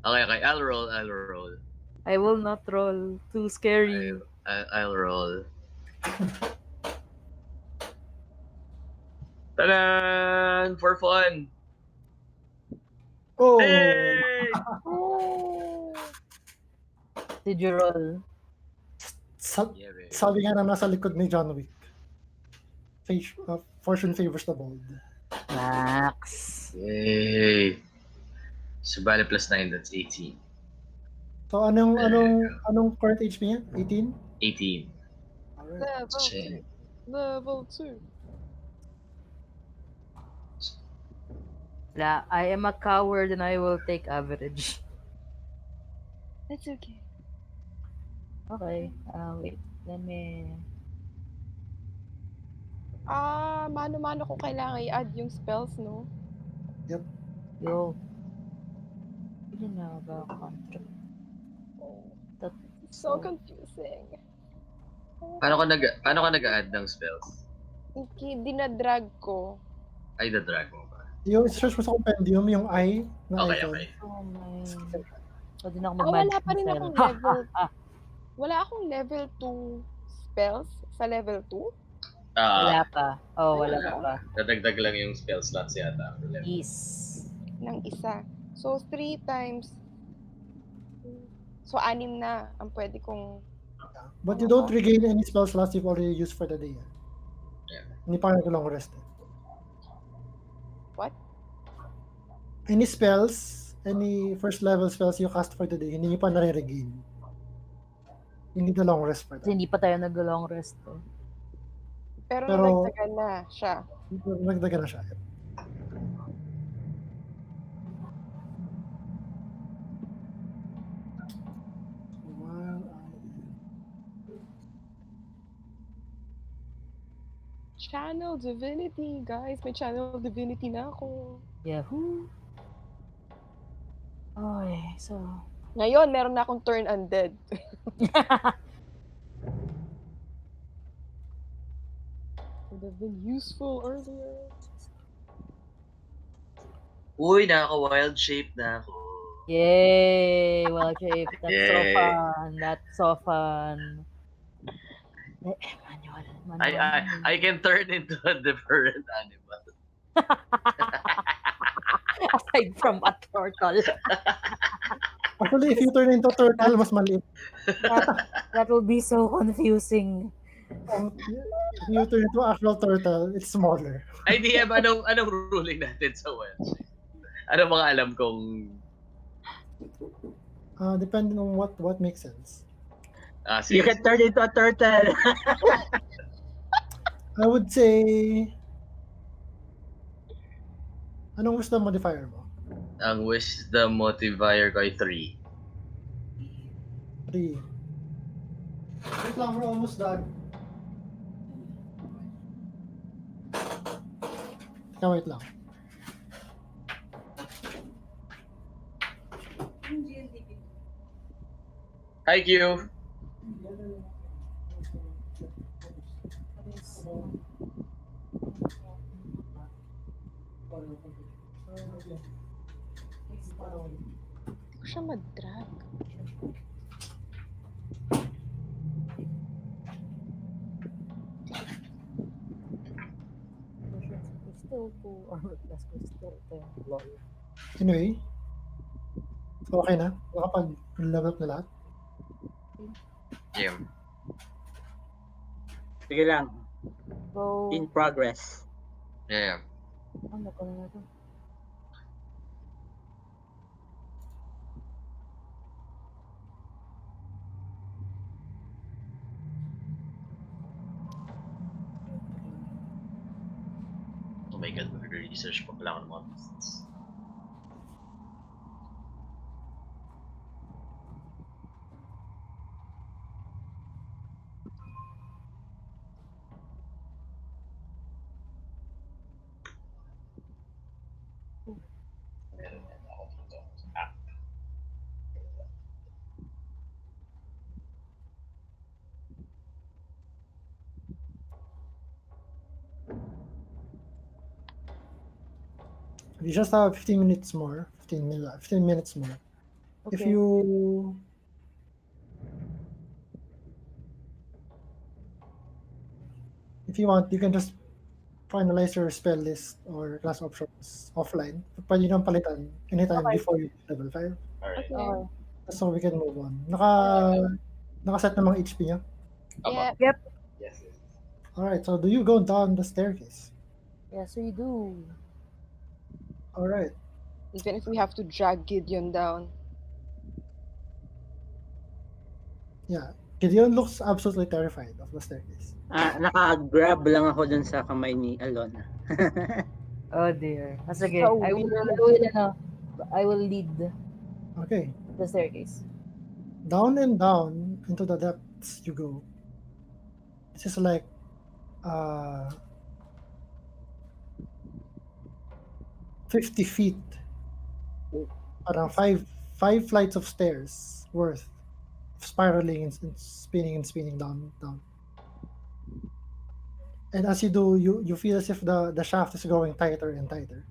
Okay. I'll roll. I will not roll. Too scary. I'll roll. Ta-da! For fun! oh, Hey! Oh! Did you roll? Yeah, baby. sabi nga na nasa likod ni John Wick. Fortune favors the bold. Max. Yay! So, bali plus 9, that's 18. So anong current HP niya? 18? 18. Alright. Level Shit. 2. Level 2. I am a coward and I will take average. That's okay. Okay. Wait. Let me... Mano-mano ko kailangan i-add yung spells, no? Yo. Yun na ba contract? So confusing. Paano ka nag-add ng spells? Dinadrag ko. Ay, the-drag mo ba? Yung search mo sa compendium, yung I na Okay. icon. Oh my... Pwede na ako Wala mag-magic pa rin missile. akong level. Wala akong level 2 spells sa level 2? Wala pa. Oh, wala Wala. pa. Dadagdag lang yung spell slots yata. For level. Is. Ng isa. So, 3 times. So, 6 na ang pwede kong... But you don't regain any spell slots you've already used for the day. Yeah. Hindi pa rin long rest. What? Any spells, any first level spells you cast for the day, hindi pa nare-regain. You need a long rest for Kasi that. hindi pa tayo nag-long rest. Eh. Pero Pero- nadagdagan na siya. Nagdagan na siya. While Channel Divinity, guys. May Channel Divinity na ako. Yahoo! Okay, so... Ngayon, meron na akong turn undead. Would have been useful earlier. Uy, nakaka-wild shape na ako. Yay! Well, shape. That's so Yay. fun. That's so fun. Manual. I can turn into a different animal. Aside from a turtle. Actually, if you turn into turtle, mas maliit. That will be so confusing. If you turn into actual turtle, it's smaller. Ay, DM, anong ruling natin sa wild shape? Ano mga alam kong... Depending on what makes sense. You can turn into a turtle. I would say... Anong wisdom modifier mo? Ang wisdom modifier ko ay 3. 3. Wait lang, we're almost done. Wait lang. Hi, Q. Hindi ko siya mag-drag. Crystal to armor class crystal. Ito yung lol. Anyway, so okay na? Nakapag-level up na lahat? Yeah. Sige lang. Go. In progress. Yeah. Ano ko na ito? Oh my god, mag-research pa pala ako ng mga business. Meron yan ako dito. Ah. We just have 15 minutes more. 15 minutes more. If Okay. you want, you can just finalize your spell list or class options offline. Pwede nang palitan anytime Okay. before you hit level 5. Alright. Okay. Okay. So we can move on. Nakaset na mga HP niya? Yeah. Yep. Yes, yes. Alright, so do you go down the staircase? Yes, we do. Alright. Even if we have to drag Gideon down. Yeah. Gideon looks absolutely terrified of the staircase. Naka-grab lang ako dun sa kamay ni Alona. Oh dear. Sige. So I will lead Okay. the staircase. Down and down into the depths you go. This is like 50 feet. Parang five flights of stairs worth of spiraling and spinning down. And as you do, you feel as if the shaft is going tighter and tighter.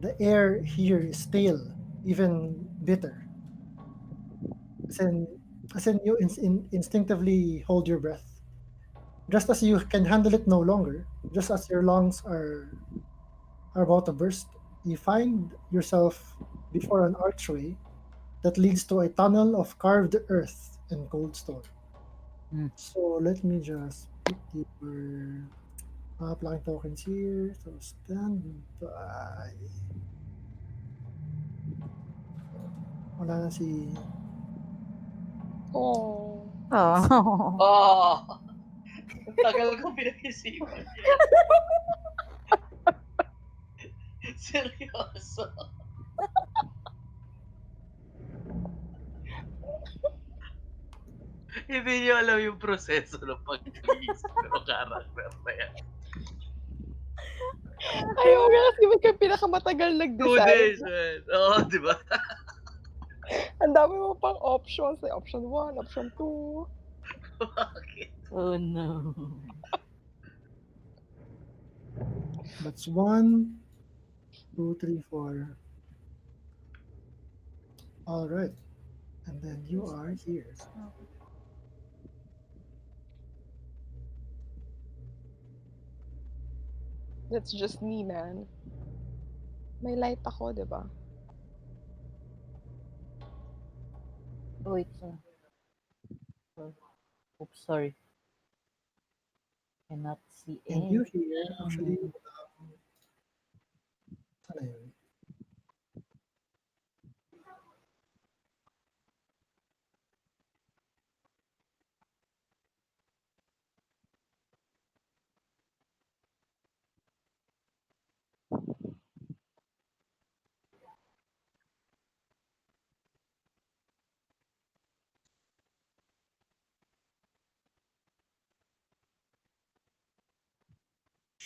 The air here is stale, even bitter. As in you instinctively hold your breath. Just as you can handle it no longer, just as your lungs are about to burst, you find yourself before an archway that leads to a tunnel of carved earth and cold stone. So let me just pick your applying tokens here. So stand by. Wala na si... Oh. Oh. Oh! Ang tagal ko pinag-isipan yan. Seryoso. Hindi niyo alam yung proseso ng pag-iisip ng character na yan. Ayaw nga kasi magka pinakamatagal 2 nag-decide. days, man. Oo, di ba? Ang dami mo pang options. Like option 1, option 2. Bakit? Oh no. That's 1, 2, 3, 4. All right. And then you are here. That's just me, man. May light ako, di ba? Wait. Oops, sorry. Cannot see And you here, actually, saan na yun?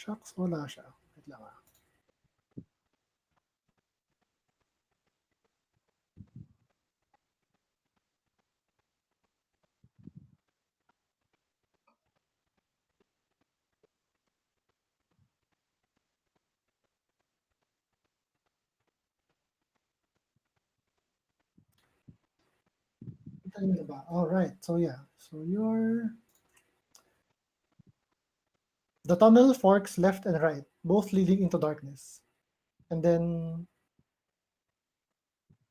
Shucks, wala siya. Wait lang ah. Kanina ba? All right. So yeah. So the tunnel forks left and right, both leading into darkness. And then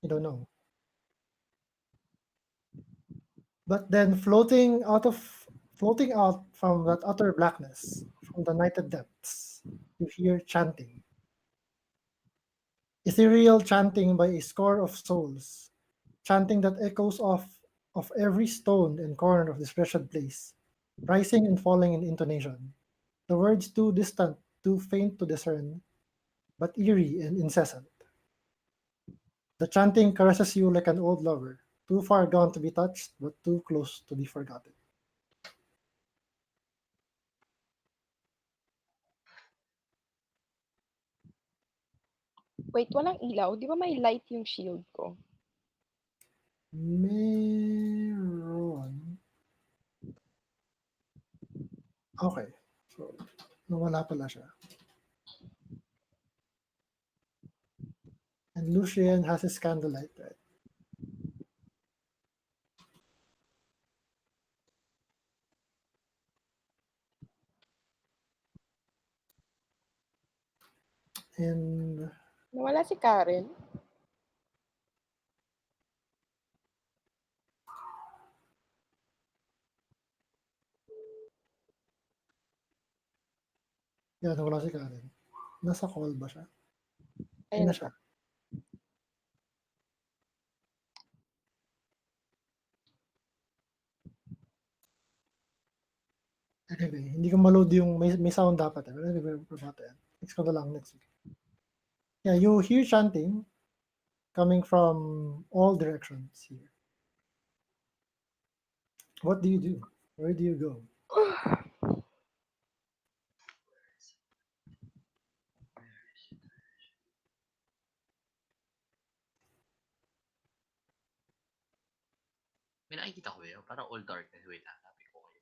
you don't know. But then floating out from that utter blackness, from the nighted depths, you hear chanting. Ethereal chanting by a score of souls, chanting that echoes off of every stone and corner of this wretched place, rising and falling in intonation. The words too distant, too faint to discern, but eerie and incessant. The chanting caresses you like an old lover, too far gone to be touched, but too close to be forgotten. Wait, walang ilaw? Di ba may light yung shield ko? Meron. Okay. So, nawala pala siya. And Lucian has his candlelight, right? And Nawala si Karen. yeah, nawala si Karen. Nasa call ba siya? Ayun Ayun na po. siya. Anyway, hindi ko ma-load yung may sound dapat. Anyway, next ko na lang next week. Yeah, you hear chanting coming from all directions here. What do you do? Where do you go? May nakikita ko yun. Parang all darkness. Wait, hanapin ko kayo.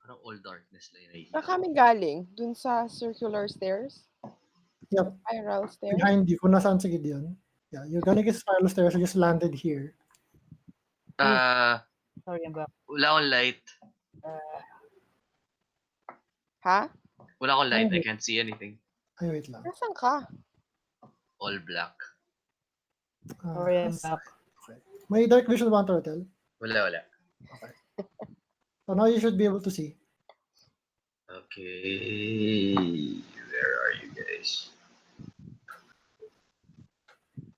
Parang all darkness lang yung nakikita Saan ko. kami galing? Dun sa circular stairs? Yep, Spiral stairs? behind you. Kung nasaan si Gideon. Yeah, you're gonna get spiral stairs. You just landed here. Sorry, I'm back. Wala akong light. Ha? Wala akong light. I Ay, can't see anything. ay, wait lang. Nasaan ka? All black. Sorry, I'm Has- back. Okay. May dark vision ba ang turtle? Wala. Okay. So now you should be able to see. Okay. Where are you guys?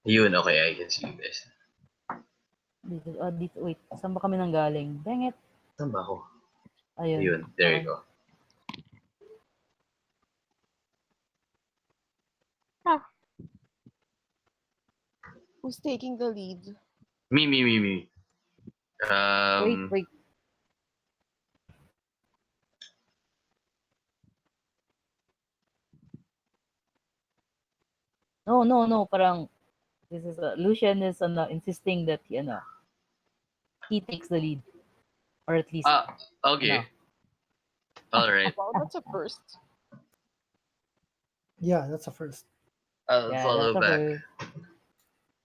Yun, okay. I can see you guys. Dito, wait. Saan ba kami nang galing? Dang it. Saan ba ako? Ayun. Yun. There Okay. you go. Who's taking the lead? Me. Wait. No. Parang, this is, Lucian is, insisting that, he takes the lead. Or at least, Okay. Alright. Wow, that's a first. Yeah, that's a first. I'll follow that's back. okay.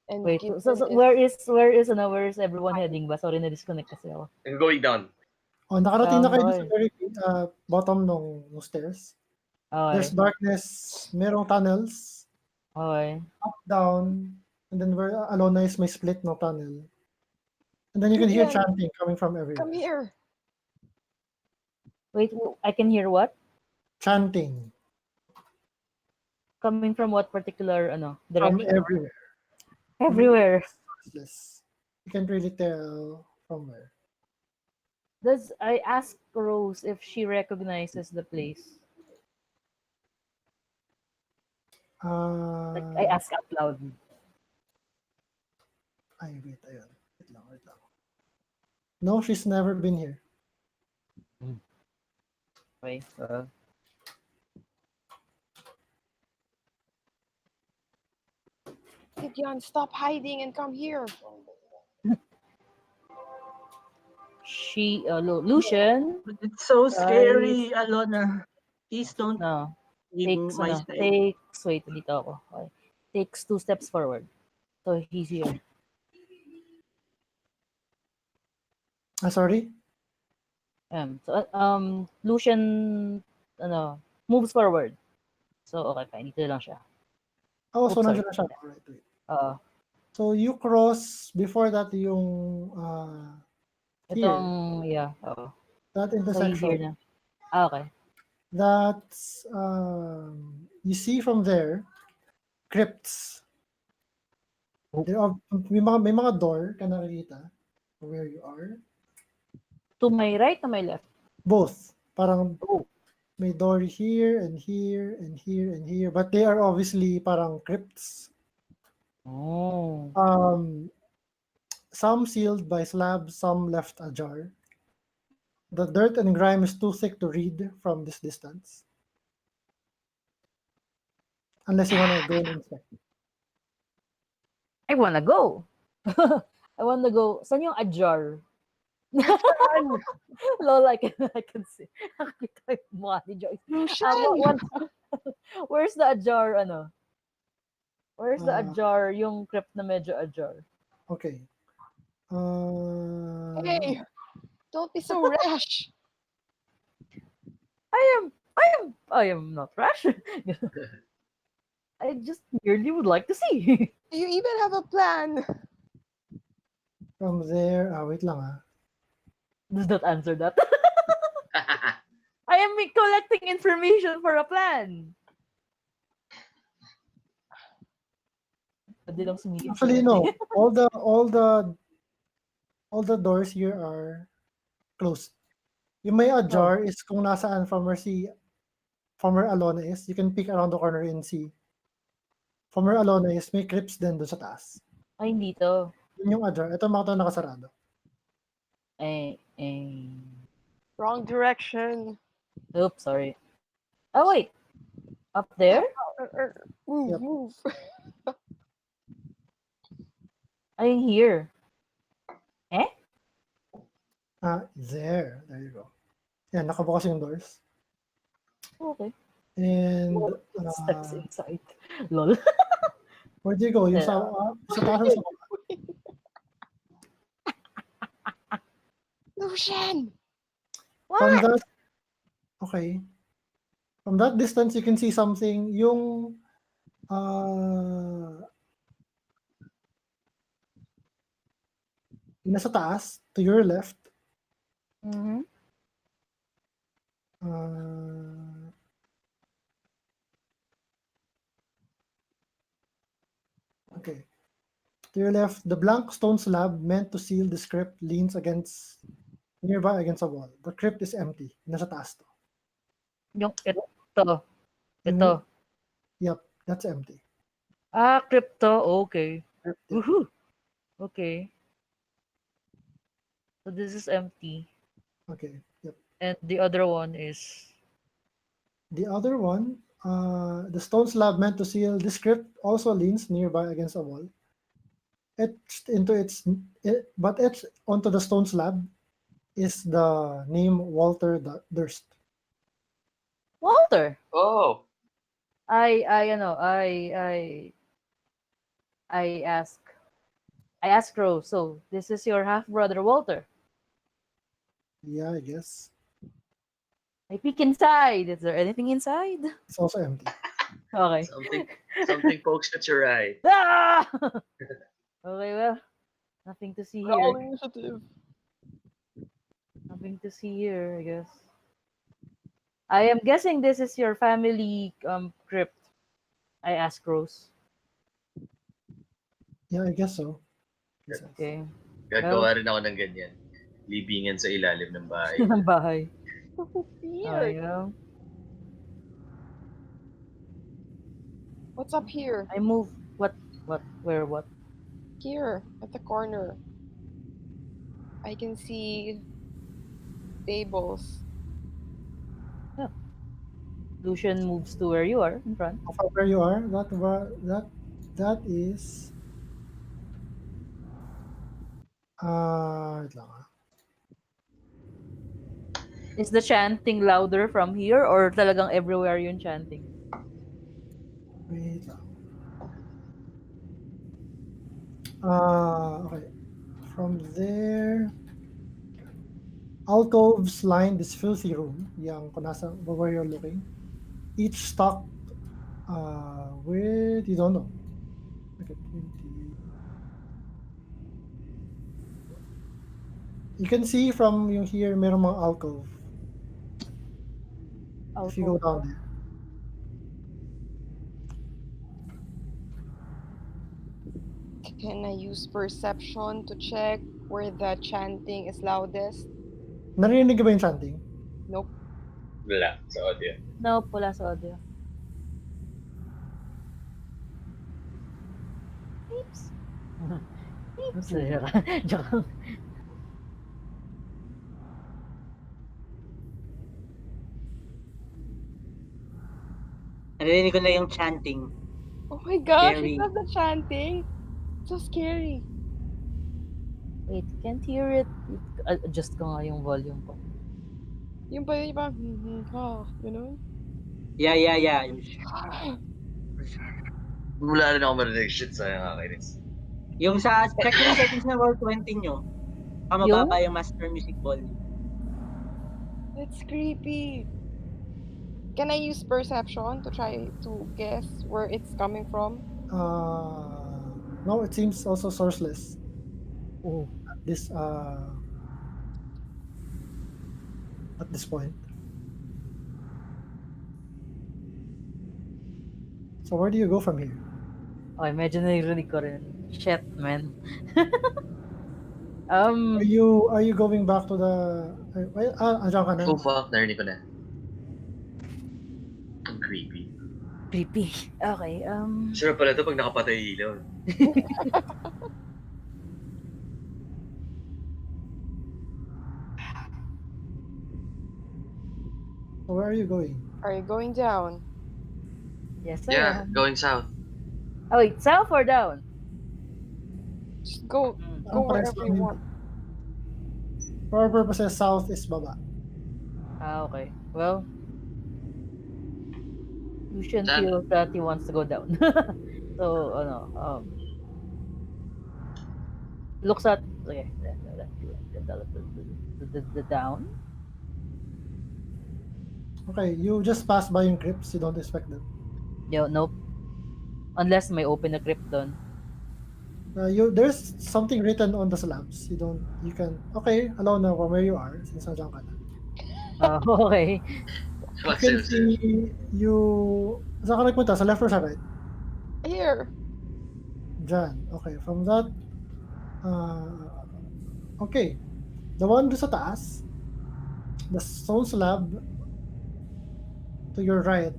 And Wait, Gideon so is... where is everyone heading ba? Sorry, na-disconnect kasi ako. I'm going down. Oh, nakarating na kayo Okay. sa very bottom ng stairs. There's Okay. darkness, merong tunnels, Okay. up, down, and then where Alona is may split no tunnel. And then you can hear Gideon, chanting coming from everywhere. come here. Wait, I can hear what? Chanting Coming from what particular, from direction? everywhere. Everywhere. Sourceless. You can't really tell from where. I ask Rose if she recognizes the place? Like, I ask out loud. Ay, wait, ayun. Wait lang. No, she's never been here. Okay. Gideon, stop hiding and come here. Lucian, It's so scary, Alona. Please don't leave my side. wait, dito ako. Okay. Takes 2 steps forward. So, he's here. Sorry? Lucian, moves forward. So, okay, fine. Dito lang siya. Oh, so Oops, sorry. nandiyan na siya. Alright, wait. Oo. So you cross before that yung here, Itong, yeah, oo. that So, here intersection. na. Okay. That's you see from there crypts. Oh. May mga door ka nakikita where you are. To my right, to my left? Both. Parang Oh. may door here and here and here and here, but they are obviously parang crypts. Oh. Some sealed by slabs, some left ajar. The dirt and grime is too thick to read from this distance. Unless you want to go and inspect. I wanna go. I wanna go. Saan yung ajar? Lola, I can see. Nakikita yung mukha ni Joyce. Lucian! Where's the ajar, Where's the Ah. ajar, yung crypt na medyo ajar? Okay. Hey, don't be so rash. I am not rash. I just merely would like to see. Do you even have a plan? From there, wait lang Does that answer that? I am collecting information for a plan. Pwede lang sumingit sa Actually, net no. eh. All the doors here are closed. Yung may ajar is kung nasaan from where Alona is. You can peek around the corner and see. From where Alona is, may crypts din doon sa taas. Ay, hindi to. Yun yung ajar. Ito mga to nakasarado. Wrong direction. Oops, sorry. Oh, wait. Up there? Move, Yep. move. Ay, here. Eh? There. There you go. Yan, nakabukas yung doors. Okay. And, Steps inside. Lol. where do you go? Yung sa taas o sa baba? Lucian! From that, okay. From that distance, you can see something. Yung nasa taas, to your left. Mm-hmm. Okay. To your left, the blank stone slab meant to seal the crypt leans nearby against a wall. The crypt is empty. Nasa taas to. Yung ito. Ito. Yep, that's empty. Crypto. Okay. Woohoo. Okay. So this is empty. Okay, yep. And the other one is... The other one, the stone slab meant to seal this crypt also leans nearby against a wall. But etched onto the stone slab is the name Walter Durst. Walter. Oh. I ask Rose, so this is your half brother Walter. Yeah, I guess. I peek inside. Is there anything inside? It's also empty. Okay. Something pokes at your eye. Ah! Okay, well, nothing to see Roll here. initiative. Nothing to see here, I guess. I am guessing this is your family crypt. I ask Rose. Yeah, I guess so. Okay. Gagawa rin ako ng ganyan. Libingan sa ilalim ng bahay. Ng bahay. Weird. Yeah. What's up here? I move. What? Where? What? Here, at the corner. I can see tables. Lucian moves to where you are in front. From where you are, that is wait lang Is the chanting louder from here or talagang everywhere yung chanting? Wait lang. Okay. From there, alcoves line this filthy room, yung kung nasa where you're looking. Each stocked with, you don't know. Okay, 20. You can see from yung here, merong mga alcove. If you go down there. Can I use perception to check where the chanting is loudest? Narinig ba yung chanting? Nope. Wala sa audio. Nope, wala sa audio. Peeps. Peeps. Joke lang. Narinig ko na yung chanting. Oh my gosh, Scary. it was the chanting. So scary. Wait, can't hear it. Adjust ko nga yung volume ko. Yung ba yun, parang, ganun. Yeah. Wala rin ako marinig. Shit, sayang kakainis. Yung sa, check yung settings na Roll20 nyo. Mababa yung master music volume. It's creepy. Can I use perception to try to guess where it's coming from? No, it seems also sourceless. Oh. At this point. So where do you go from here? Okay, medyo narinig ko rin. Shit, man. Are you going back to the andyan ka na? Oh fuck, narinig ko na. Ang creepy. Creepy. Okay, Sarap pala ito pag nakapatay yung ilaw. So where are you going? Are you going down? yes, sir. Yeah, going south. Oh, wait, south or down? Just go Parehas wherever lang you yun. want. For our purposes, south is baba. Okay. Well, you shouldn't Saan? feel that he wants to go down. So, looks at, okay, the down. Okay, you just pass by yung crypts, you don't expect them. Nope. Unless may open na crypt doon. There's something written on the slabs. You can, okay, alone na from where you are, since nandiyan ka na. Okay. You can see, saan ka nagpunta? Sa left or sa right? Here. Diyan. Okay, from that, okay. The one doon sa taas, the stone slab to your right,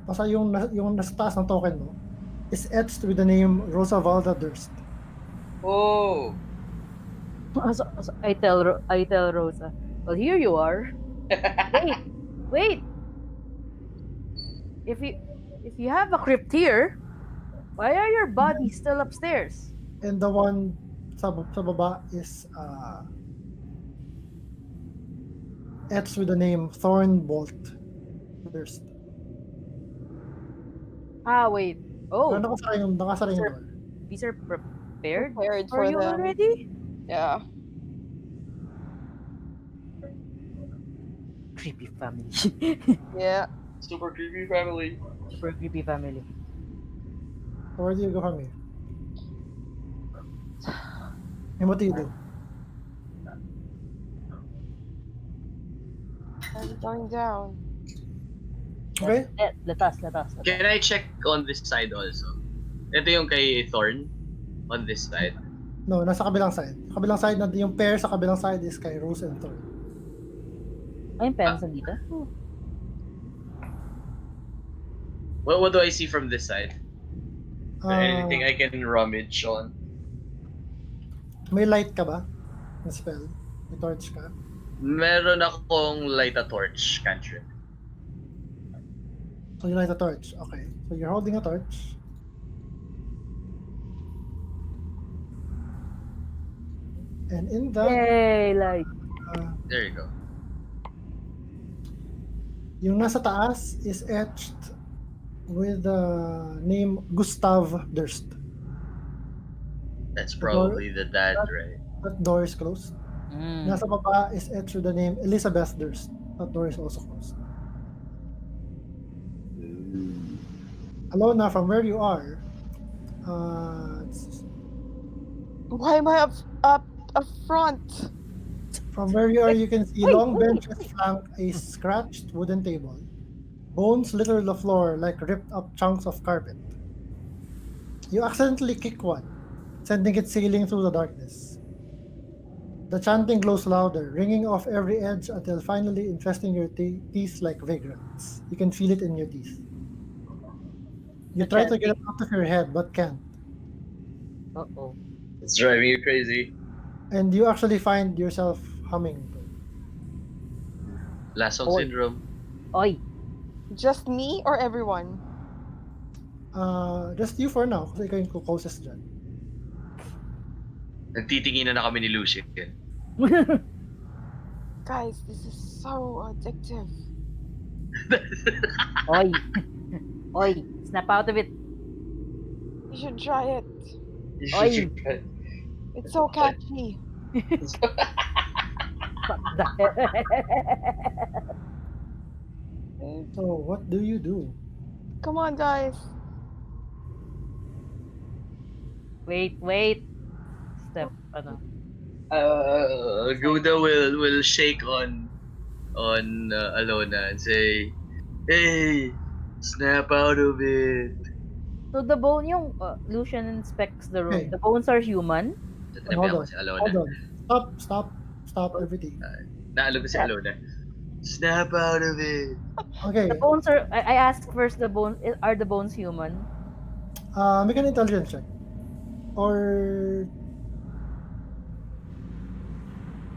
basta yung nasa taas ng token mo, is etched with the name Rosavalda Durst. Oh! So I tell Rosa, well, here you are. Wait. If you have a crypt here, why are your bodies still upstairs? And the one sa baba is etched with the name Thornbolt Durst. Wait. Oh, Pero nakasara yung door. these are prepared For you them. already? Yeah. Creepy family. Yeah. Super creepy family. Super creepy family. So where do you go from here? And what do you do? I'm going down. Okay? Latas. Can I check on this side also? Ito yung kay Thorn. On this side. No, nasa kabilang side. Kabilang side na yung pair sa kabilang side is kay Rose and Thorn. Ay, yung parents nandito? What do I see from this side? Anything I can rummage on? May light ka ba? Na spell? May torch ka? Meron akong light a torch cantrip. So you light a torch. Okay. So you're holding a torch. And in that, Yay, light. There you go. yung nasa taas is etched with the name Gustav Durst. That's probably the dad, right? That door is closed. Nasa baba is etched with the name Elizabeth Durst. That door is also closed. Alona, from where you are, Why am I up front? from where you are, you can see long benches flank a scratched wooden table. Bones litter the floor like ripped up chunks of carpet. You accidentally kick one, sending it sailing through the darkness. The chanting glows louder, ringing off every edge until finally infesting your teeth like vagrants. You can feel it in your teeth. You try to get it out of your head, but can't. Uh-oh. It's driving you crazy. And you actually find yourself humming. Last song Oy. syndrome. Oy. Just me or everyone? Just you for now, kasi ikaw yung closest dyan. Nagtitinginan na kami ni Lucien. Guys, this is so addictive. Oy. Oy. Snap out of it. You should try it. Oy. It's so catchy. Fuck that. So, what do you do? Come on, guys. Wait. Step, ano. Guda will shake on Alona and say, "Hey, snap out of it." So the bone, yung Lucian inspects the room. Okay. The bones are human? So, Hold tinabihan ko on. si Alona. Hold on. Stop everything. Naalog ko si Alona. Snap out of it. Okay. The bones are, I ask first, are the bones human? Make an intelligence check. Or...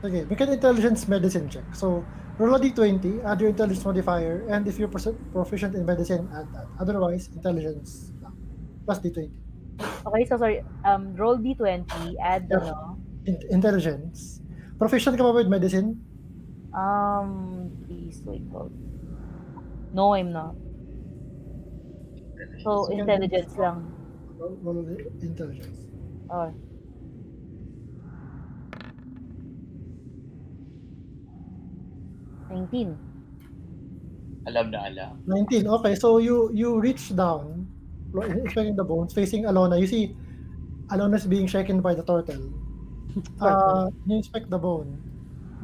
Okay, make an intelligence medicine check. So, roll a d20, add your intelligence modifier, and if you're proficient in medicine, add that. Otherwise, intelligence lang. Plus d20. Okay, so sorry. Roll d20, add Yep. Intelligence. Proficient ka ba with medicine? Please wait, hold. No, I'm not. So, Second intelligence lang. Roll intelligence. Oh. $19. Alam na alam. 19. Okay, so you reach down, inspecting the bones, facing Alona. You see Alona's being shaken by the turtle. You inspect the bone.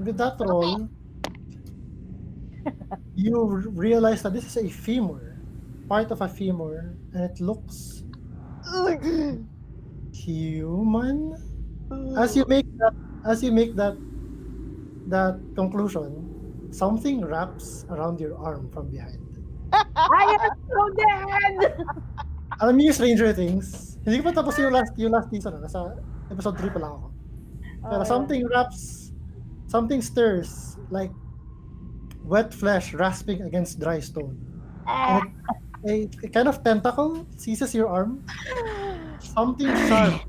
With that roll, you realize that this is a femur, part of a femur, and it looks human. As you make that conclusion, something wraps around your arm from behind. I am so dead! Alam niyo yung Stranger Things? Hindi ko pa tapos yung last season. Nasa episode 3 pa lang ako. Pero something stirs like wet flesh rasping against dry stone. And a kind of tentacle seizes your arm. Something sharp,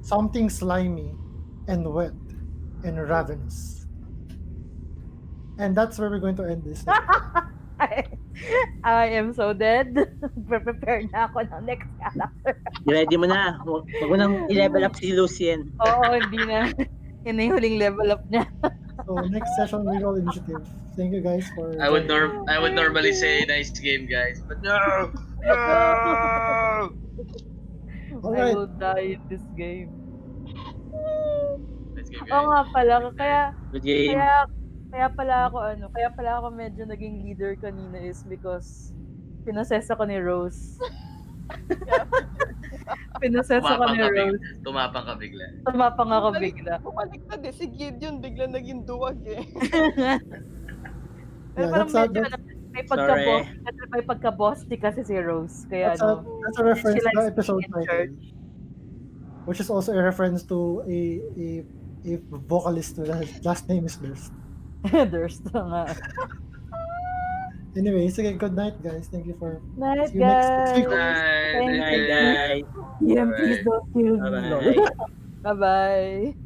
something slimy, and wet, and ravenous. And that's where we're going to end this. I am so dead. Prepare na ako ng next character. Ready mo na. Huwag mo nang i-level up si Lucien. Oo, hindi na. Yun na yung huling level up niya. So next session we roll initiative. Thank you guys for. I would normally say nice game, guys, but no. All I right. will die in this game. Nice game, Oo guys. nga pala, Good game. kaya pala ako medyo naging leader kanina is because pinoses ako ni Rose. Pinoses ako ni Rose. Tumapang ka bigla. Tumapang ako bigla. Bumaliktad eh. Si Gideon bigla naging duwag eh. Pero parang that's medyo may pagka-bossy kasi si Rose. Kaya that's a reference she to the likes episode being in title, which is also a reference to a vocalist whose last name is Durst. Durst nga. Anyway, sige, good night, guys. Thank you for. Night, See you next guys. week. Thank Good night, you. guys. Yeah, please don't kill me. Bye-bye. Bye-bye.